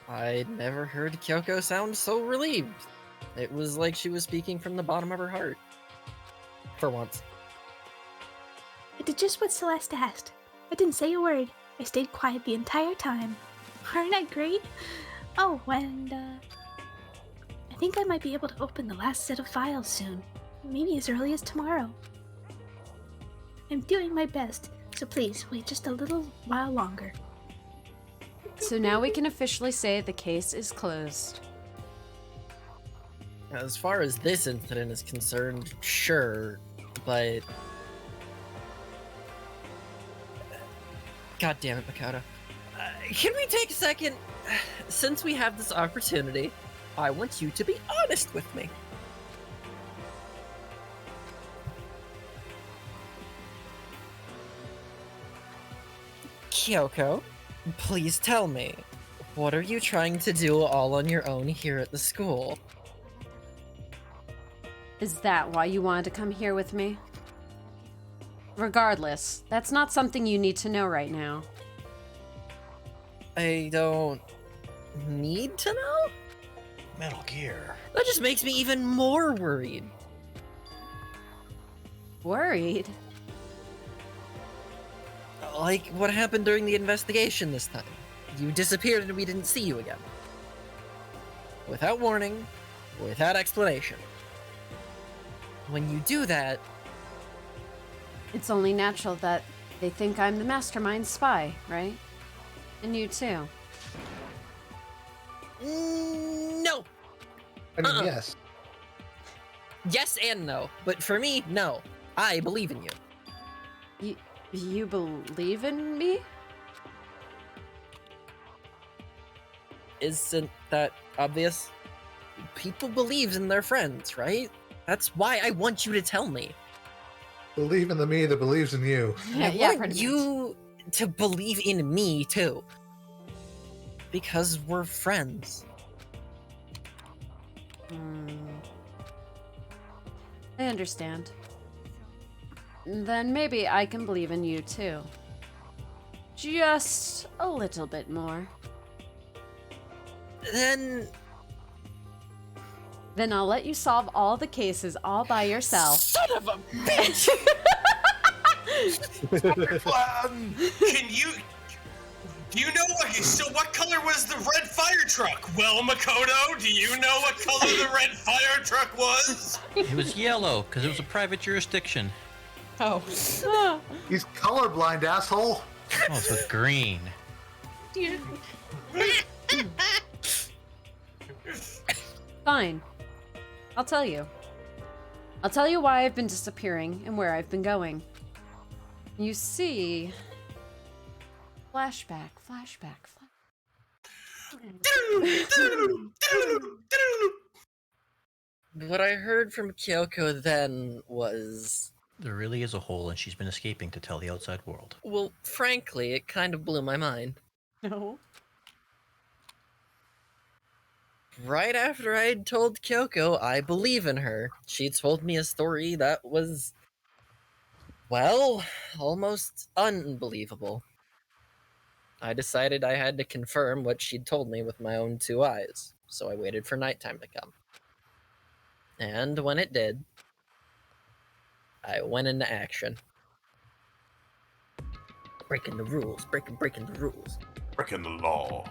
I'd never heard Kyoko sound so relieved. It was like she was speaking from the bottom of her heart. For once. I did just what Celeste asked. I didn't say a word. I stayed quiet the entire time. Aren't I great? Oh, and I think I might be able to open the last set of files soon. Maybe as early as tomorrow. I'm doing my best, so please wait just a little while longer. So now we can officially say the case is closed. As far as this incident is concerned, sure, but... God damn it, Makoto. Can we take a second? Since we have this opportunity, I want you to be honest with me. Kyoko, please tell me, what are you trying to do all on your own here at the school? Is that why you wanted to come here with me? Regardless, that's not something you need to know right now. I don't need to know? Metal Gear. That just makes me even more worried. Worried? Like what happened during the investigation this time. You disappeared and we didn't see you again. Without warning, without explanation. When you do that... It's only natural that they think I'm the mastermind spy, right? And you too. No! I mean, yes. Yes and no, but for me, no. I believe in you. You believe in me? Isn't that obvious? People believe in their friends, right? That's why I want you to tell me. Believe in the me that believes in you. I want you to believe in me, too. Because we're friends. I understand. Then maybe I can believe in you too. Just a little bit more. Then I'll let you solve all the cases all by yourself. Son of a bitch! Do you know what color was the red fire truck? Well, Makoto, do you know what color the red fire truck was? It was yellow, because it was a private jurisdiction. Oh. He's colorblind, asshole. Oh, so it's green. Fine. I'll tell you. I'll tell you why I've been disappearing and where I've been going. You see... Flashback. What I heard from Kyoko then was... There really is a hole, and she's been escaping to tell the outside world. Well, frankly, it kind of blew my mind. No. Right after I'd told Kyoko I believe in her, she told me a story that was... well, almost unbelievable. I decided I had to confirm what she'd told me with my own 2 eyes, so I waited for nighttime to come. And when it did, I went into action. Breaking the rules, breaking the rules. Breaking the law.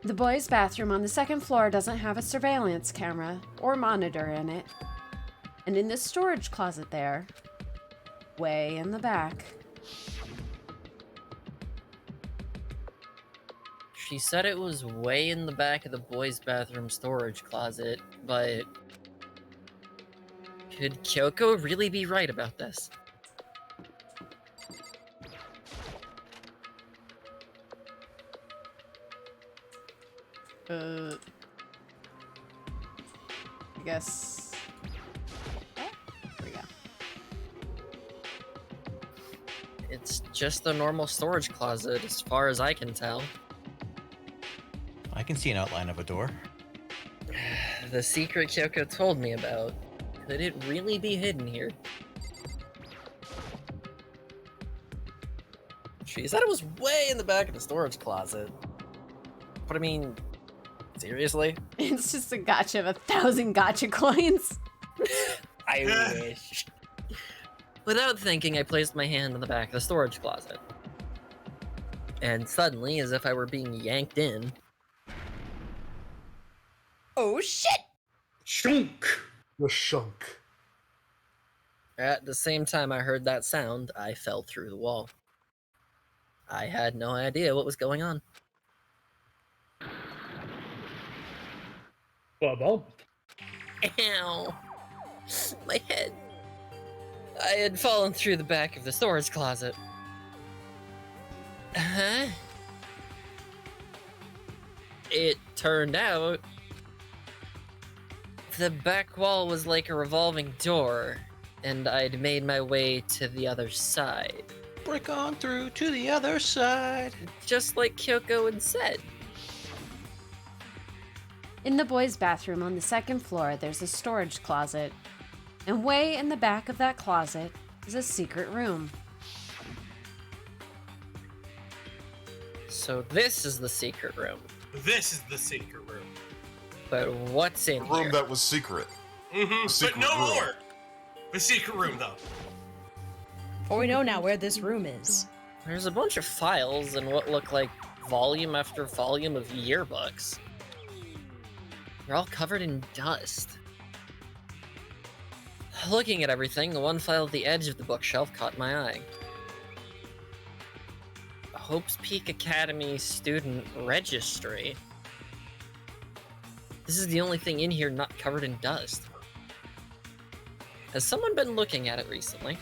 The boys' bathroom on the 2nd floor doesn't have a surveillance camera or monitor in it. And in the storage closet there, way in the back... She said it was way in the back of the boys' bathroom storage closet, but... could Kyoko really be right about this? I guess... There we go. It's just a normal storage closet, as far as I can tell. I can see an outline of a door. The secret Kyoko told me about. Could it really be hidden here? She said it was way in the back of the storage closet. But I mean, seriously? It's just a gotcha of 1,000 gotcha coins. I wish. Without thinking, I placed my hand in the back of the storage closet. And suddenly, as if I were being yanked in... Oh shit! Shunk! The shunk. At the same time I heard that sound, I fell through the wall. I had no idea what was going on. Bubble. Ow! My head. I had fallen through the back of the storage closet. Huh? It turned out the back wall was like a revolving door, and I'd made my way to the other side. Break on through to the other side. Just like Kyoko had said. In the boys' bathroom on the 2nd floor, there's a storage closet. And way in the back of that closet is a secret room. So this is the secret room. This is the secret room. But what's in The room here? that was secret. Mm-hmm. The secret But no room. more. The secret room, though. Or we know now where this room is. There's a bunch of files and what look like volume after volume of yearbooks. They're all covered in dust. Looking at everything, the one file at the edge of the bookshelf caught my eye. Hope's Peak Academy Student Registry. This is the only thing in here not covered in dust. Has someone been looking at it recently?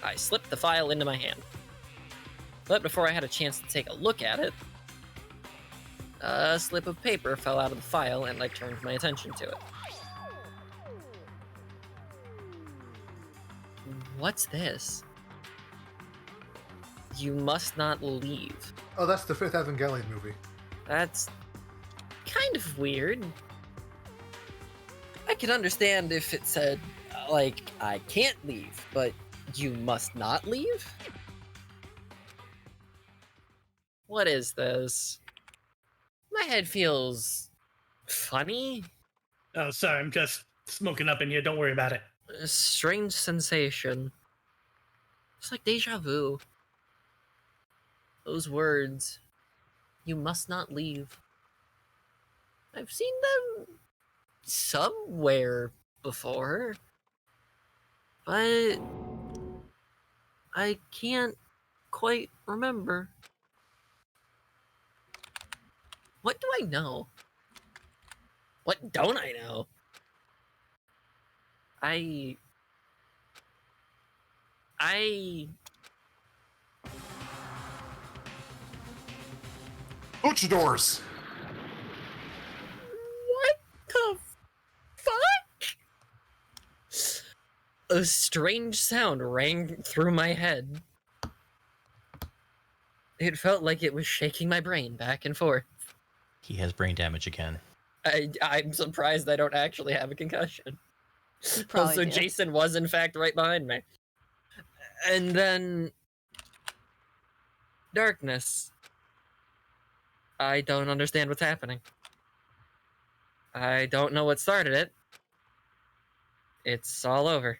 I slipped the file into my hand. But before I had a chance to take a look at it, a slip of paper fell out of the file and I turned my attention to it. What's this? You must not leave. Oh, that's the Fifth Evangelion movie. That's kind of weird. I could understand if it said, like, I can't leave, but you must not leave? What is this? My head feels funny. Oh, sorry, I'm just smoking up in here. Don't worry about it. A strange sensation. It's like deja vu. Those words, you must not leave. I've seen them somewhere before, but I can't quite remember. What do I know? What don't I know? I Luchadors! What the fuck? A strange sound rang through my head. It felt like it was shaking my brain back and forth. He has brain damage again. I'm surprised I don't actually have a concussion. Probably Also, do. Jason was in fact right behind me. And then... darkness. I don't understand what's happening. I don't know what started it. It's all over.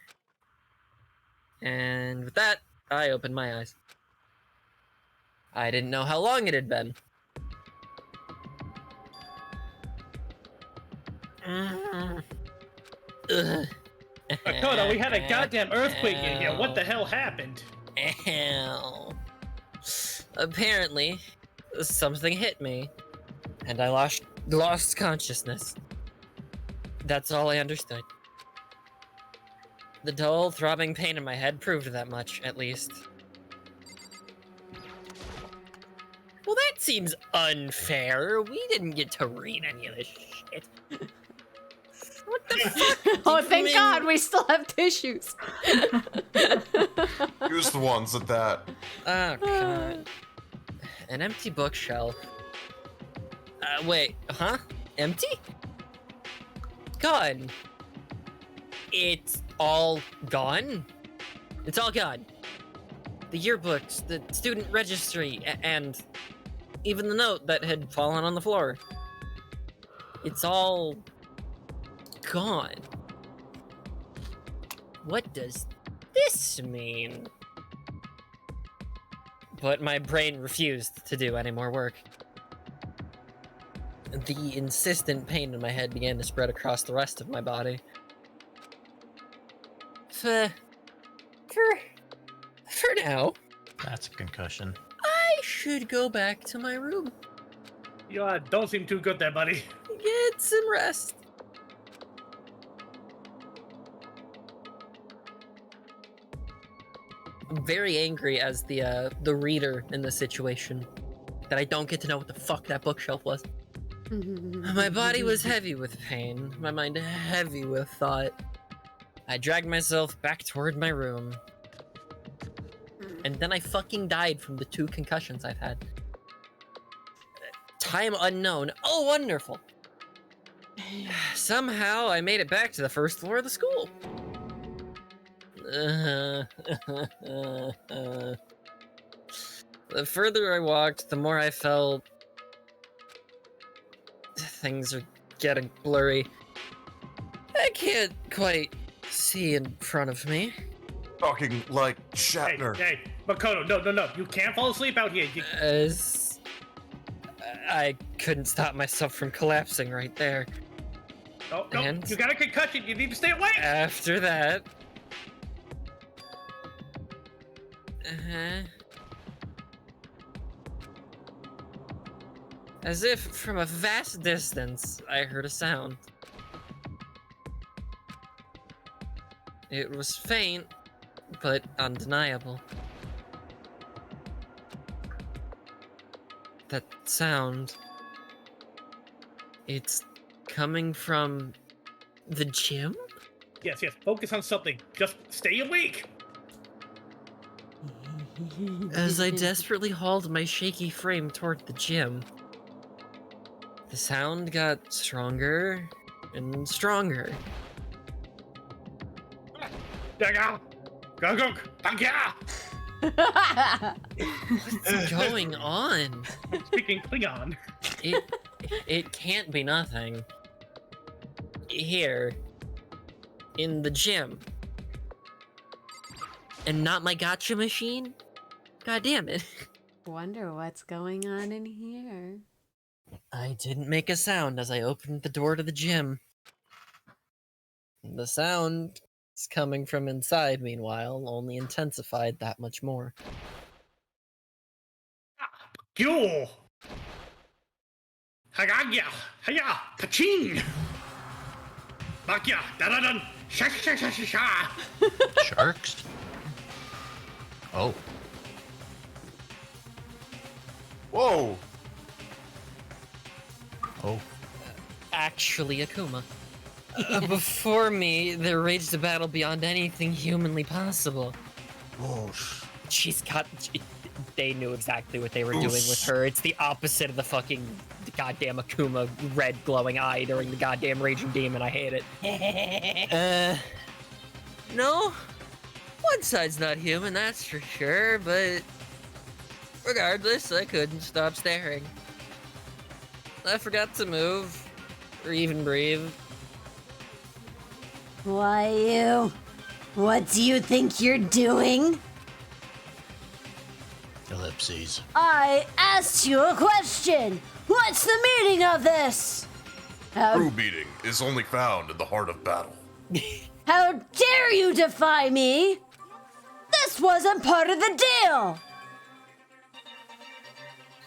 And with that, I opened my eyes. I didn't know how long it had been. Makoto, we had a goddamn earthquake in here. What the hell happened? Ow. Apparently, something hit me, and I lost consciousness. That's all I understood. The dull, throbbing pain in my head proved that much, at least. Well, that seems unfair. We didn't get to read any of this shit. What the fuck? Oh, thank God, we still have tissues. Use the ones at that. Oh, God. An empty bookshelf. Wait, huh? Empty? Gone. It's all gone? It's all gone. The yearbooks, the student registry, and even the note that had fallen on the floor. It's all gone. What does this mean? But my brain refused to do any more work. The insistent pain in my head began to spread across the rest of my body. For now, That's a concussion. I should go back to my room. You don't seem too good there, buddy. Get some rest. I'm very angry as the reader in this situation that I don't get to know what the fuck that bookshelf was. My body was heavy with pain, my mind heavy with thought. I dragged myself back toward my room. And then I fucking died from the 2 concussions I've had. Time unknown. Oh, wonderful. Somehow I made it back to the first floor of the school. The further I walked, the more I felt things are getting blurry. I can't quite see in front of me. Talking like Shatner. Hey, Makoto, no. You can't fall asleep out here. I couldn't stop myself from collapsing right there. No, And you got a concussion. You need to stay awake. after that... As if from a vast distance, I heard a sound. It was faint, but undeniable. That sound... It's coming from the gym? Yes. Focus on something. Just stay awake. As I desperately hauled my shaky frame toward the gym, the sound got stronger and stronger. What's going on? Speaking Klingon. It can't be nothing. Here, in the gym. And not my gotcha machine? God damn it. Wonder what's going on in here. I didn't make a sound as I opened the door to the gym. The sound is coming from inside, meanwhile, only intensified that much more. Yo! Hagagya! Haya! Paching! Bakya! Da-da-dun! Sha-sha-sha-sha-sha! Sharks? Oh. Whoa! Oh. Actually, Akuma. Before me, there raged a battle beyond anything humanly possible. Whoosh. She's got... They knew exactly what they were doing with her. It's the opposite of the fucking goddamn Akuma red glowing eye during the goddamn raging demon. I hate it. No. One side's not human, that's for sure, but... Regardless, I couldn't stop staring. I forgot to move, or even breathe. Why, you? What do you think you're doing? Ellipses. I asked you a question. What's the meaning of this? True meaning is only found in the heart of battle. How dare you defy me? This wasn't part of the deal.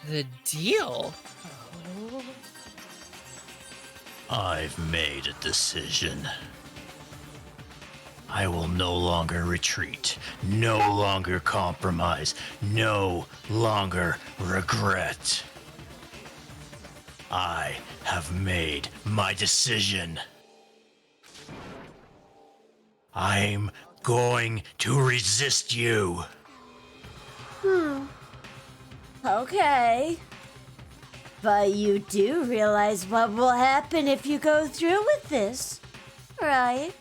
The deal? I've made a decision. I will no longer retreat, no longer compromise, no longer regret. I have made my decision. I'm going to resist you. Okay. But you do realize what will happen if you go through with this, right?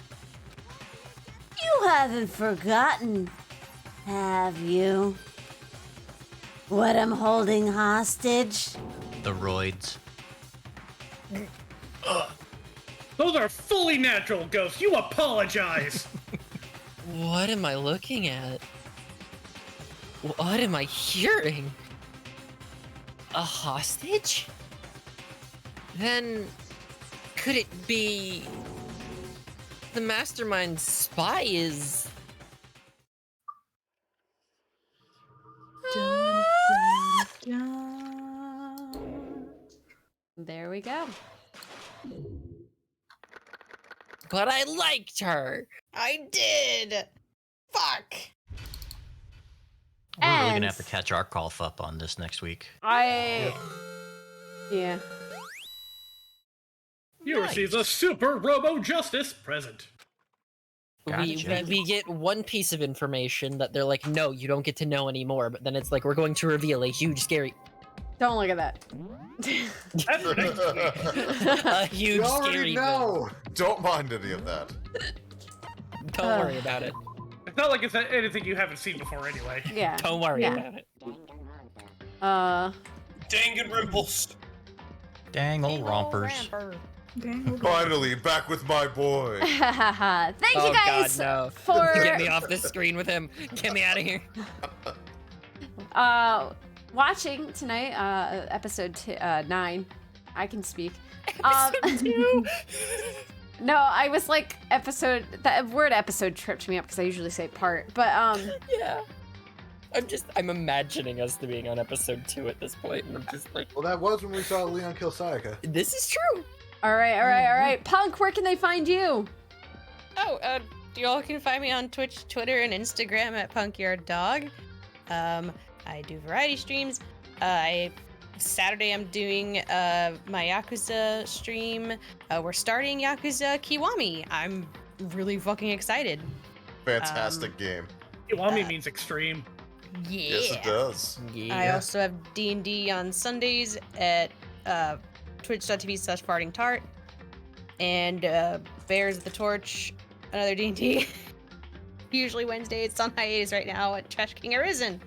You haven't forgotten, have you? What I'm holding hostage? The roids. Those are fully natural ghosts. You apologize. What am I looking at? What am I hearing? A hostage? Then, could it be... The mastermind spy is... There we go. But I liked her! I did! Fuck! We're really And- gonna have to catch Arcolf up on this next week. Yeah. You receive the Super Robo Justice present. We get one piece of information that they're like, no, you don't get to know anymore, but then it's like, we're going to reveal a huge, scary... Don't look at that. A huge, You already scary... know. Don't mind any of that. Don't worry about it. It's not like it's anything you haven't seen before anyway. Yeah. Don't worry about it. Danganronpa. Dang old rompers. Finally, back with my boy. Thank Oh you guys God, no! for Get me off this screen with him. Get me out of here. watching tonight. Episode 9. I can speak. Episode 2. No, I was like episode. The word episode tripped me up because I usually say part. But Yeah. I'm imagining us to being on episode 2 at this point, and I'm just like, Well, that was when we saw Leon kill Sayaka. this is true. all right. Punk, where can they find you? Oh, you all can find me on Twitch, Twitter, and Instagram at PunkyardDog. I do variety streams. Saturday I'm doing my Yakuza stream. We're starting Yakuza Kiwami. I'm really fucking excited. Fantastic game. Kiwami means extreme. Yeah. Yes, it does. I also have D&D on Sundays at twitch.tv/fartingtart. And Bears of the Torch, another D&D. Usually Wednesday. It's on hiatus right now at Trash King Arisen.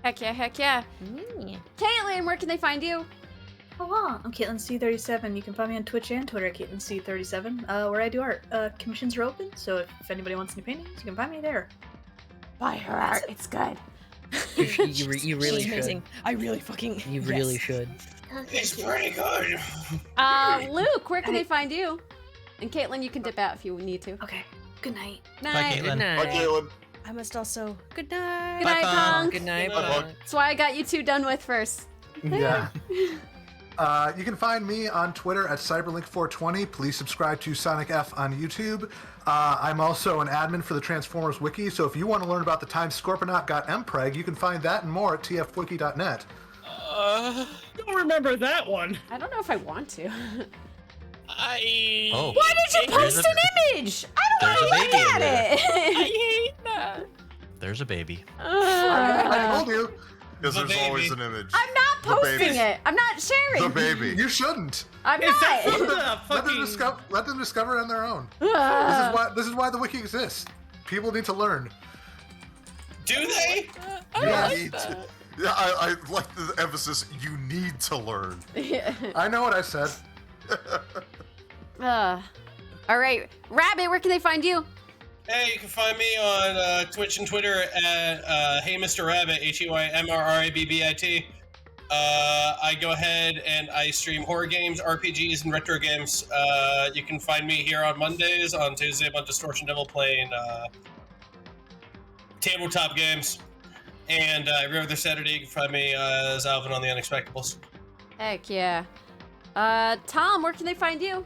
Heck yeah. Caitlin, where can they find you? Hello, I'm Caitlin C37. You can find me on Twitch and Twitter at Caitlin C37, where I do art. Commissions are open, so if anybody wants any paintings, you can find me there. Buy her art, it's good. You really She's should. amazing. I really fucking. You really should. It's pretty good. Luke, where can they find you? And Caitlin, you can dip out if you need to. Okay. Good night. Night. Caitlin. Bye, Galen. I must also. Good night. Good night, Punk. Good night, Bye, Punk. That's why I got you two done with first. Yeah. You can find me on Twitter at Cyberlink420. Please subscribe to Sonic F on YouTube. I'm also an admin for the Transformers Wiki, so if you want to learn about the time Scorponaut got MPreg, you can find that and more at tfwiki.net. Don't remember that one. I don't know if I want to. Oh. Why did you post an image? I don't want to There's a look baby in at there. it. I hate that. There's a baby. I told you. Because The there's baby. always an image. I'm not The posting baby. it. I'm not sharing. The baby. You shouldn't. I'm Is that not. from the Let them, fucking... let them discover it on their own. This is why the wiki exists. People need to learn. Do they? Yeah. Need to- Yeah, I like the emphasis. You need to learn. I know what I said. All right, Rabbit, where can they find you? Hey, you can find me on Twitch and Twitter at HeyMrRabbit, HeyMrRabbit. I go ahead and I stream horror games, RPGs, and retro games. You can find me here on Mondays. On Tuesday, I'm on Distortion Devil playing tabletop games. And every other Saturday, you can find me as Alvin on The Unexpectables. Heck yeah. Tom, where can they find you?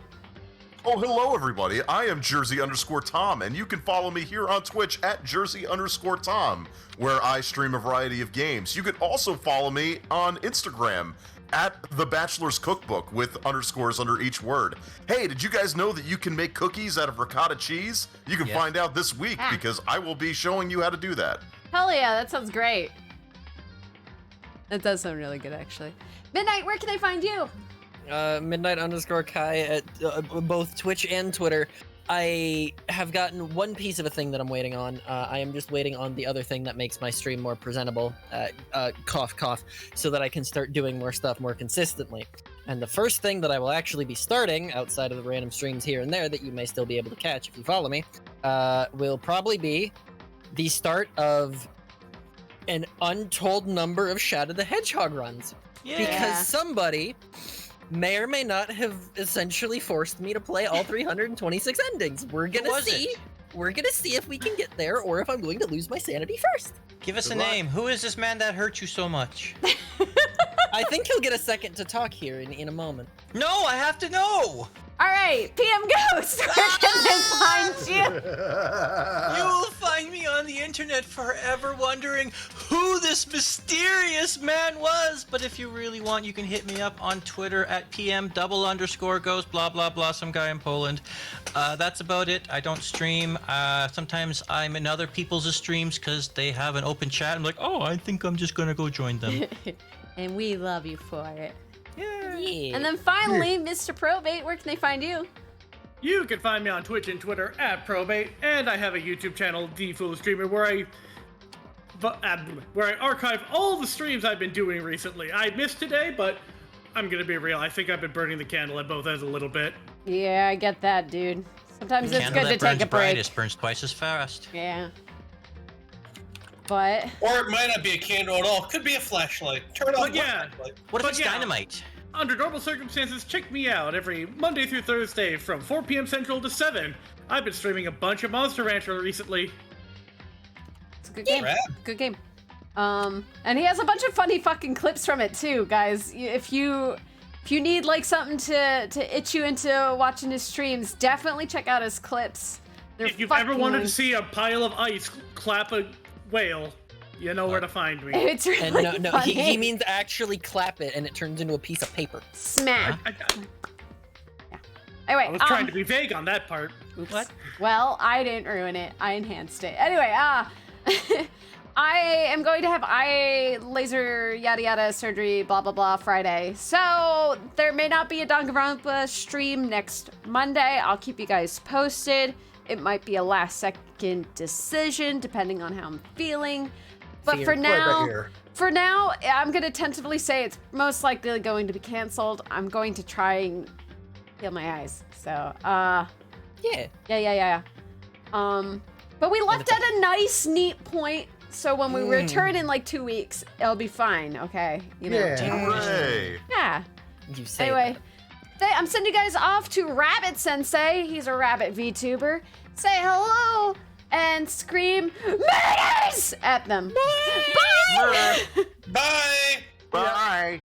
Oh, hello, everybody. I am Jersey_Tom, and you can follow me here on Twitch at Jersey_Tom, where I stream a variety of games. You can also follow me on Instagram at The Bachelor's Cookbook with underscores under each word. Hey, did you guys know that you can make cookies out of ricotta cheese? You can find out this week because I will be showing you how to do that. Hell yeah, that sounds great. That does sound really good, actually. Midnight, where can they find you? Midnight_Kai at both Twitch and Twitter. I have gotten one piece of a thing that I'm waiting on. I am just waiting on the other thing that makes my stream more presentable. Cough, cough. So that I can start doing more stuff more consistently. And the first thing that I will actually be starting, outside of the random streams here and there that you may still be able to catch if you follow me, will probably be the start of an untold number of Shadow the Hedgehog runs. Yeah. Because somebody may or may not have essentially forced me to play all 326 endings. We're gonna see. We're gonna see if we can get there or if I'm going to lose my sanity first. Give us a name. Who is this man that hurt you so much? I think he'll get a second to talk here in a moment. No, I have to know. All right, PM Ghost, where can they find you? You will find me on the internet forever wondering who this mysterious man was. But if you really want, you can hit me up on Twitter at PM_Ghost, blah, blah, blah, some guy in Poland. That's about it. I don't stream. Sometimes I'm in other people's streams because they have an open chat. I'm like, oh, I think I'm just going to go join them. And we love you for it. Yeah. And then finally, Mr. Probate, where can they find you? You can find me on Twitch and Twitter at Probate, and I have a YouTube channel, DFool Streamer, where I archive all the streams I've been doing recently. I missed today, but I'm gonna be real. I think I've been burning the candle at both ends a little bit. Yeah, I get that, dude. Sometimes it's Candle good to that take burns a break. brightest burns twice as fast. Yeah. But. Or it might not be a candle at all. Could be a flashlight. Turn on the flashlight. What if it's dynamite? Under normal circumstances, check me out every Monday through Thursday from 4 p.m. Central to 7. I've been streaming a bunch of Monster Rancher recently. It's a good game. Good game. And he has a bunch of funny fucking clips from it too, guys. If you need like something to itch you into watching his streams, definitely check out his clips. They're If you've ever wanted to see a pile of ice clap a whale, you know where to find me. It's really And no, funny. he means actually clap it, and it turns into a piece of paper. Smack. Anyway, I was trying to be vague on that part. What? Well, I didn't ruin it. I enhanced it. Anyway, I am going to have eye laser yada yada surgery blah blah blah Friday. So there may not be a Danganronpa stream next Monday. I'll keep you guys posted. It might be a last second decision depending on how I'm feeling. But for now, I'm gonna tentatively say it's most likely going to be canceled. I'm going to try and heal my eyes. So, yeah. But we left at a nice, neat point. So when we return in like 2 weeks, it'll be fine. Okay, you know. Hooray! Yeah. You say Anyway, I'm sending you guys off to Rabbit Sensei. He's a rabbit VTuber. Say hello and scream murders at them. Bye! Bye! Bye!